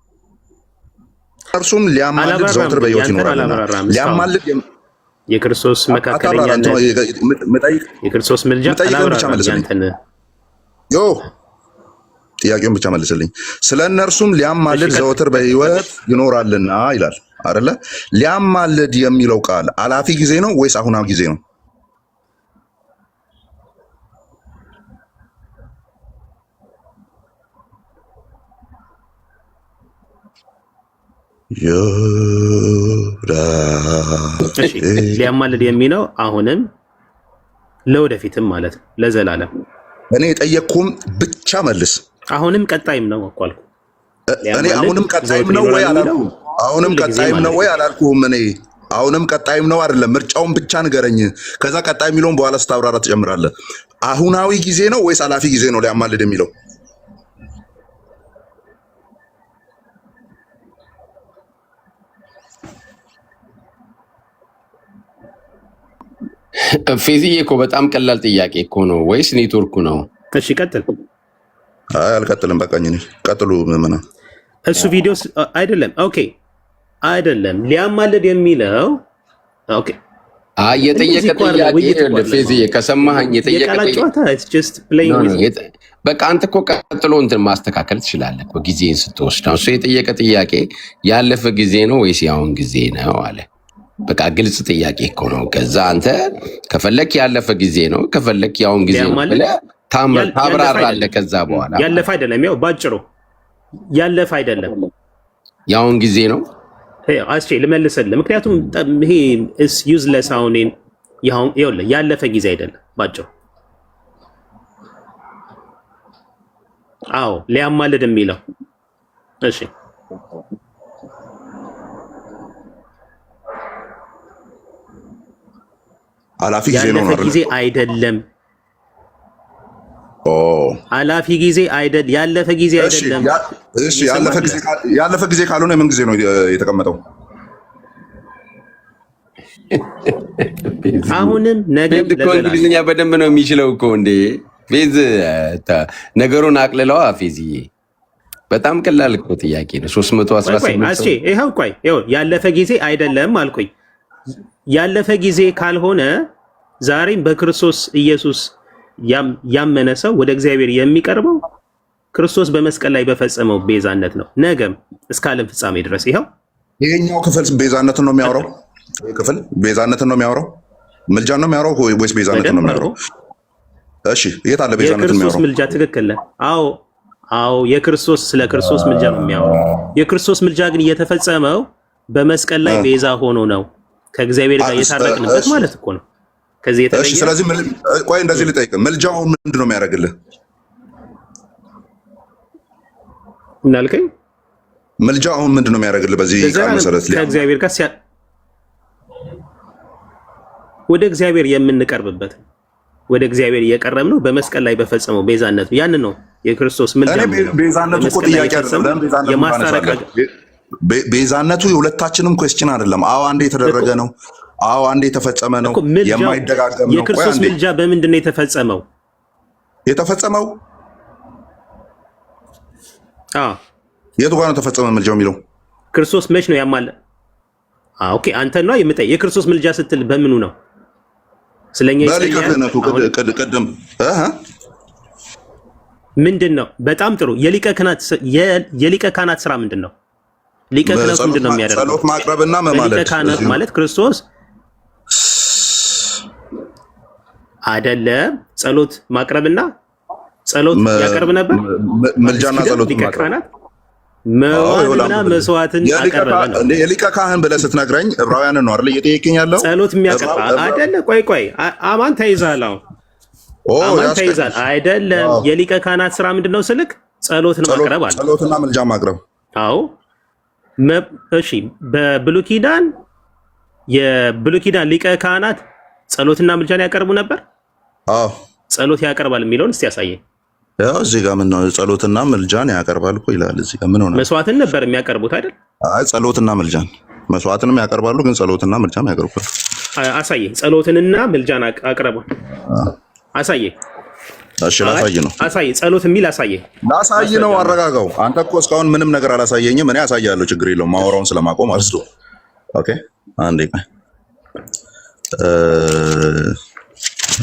ሊያማልድ ዘወትር በሕይወት ይኖራልና ሊያማልድ የክርስቶስ መካከለኛነት የክርስቶስ ምልጃ ብቻ መልስልኝ። ጥያቄውን ብቻ መልስልኝ። ስለ እነርሱም ሊያማልድ ዘወትር በሕይወት ይኖራልና ይላል አይደለ? ሊያማልድ የሚለው ቃል አላፊ ጊዜ ነው ወይስ አሁናዊ ጊዜ ነው? ሊያማልድ የሚለው አሁንም ለወደፊትም ማለት ነው፣ ለዘላለም። እኔ የጠየቅኩም ብቻ መልስ። አሁንም ቀጣይም ነው እኮ አልኩ። እኔ አሁንም ቀጣይም ነው ወይ አላልኩም? አሁንም ቀጣይም ነው ወይ አላልኩም? እኔ አሁንም ቀጣይም ነው አይደለም፣ ምርጫውን ብቻ ንገረኝ። ከዛ ቀጣይ የሚለውን በኋላ ስታብራራ ትጨምራለህ። አሁናዊ ጊዜ ነው ወይስ አላፊ ጊዜ ነው ሊያማልድ የሚለው? ፌዝዬ እኮ በጣም ቀላል ጥያቄ እኮ ነው ወይስ ኔትወርኩ ነው? እሺ ቀጥል። አይ አልቀጥልም፣ በቃኝ። ቀጥሉ። ምንና እሱ ቪዲዮ አይደለም። ኦኬ አይደለም ሊያማልድ የሚለው ኦኬ። አይ የጠየቀ ጥያቄ ፌዝዬ ከሰማኸኝ የጠየቀ በቃ አንተ እኮ ቀጥሎ እንትን ማስተካከል ትችላለህ እኮ ጊዜን ስትወስድ። እሱ የጠየቀ ጥያቄ ያለፈ ጊዜ ነው ወይስ ያሁን ጊዜ ነው አለ። በቃ ግልጽ ጥያቄ እኮ ነው። ከዛ አንተ ከፈለክ ያለፈ ጊዜ ነው ከፈለክ ያሁን ጊዜ ነው ብለህ ታብራራለህ። ከዛ በኋላ ያለፈ አይደለም፣ ያው ባጭሩ ያለፈ አይደለም ያሁን ጊዜ ነው። አስቼ ልመልስልህ፣ ምክንያቱም ይሄ ኢስ ዩዝለስ። አሁን ይኸውልህ ያለፈ ጊዜ አይደለም ባጭሩ። አዎ ሊያማልድ የሚለው እሺ አላፊ ጊዜ ነው ያለፈ ጊዜ አይደለም። አላፊ ጊዜ አይደለም፣ ያለፈ ጊዜ አይደለም። እሺ ያለፈ ጊዜ ካልሆነ ምን ጊዜ ነው የተቀመጠው? አሁንም ነገም እንግሊዝኛ በደንብ ነው የሚችለው እኮ እንዴ ፌዝ። ነገሩን አቅልለዋ ፌዝዬ። በጣም ቀላል እኮ ጥያቄ ነው። 318 ይኸው ቆይ ያለፈ ጊዜ አይደለም አልኩኝ። ያለፈ ጊዜ ካልሆነ ዛሬም በክርስቶስ ኢየሱስ ያመነ ሰው ወደ እግዚአብሔር የሚቀርበው ክርስቶስ በመስቀል ላይ በፈጸመው ቤዛነት ነው። ነገም እስከ ዓለም ፍጻሜ ድረስ ይሄኛው ክፍል ቤዛነትን ነው የሚያወራው። ክፍል ቤዛነትን ነው የሚያወራው። ምልጃን ነው የሚያወራው ወይስ ቤዛነትን ነው የሚያወራው? እሺ የት አለ ቤዛነትን የሚያወራው? የክርስቶስ ምልጃ ትክክል ነህ። አዎ የክርስቶስ ስለ ክርስቶስ ምልጃ ነው የሚያወራው። የክርስቶስ ምልጃ ግን እየተፈጸመው በመስቀል ላይ ቤዛ ሆኖ ነው ከእግዚአብሔር ጋር የታረቅንበት ማለት እኮ ነው። ከዚህ የተለየ። እሺ ስለዚህ ቆይ እንደዚህ ልጠይቅ፣ ምልጃው ምንድን ነው የሚያደርግልህ? ምን አልከኝ? ምልጃው አሁን ምንድን ነው የሚያደርግልህ? በዚህ ቃል መሰረት ከእግዚአብሔር ጋር ወደ እግዚአብሔር የምንቀርብበት ወደ እግዚአብሔር እየቀረብ ነው በመስቀል ላይ በፈጸመው ቤዛነት ያንን ነው የክርስቶስ ምልጃ። ቤዛነቱ እኮ ጥያቄ አይደለም። ቤዛነቱ የሁለታችንም ኩዌስችን አይደለም። አዎ አንዴ የተደረገ ነው። አዎ አንዴ የተፈጸመ ነው። የማይደጋገም ነው። የክርስቶስ ምልጃ በምንድን ነው የተፈጸመው? የቱ ጋር ነው ተፈጸመ ምልጃው የሚለው? ክርስቶስ መች ነው ያማለ? ኦኬ አንተ ነው የምጠይቅ። የክርስቶስ ምልጃ ስትል በምኑ ነው? ስለኛ በሊቀነቱ ቅድም ምንድን ነው? በጣም ጥሩ። የሊቀ ካህናት ስራ ምንድን ነው? ሊቀ ካህናት ምንድን ነው የሚያደርገው? ጸሎት ማቅረብና መማለድ። ሊቀ ካህናት ማለት ክርስቶስ አይደለም። ጸሎት ማቅረብና ጸሎት ያቀርብ ነበር። ምልጃና ጸሎት ሊቀ ካህናት መዋዕልና መስዋዕትን አቀረበ ነው። የሊቀ ካህን ብለህ ስትነግረኝ ዕብራውያንን ነው አይደል እየጠየቀኝ ያለው? ጸሎት የሚያቀርብ አይደለ? ቆይ አማን ተይዛል። አማን ተይዛል አይደለም። የሊቀ ካህናት ስራ ምንድነው ስልክ ጸሎት ነው ማቅረብ አለ። ጸሎትና ምልጃ ማቅረብ። አዎ እሺ። በብሉይ ኪዳን የብሉይ ኪዳን ሊቀ ካህናት ጸሎትና ምልጃን ያቀርቡ ነበር። አዎ ጸሎት ያቀርባል የሚለውን እስቲ ያሳየኝ። ያው እዚህ ጋር ምን ነው ጸሎትና ምልጃን ያቀርባል እኮ ይላል። እዚህ ጋር ምን ሆነ? መስዋዕትን ነበር የሚያቀርቡት አይደል? አይ ጸሎትና ምልጃን መስዋዕትንም ያቀርባሉ፣ ግን ጸሎትና ምልጃን ያቀርባሉ። አሳየኝ። ጸሎትንና ምልጃን አቅርቡ አሳየኝ። እሺ ላሳይ ነው። አሳየኝ። ጸሎት የሚል አሳየኝ። ላሳይ ነው። አረጋጋው። አንተ እኮ እስካሁን ምንም ነገር አላሳየኝም። እኔ አሳያለሁ፣ ችግር የለውም። ማወራውን ስለማቆም አልስቶ። ኦኬ አንዴ ቆይ።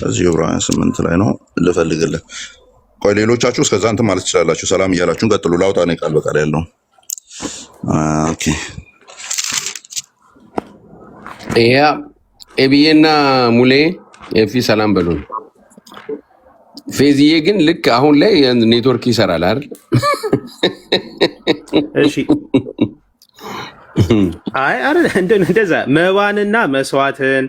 እዚህ ዕብራውያን 8 ላይ ነው ልፈልግልህ። ቆይ ሌሎቻችሁ እስከዛ እንትን ማለት ትችላላችሁ። ሰላም እያላችሁን ቀጥሉ። ላውጣ ነው ቃል በቃል ያለው። ኦኬ ያ ኤቢዬና ሙሌ ኤፊ ሰላም በሉን። ፌዚዬ ግን ልክ አሁን ላይ ኔትወርክ ይሰራል አይደል? እሺ አይ እንደዛ መባንና መስዋዕትን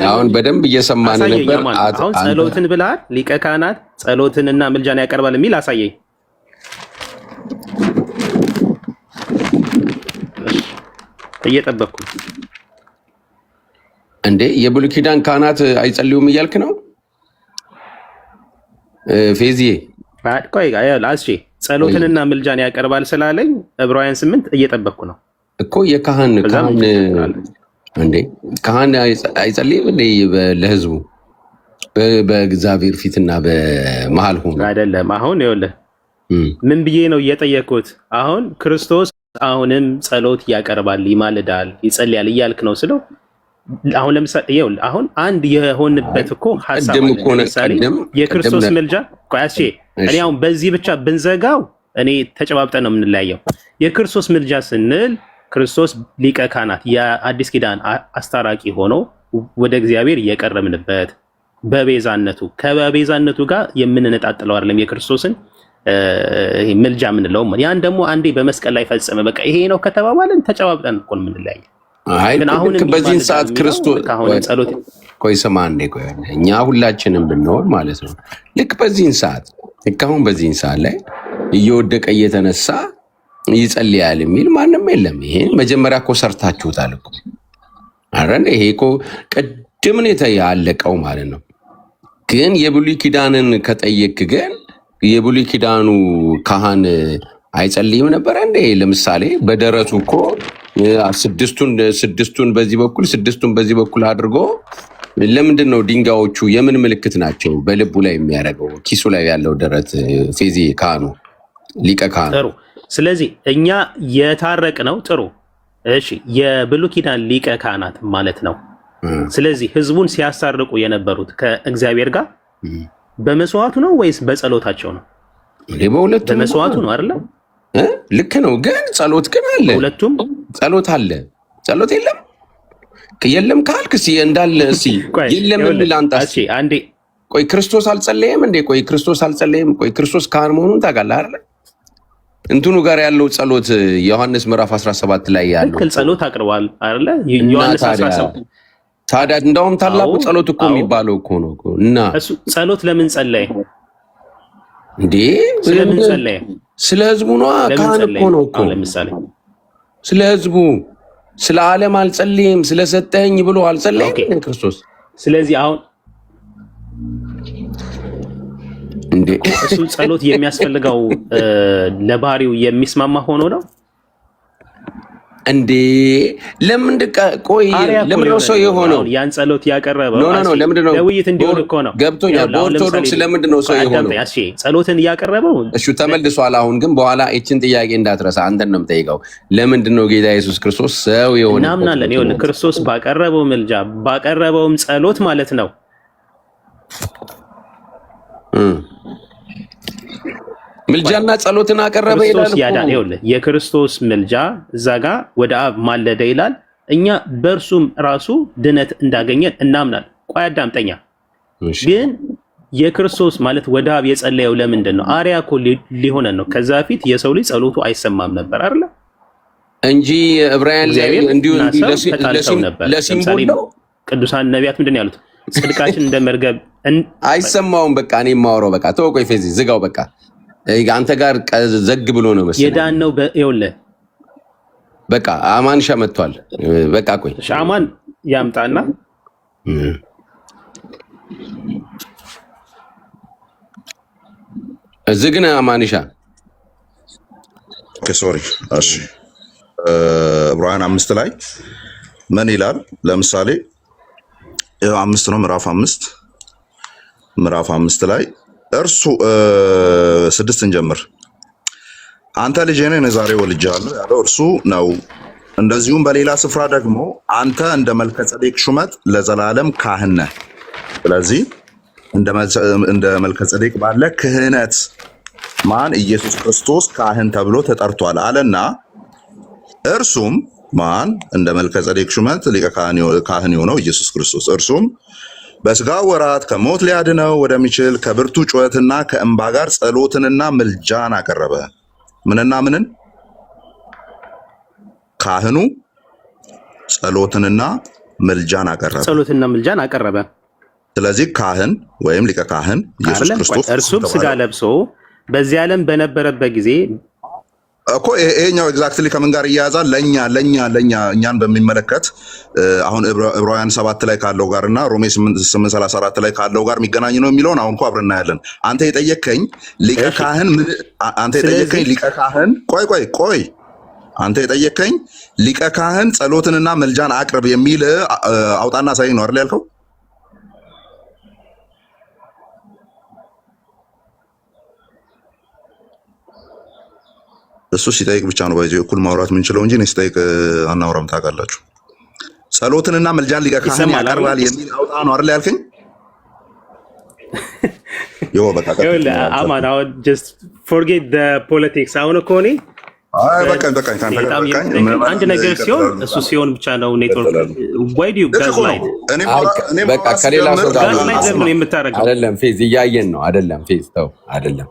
አሁን በደንብ እየሰማን ነበር። አሁን ጸሎትን ብለሃል። ሊቀ ካህናት ጸሎትንና ምልጃን ያቀርባል የሚል አሳየኝ። እየጠበቅኩ እንዴ። የብሉይ ኪዳን ካህናት አይጸልዩም እያልክ ነው ፌዚዬ? ቆይ ጸሎትንና ምልጃን ያቀርባል ስላለኝ ዕብራውያን 8 እየጠበቅኩ ነው እኮ። የካህን እንዴ ካህን አይጸልይም እንዴ ለህዝቡ በእግዚአብሔር ፊትና በመሃል ሆኖ አይደለም? አሁን ይኸውልህ ምን ብዬ ነው እየጠየቅኩት? አሁን ክርስቶስ አሁንም ጸሎት ያቀርባል፣ ይማልዳል፣ ይጸልያል እያልክ ነው ስለው፣ አሁን ለምሳሌ ይኸውልህ አሁን አንድ የሆንበት እኮ ሐሳብ ለምሳሌ የክርስቶስ ምልጃ እኔ አሁን በዚህ ብቻ ብንዘጋው እኔ ተጨባብጠን ነው የምንለያየው። የክርስቶስ ምልጃ ስንል ክርስቶስ ሊቀ ካህናት የአዲስ ኪዳን አስታራቂ ሆኖ ወደ እግዚአብሔር እየቀረብንበት በቤዛነቱ ከቤዛነቱ ጋር የምንነጣጥለው አይደለም። የክርስቶስን ምልጃ የምንለው ያን ደግሞ አንዴ በመስቀል ላይ ፈጸመ። በቃ ይሄ ነው ከተባባልን ተጨባብጠን እኮ ነው የምንለያየው። ግን አሁን በዚህን ሰዓት ክርስቶስ ጸሎት ቆይ ስማ አንዴ ቆይ፣ እኛ ሁላችንም ብንሆን ማለት ነው ልክ በዚህን ሰዓት ልክ አሁን በዚህን ሰዓት ላይ እየወደቀ እየተነሳ ይጸልያል የሚል ማንም የለም። ይሄን መጀመሪያ እኮ ሰርታችሁታል እኮ አረን። ይሄ እኮ ቅድም ነው ያለቀው ማለት ነው። ግን የብሉይ ኪዳንን ከጠየቅ ግን የብሉይ ኪዳኑ ካህን አይጸልይም ነበር እንዴ? ለምሳሌ በደረቱ እኮ ስድስቱን በዚህ በኩል ስድስቱን በዚህ በኩል አድርጎ ለምንድን ነው ድንጋዮቹ የምን ምልክት ናቸው? በልቡ ላይ የሚያደርገው ኪሱ ላይ ያለው ደረት ፌዚ ካህኑ ሊቀ ካህኑ። ጥሩ። ስለዚህ እኛ የታረቅ ነው። ጥሩ እሺ፣ የብሉይ ኪዳን ሊቀ ካህናት ማለት ነው። ስለዚህ ህዝቡን ሲያስታርቁ የነበሩት ከእግዚአብሔር ጋር በመስዋዕቱ ነው ወይስ በጸሎታቸው ነው? በሁለቱም በመስዋዕቱ ነው አይደለ? ልክ ነው። ግን ጸሎት ግን አለ። ሁለቱም ጸሎት አለ። ጸሎት የለም ካልክ እንዳለ የለም ላንጣ አንዴ። ቆይ ክርስቶስ አልጸለየም እንዴ? ቆይ ክርስቶስ አልጸለየም? ቆይ ክርስቶስ ካህን መሆኑን ታውቃለህ አይደለ? እንትኑ ጋር ያለው ጸሎት ዮሐንስ ምዕራፍ 17 ላይ ያለው ጸሎት አቅርቧል አይደለ? ዮሐንስ 17 ታዲያ እንደውም ታላቁ ጸሎት እኮ የሚባለው እኮ ነው እኮ እና እሱ ጸሎት ለምን ጸለየ እንዴ? ስለምን ጸለየ? ስለ ህዝቡ ነው። ካህን እኮ ነው እኮ ለምሳሌ ስለ ህዝቡ ስለ ዓለም አልጸልይም ስለሰጠኝ ብሎ አልጸለየም ክርስቶስ። ስለዚህ አሁን እንዴ እሱ ጸሎት የሚያስፈልገው ለባህሪው የሚስማማ ሆኖ ነው እንዴ? ለምን ቆይ ለምን ነው ሰው የሆነው? ያን ጸሎት ያቀረበው ነው ለምንድን ነው? ለውይይት እንዲሆን እኮ ነው። ገብቶኛል። በኦርቶዶክስ ለምንድን ነው ሰው የሆነው? እሺ ጸሎትን ያቀረበው እሺ ተመልሷል። አሁን ግን በኋላ እቺን ጥያቄ እንዳትረሳ አንተን ነው የምጠይቀው። ለምንድን ነው ጌታ ኢየሱስ ክርስቶስ ሰው የሆነው? እናምናለን። ይኸውልህ ክርስቶስ ባቀረበው ምልጃ ባቀረበውም ጸሎት ማለት ነው ምልጃና ጸሎትን አቀረበ ይላል እኮ። ይኸውልህ የክርስቶስ ምልጃ እዛ ጋር ወደ አብ ማለደ ይላል። እኛ በእርሱም ራሱ ድነት እንዳገኘን እናምናለን። ቆይ አዳምጠኛ። ግን የክርስቶስ ማለት ወደ አብ የጸለየው ለምንድን ነው? አርያ እኮ ሊሆነን ነው። ከዛ በፊት የሰው ልጅ ጸሎቱ አይሰማም ነበር አይደለ እንጂ ዕብራውያን ላይ እንዲሁ ለሲምቦል ነው። ቅዱሳን ነቢያት ምንድን ነው ያሉት? ጽድቃችን እንደ መርገብ አይሰማውም። በቃ እኔ የማወራው በቃ ተወቆይ ፌዚ ዝጋው በቃ አንተ ጋር ዘግ ብሎ ነው መሰለኝ የዳን ነው። ይኸውልህ በቃ አማንሻ መጥቷል። በቃ ቆይ አማን ያምጣና ዝግነ አማንሻ ሶሪ። እሺ ዕብራውያን 5 ላይ ምን ይላል? ለምሳሌ 5 ነው ምዕራፍ 5 ላይ እርሱ 6 እንጀምር። አንተ ልጄ ነህ እኔ ዛሬ ወልጄሃለሁ ያለው እርሱ ነው። እንደዚሁም በሌላ ስፍራ ደግሞ አንተ እንደ መልከጼዴቅ ሹመት ለዘላለም ካህን ነህ። ስለዚህ እንደ መልከጼዴቅ ባለ ክህነት ማን? ኢየሱስ ክርስቶስ ካህን ተብሎ ተጠርቷል አለና እርሱም ማን? እንደ መልከጼዴቅ ሹመት ሊቀ ካህን የሆነው ኢየሱስ ክርስቶስ እርሱም በስጋ ወራት ከሞት ሊያድነው ወደሚችል ከብርቱ ጩኸትና ከእንባ ጋር ጸሎትንና ምልጃን አቀረበ። ምንና ምንን? ካህኑ ጸሎትንና ምልጃን አቀረበ። ስለዚህ ካህን ወይም ሊቀ ካህን ኢየሱስ ክርስቶስ እርሱም ስጋ ለብሶ በዚህ ዓለም በነበረበት ጊዜ እኮ ይሄኛው ኤግዛክትሊ ከምን ጋር ይያያዛል? እኛን በሚመለከት አሁን ዕብራውያን 7 ላይ ካለው ጋርና ሮሜ 8:34 ላይ ካለው ጋር የሚገናኝ ነው የሚለውን አሁን እኮ አብረን እናያለን። አንተ የጠየከኝ ሊቀ ካህን ቆይ አንተ የጠየከኝ ሊቀ ካህን ጸሎትንና መልጃን አቅርብ የሚል አውጣና ሳይ ነው አይደል ያልከው? እሱ ሲጠይቅ ብቻ ነው ባይዘው እኩል ማውራት የምንችለው እንጂ ሲጠይቅ አናወራም። ታውቃላችሁ። ጸሎትንና መልጃን ሊቀ ካህን ያቀርባል የሚል አውጣ ነው አይደል ያልከኝ? ይኸው በቃ አማን አሁን just forget the politics አሁን እኮ እኔ አንድ ነገር ሲሆን እሱ ሲሆን ብቻ ነው ኔትወርክ why do you gaslight? በቃ ከሌላ ሰው ጋር gaslight ለምን የምታረጋው? አይደለም ፌዝ እያየን ነው አይደለም ፌዝ ተው አይደለም